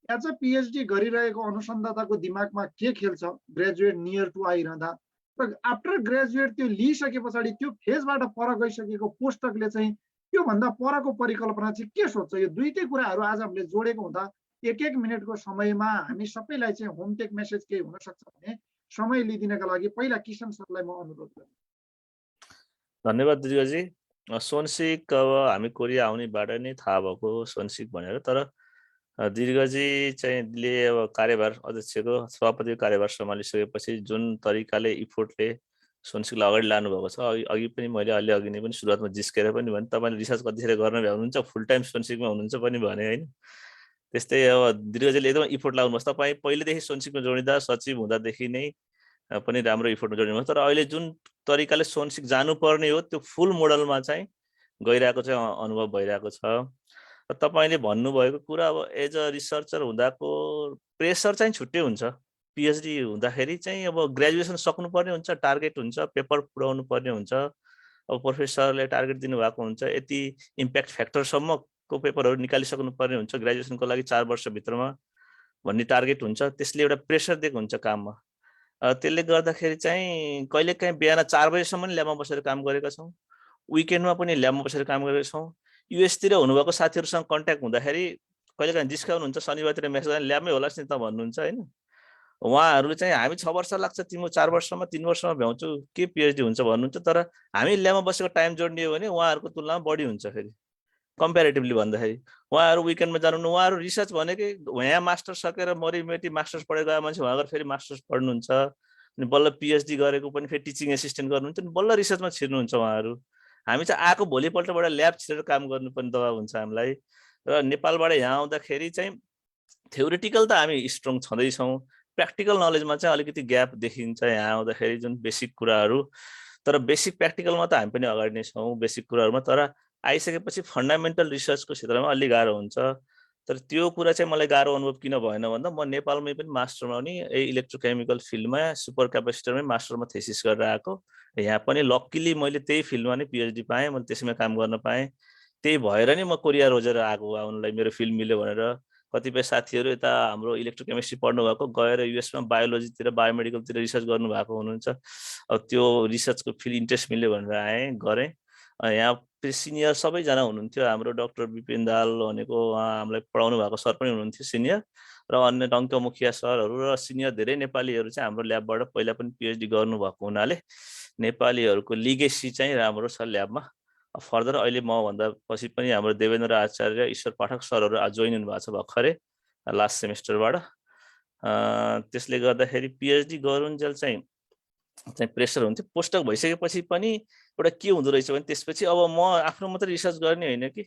एज अ पिएचडी गरिरहेको अनुसन्धाताको दिमागमा के खेल्छ ग्रेजुएट नियर टु आइरहँदा र आफ्टर ग्रेजुएट त्यो लिइसके पछाडि त्यो फेजबाट पर गइसकेको पोस्टकले चाहिँ त्योभन्दा परको परिकल्पना चाहिँ के सोध्छ। यो दुईटै कुराहरू आज हामीले जोडेको हुँदा 1-1 मिनटको समयमा हामी सबैलाई चाहिँ होमटेक मेसेज केही हुन सक्छ भने समय लिइदिनका लागि पहिला किशन सरलाई म अनुरोध गर्छु। धन्यवाद दिगजी। सोनसिक अब हामी कोरिया आउनेबाट नै थाहा भएको सोनसिक भनेर, तर दीर्घजी चाहिँ अब कार्यभार अध्यक्षको सभापतिको कार्यभार सम्हालिसकेपछि जुन तरिकाले इफोर्टले सोनसिकलाई अगाडि लानुभएको छ, अघि पनि मैले अघि नै पनि सुरुवातमा जिस्केर पनि भने तपाईँले रिसर्च कतिखेर गर्न भ्याउनुहुन्छ, फुल टाइम सोनसिकमा हुनुहुन्छ पनि भने होइन। त्यस्तै अब दीर्घजीले एकदमै इफोर्ट लाउनुहोस्। तपाईँ पहिलेदेखि सोनसिकमा जोडिँदा सचिव हुँदादेखि नै पनि राम्रो इफोर्टमा जोडिनुहोस्। तर अहिले जुन तरिकाले सोनसिक जानुपर्ने हो त्यो फुल मोडलमा चाहिँ गइरहेको चाहिँ अनुभव भइरहेको छ। र तपाईँले भन्नुभएको कुरा अब एज अ रिसर्चर हुँदाको प्रेसर चाहिँ छुट्टै हुन्छ। पिएचडी हुँदाखेरि चाहिँ अब ग्रेजुएसन सक्नुपर्ने हुन्छ, टार्गेट हुन्छ, पेपर पुऱ्याउनु पर्ने हुन्छ। अब प्रोफेसरले टार्गेट दिनुभएको हुन्छ यति इम्प्याक्ट फ्याक्टरसम्मको पेपरहरू निकालिसक्नु पर्ने हुन्छ ग्रेजुएसनको लागि 4 वर्षभित्रमा भन्ने टार्गेट हुन्छ। त्यसले एउटा प्रेसर दिएको हुन्छ काममा। त्यसले गर्दाखेरि चाहिँ कहिलेकाहीँ बिहान 4 बजेसम्म नि ल्याबमा बसेर काम गरेका छौँ, विकेन्डमा पनि ल्याबमा बसेर काम गरेका छौँ। युएसतिर हुनुभएको साथीहरूसँग कन्ट्याक्ट हुँदाखेरि कहिलेकाहीँ जिस्काउनुहुन्छ, शनिबारतिर मेसेज गरेर ल्याबमै होलास् नि त भन्नुहुन्छ होइन। उहाँहरूले चाहिँ हामी 6 वर्ष लाग्छ, तिम्रो 4 वर्षमा 3 वर्षमा भ्याउँछु, के पिएचडी हुन्छ भन्नुहुन्छ। तर हामी ल्याबमा बसेको टाइम जोड्ने हो भने उहाँहरूको तुलनामा बढी हुन्छ फेरि कम्पेरिटिभली भन्दाखेरि। उहाँहरू विकेन्डमा जानुहुन्न, उहाँहरू रिसर्च भनेकै यहाँ मास्टर्स सकेर मरिमेटी मास्टर्स पढेर गए मान्छे उहाँ गएर फेरि मास्टर्स पढ्नुहुन्छ, अनि बल्ल पिएचडी गरेको पनि फेरि टिचिङ एसिस्टेन्ट गर्नुहुन्छ, अनि बल्ल रिसर्चमा छिर्नुहुन्छ उहाँहरू। हामी चाहिँ आएको भोलिपल्टबाट ल्याब छिरेर काम गर्नु पनि दबाब हुन्छ हामीलाई। र नेपालबाट यहाँ आउँदाखेरि चाहिँ थ्योरिटिकल त हामी स्ट्रङ छँदैछौँ, प्र्याक्टिकल नलेजमा चाहिँ अलिकति ग्याप देखिन्छ यहाँ आउँदाखेरि, जुन बेसिक कुराहरू। तर बेसिक प्र्याक्टिकलमा त हामी पनि अगाडि नै छौँ बेसिक कुराहरूमा, तर आइसकेपछि फन्डामेन्टल रिसर्चको क्षेत्रमा अलि गाह्रो हुन्छ। तर त्यो कुरा चाहिँ मलाई गाह्रो अनुभव किन भएन भन्दा म नेपालमै पनि मास्टरमा पनि इलेक्ट्रोकेमिकल फिल्डमा सुपर क्यापेसिटरमै मास्टरमा थेसिस गरेर आएको। यहाँ पनि लक्किली मैले त्यही फिल्डमा नै पिएचडी पाएँ, मैले त्यसैमा काम गर्न पाएँ। त्यही भएर नै म कोरिया रोजेर आएको आउनलाई मेरो फिल्ड मिल्यो भनेर। कतिपय साथीहरू यता हाम्रो इलेक्ट्रोकेमिस्ट्री पढ्नु भएको गएर युएसमा बायोलोजीतिर बायोमेडिकलतिर रिसर्च गर्नुभएको हुनुहुन्छ। अब त्यो रिसर्चको फिल्ड इन्ट्रेस्ट मिल्यो भनेर आएँ, गरेँ। यहाँ सिनियर सबैजना हुनुहुन्थ्यो, हाम्रो डाक्टर विपिन दाल भनेको उहाँ हामीलाई पढाउनु भएको सर पनि हुनुहुन्थ्यो सिनियर, र अन्य टङ्क मुखिया सरहरू र सिनियर धेरै नेपालीहरू चाहिँ हाम्रो ल्याबबाट पहिला पनि पिएचडी गर्नुभएको हुनाले नेपालीहरूको लिगेसी चाहिँ राम्रो छ ल्याबमा। फर्दर अहिले म भन्दा पछि पनि हाम्रो देवेन्द्र आचार्य, ईश्वर पाठक सरहरू जोइन हुनुभएको छ भर्खरै लास्ट सेमेस्टरबाट। त्यसले गर्दाखेरि पिएचडी गरुन्जेल चाहिँ प्रेसर हुन्थ्यो। पोस्टडक भइसकेपछि पनि एउटा के हुँदो रहेछ भने त्यसपछि अब म आफ्नो मात्रै रिसर्च गर्ने होइन कि,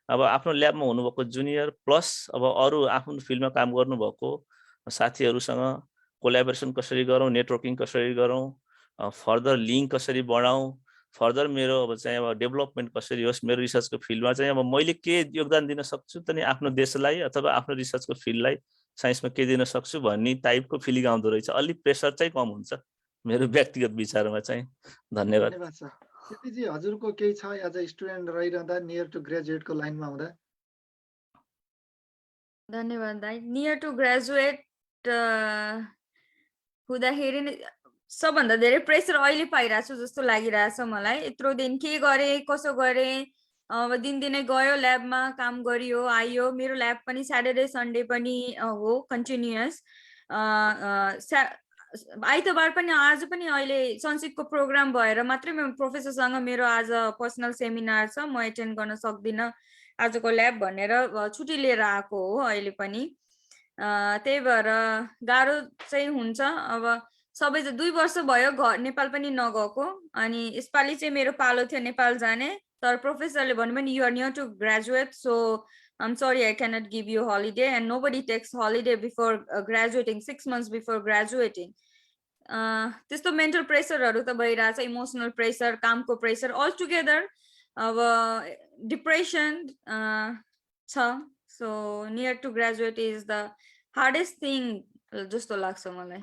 अब आफ्नो ल्याबमा हुनुभएको जुनियर प्लस अब अरू आफ्नो फिल्डमा काम गर्नुभएको साथीहरूसँग कोल्याबोरेसन कसरी गरौँ, नेटवर्किङ कसरी गरौँ, फर्दर लिङ्क कसरी बढाउँ, फर्दर मेरो अब चाहिँ अब डेभलपमेन्ट कसरी होस्, मेरो रिसर्चको फिल्डमा चाहिँ अब मैले के योगदान दिन सक्छु त नि आफ्नो देशलाई अथवा आफ्नो रिसर्चको फिल्डलाई साइन्समा के दिन सक्छु भन्ने टाइपको फिलिङ आउँदो रहेछ। अलिक प्रेसर चाहिँ कम हुन्छ मेरो व्यक्तिगत विचारमा चाहिँ। धन्यवाद। धन्यवाद सर। केपीजी हजुरको केही छ एज अ स्टुडेन्ट रहिरहँदा नियर टु ग्रेजुएटको लाइनमा हुँदा? धन्यवाद दाइ। नियर टु ग्रेजुएट हुँदाखेरि सबभन्दा धेरै प्रेसर अहिले पाइरहेको छु जस्तो लागिरहेछ मलाई। यत्रो दिन के गरेँ कसो गरेँ, अब दिनदिनै गयो ल्याबमा, काम गरियो आइयो। मेरो ल्याब पनि स्याटरडे सन्डे पनि हो कन्टिन्युअस। आइतबार पनि आज पनि अहिले संसिदको प्रोग्राम भएर मात्रै प्रोफेसरसँग मेरो आज पर्सनल सेमिनार छ, म एटेन्ड गर्न सक्दिनँ आजको ल्याब भनेर छुट्टी लिएर आएको हो अहिले पनि। त्यही भएर गाह्रो चाहिँ हुन्छ। अब सबै 2 वर्ष भयो नेपाल पनि नगएको, अनि यसपालि चाहिँ मेरो पालो थियो नेपाल जाने, तर प्रोफेसरले भन्नुभयो नि you are near to graduate, so I'm sorry I cannot give you holiday, and nobody takes holiday before graduating, 6 months before graduating. त्यस्तो मेन्टल प्रेसरहरू त भइरहेछ, इमोसनल प्रेसर, कामको प्रेसर, अल टुगेदर अब डिप्रेसन छ। So near to graduate is the hardest thing जस्तो लाग्छ मलाई।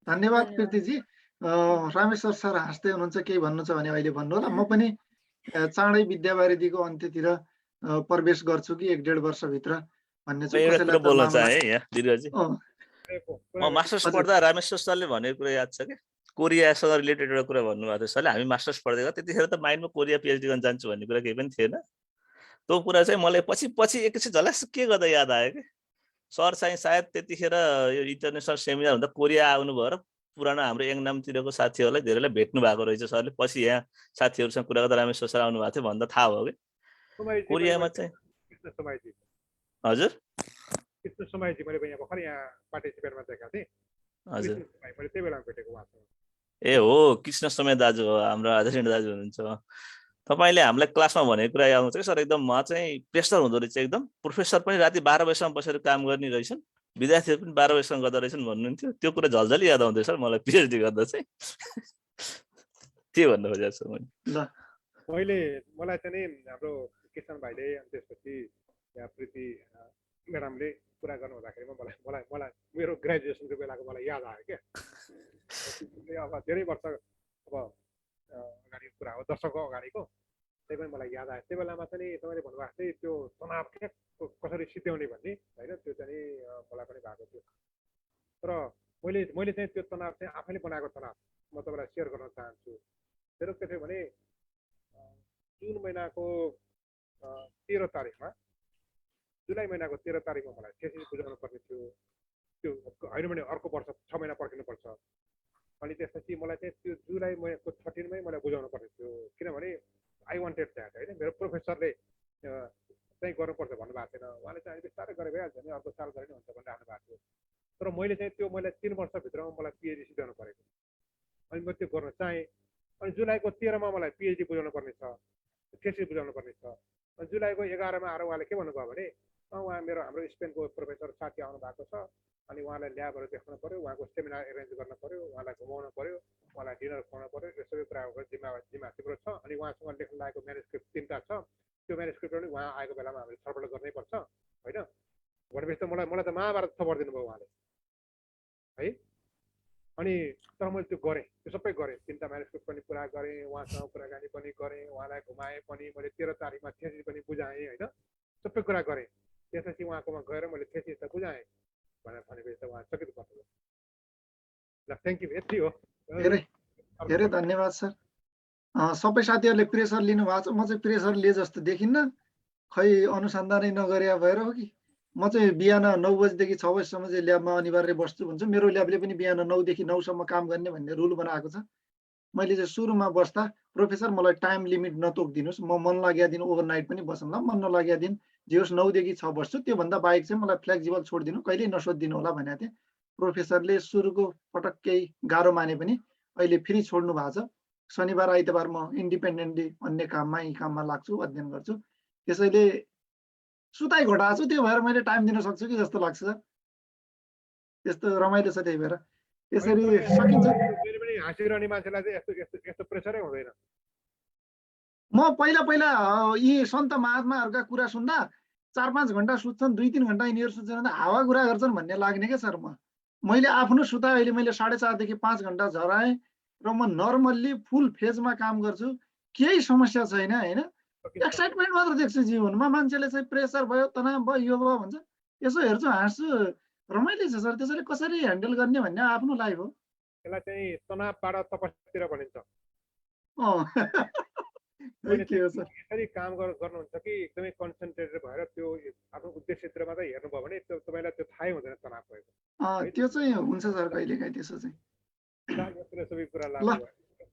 धन्यवाद कृतिजी। रामेश्वर सर हाँस्दै हुनुहुन्छ, केही भन्नु छ भने अहिले भन्नु होला। म पनि चाँडै विद्यावारिधीको अन्त्यतिर प्रवेश गर्छु कि 1-1.5 वर्षभित्र भन्ने चाहिँ कसैलाई त बोल्न चाहे यहाँ दिर्घजी। म मास्टर्स हजुर। पढ्दा रामेश्वर सरले भनेको कुरा याद छ कि कोरियासँग रिलेटेड एउटा कुरा भन्नुभएको थियो सरले। हामी मास्टर्स पढ्दै गयो, त्यतिखेर त माइन्डमा कोरिया पिएचडी गर्न जान्छु भन्ने कुरा केही पनि थिएन। त्यो कुरा चाहिँ मलाई पछि एकैछिन झल्यास के गर्दा याद आयो कि सर चाहिँ सायद त्यतिखेर यो इन्टरनेसनल सेमिनार हुँदा कोरिया आउनु भएर पुरानो हाम्रो एङनामतिरको साथीहरूलाई धेरैलाई भेट्नु भएको रहेछ सरले। पछि यहाँ साथीहरूसँग कुरा गर्दा रामेश्वर सर आउनु भएको थियो भन्दा थाहा भयो कि कोरियामा चाहिँ। हजुर कृष्ण समाइजी मैले यहाँ भर्खर यहाँ पार्टिसिपेटमा देखाएको थिएँ। हजुर मैले त्यही बेला भेटेको उहाँसँग। ए हो, कृष्ण समय दाजु हो, हाम्रो आदरणीय दाजु हुनुहुन्छ। तपाईँले हामीलाई क्लासमा भनेको कुरा आउँछ कि सर एकदम म चाहिँ प्रेसर हुँदो रहेछ एकदम। प्रोफेसर पनि राति 12 बजीसम्म बसेर काम गर्ने रहेछन्, विद्यार्थीहरू पनि 12 बजीसम्म गर्दो रहेछन् भन्नुहुन्थ्यो। त्यो कुरा झल्झली याद आउँदै सर मलाई पिएचडी गर्दा चाहिँ। के भन्नु खोजेको छु मलाई चाहिँ नि हाम्रो किसान भाइले अनि त्यसपछि यहाँ प्रीति म्याडमले कुरा गर्नु हुँदाखेरिमा मलाई मेरो ग्रेजुएसनको बेलाको मलाई याद आयो क्या। अब धेरै वर्ष अब अगाडिको कुरा हो, दशकको अगाडिको, त्यही पनि मलाई याद आयो। त्यो बेलामा चाहिँ तपाईँले भन्नुभएको थियो त्यो तनाव कसरी सिध्याउने भन्ने होइन, त्यो चाहिँ मलाई पनि भएको थियो। तर मैले चाहिँ त्यो तनाव चाहिँ आफैले बनाएको तनाव म तपाईँलाई सेयर गर्न चाहन्छु। मेरो के थियो भने जुन महिनाको 13 तारिकमा, जुलाई महिनाको 13 तारिकमा मलाई थेसिस बुझाउनु पर्ने थियो। त्यो होइन भने अर्को वर्ष 6 महिना पर्खिनुपर्छ। अनि त्यसपछि मलाई चाहिँ त्यो जुलाई महिनाको 13मै मलाई बुझाउनु पर्ने थियो, किनभने आई वान्टेड द्याट होइन। मेरो प्रोफेसरले चाहिँ गर्नुपर्छ भन्नुभएको थिएन, उहाँले चाहिँ अहिले बिस्तारै गरेर भइहाल्छ नि, अर्को साल गरे नि हुन्छ भनेर राख्नु भएको थियो। तर मैले चाहिँ त्यो 3 वर्षभित्रमा मलाई पिएचडी सिधाउनु परेको, अनि म त्यो गर्न चाहेँ। अनि जुलाईको 13मा मलाई पिएचडी बुझाउनु पर्ने छ, थेसिस बुझाउनु पर्ने छ। अनि जुलाईको 11मा आएर उहाँले के भन्नुभयो भने उहाँ मेरो हाम्रो स्पेनको प्रोफेसर साथी आउनु भएको छ, अनि उहाँलाई ल्याबहरू देखाउनु पर्यो, उहाँको सेमिनार एरेन्ज गर्न पर्यो, उहाँलाई घुमाउनु पर्यो, उहाँलाई डिनर खुवाउनु पर्यो, यो सबै कुराको जिम्मा तिम्रो छ। अनि उहाँसँग लेख्न लागेको म्यानुस्क्रिप्ट 3टा छ, त्यो म्यानुस्क्रिप्ट पनि उहाँ आएको बेलामा हामीले छलफल गर्नै पर्छ होइन। भनेपछि त मलाई त महाभारत थपर दिनुभयो उहाँले है। अनि तर मैले त्यो गरेँ, त्यो सबै गरेँ, 3टा म्यानुस्क्रिप्ट पनि पुरा गरेँ, उहाँसँग कुराकानी पनि गरेँ, उहाँलाई घुमाएँ पनि, मैले 13 तारिकमा थेसिस पनि बुझाएँ होइन, सबै कुरा गरेँ। त्यसपछि उहाँकोमा गएर मैले थेसिस त बुझाएँ भनेर भनेपछि त उहाँ चकित गर्नुभयो। ल थ्याङ्क यू, यति हो। धेरै धन्यवाद सर। सबै साथीहरूले प्रेसर लिनु भएको छ, म चाहिँ प्रेसर लिए जस्तो देखिन्न, खै अनुसन्धानै नगरे भएर हो कि। म चाहिँ बिहान 9 बजेदेखि 6 बजीसम्म चाहिँ ल्याबमा अनिवार्य बस्छु भन्छु। मेरो ल्याबले पनि बिहान 9 देखि 9 सम्म काम गर्ने भन्ने रुल बनाएको छ। मैले चाहिँ सुरुमा बस्दा प्रोफेसर मलाई टाइम लिमिट नतोकिदिनुहोस्, म मन लागेको दिन ओभरनाइट पनि बसौँला, मन नलागेको दिन जे होस् 9 देखि 6 बस्छु, त्योभन्दा बाहेक चाहिँ मलाई फ्लेक्सिबल छोडिदिनु, कहिल्यै नसोधिदिनु होला भनेको थिएँ। प्रोफेसरले सुरुको पटक केही गाह्रो माने पनि अहिले फ्री छोड्नु भएको छ। शनिबार आइतबार म इन्डिपेन्डेन्टली अन्य काममा यी काममा लाग्छु, अध्ययन गर्छु। त्यसैले सुताइ घटाएको छु, त्यो भएर मैले टाइम दिन सक्छु कि जस्तो लाग्छ सर। त्यस्तो रमाइलो छ, त्यही भएर यसरी सकिन्छ। हाँसिरहने मान्छेलाई चाहिँ यस्तो प्रेसरै हुँदैन। म पहिला यी सन्त महात्माहरूका कुरा सुन्दा 4-5 घन्टा सुत्छन्, 2-3 घन्टा यिनीहरू सुत्छन्, हावा कुरा गर्छन् भन्ने लाग्ने क्या सर। मैले आफ्नो सुता अहिले मैले 4.5 देखि 5 घन्टा झराएँ र म नर्मल्ली फुल फेजमा काम गर्छु, केही समस्या छैन होइन। एक्साइटमेन्ट मात्र देख्छु जीवनमा। मान्छेले चाहिँ प्रेसर भयो, तनाव भयो, यो भयो भन्छ, यसो हेर्छु हाँस्छु, रमाइलो छ सर। त्यसैले कसरी ह्यान्डल गर्ने भन्ने आफ्नो लाइफ हो। यसलाई चाहिँ तनावबाट तपस्यातिर भनिन्छ। यसरी काम गर्नुहुन्छ कि एकदमै कन्सन्ट्रेटेड भएर त्यो आफ्नो उद्देश्यतिर मात्रै हेर्नुभयो भने तपाईँलाई त्यो थाहै हुँदैन तनाव भएको। त्यो चाहिँ हुन्छ सर कहिलेकाहीँ त्यसो चाहिँ। सबै कुरा ल,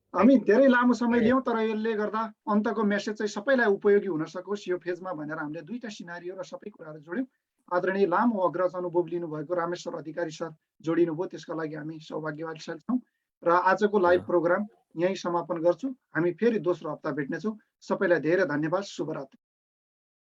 हामी धेरै लामो समय लियौँ, तर यसले गर्दा अन्तको मेसेज चाहिँ सबैलाई उपयोगी हुन सकोस् यो फेजमा भनेर हामीले 2टा सिनारियो र सबै कुराहरू जोड्यौँ। आदरणीय लामो अग्रज अनुभव लिनुभएको रामेश्वर अधिकारी सर जोडिनु भयो, त्यसका लागि हामी सौभाग्यशाली छौँ। र आजको लाइभ प्रोग्राम यहीँ समापन गर्छु। हामी फेरि दोस्रो हप्ता भेट्नेछौँ। सबैलाई धेरै धन्यवाद। शुभरात्री।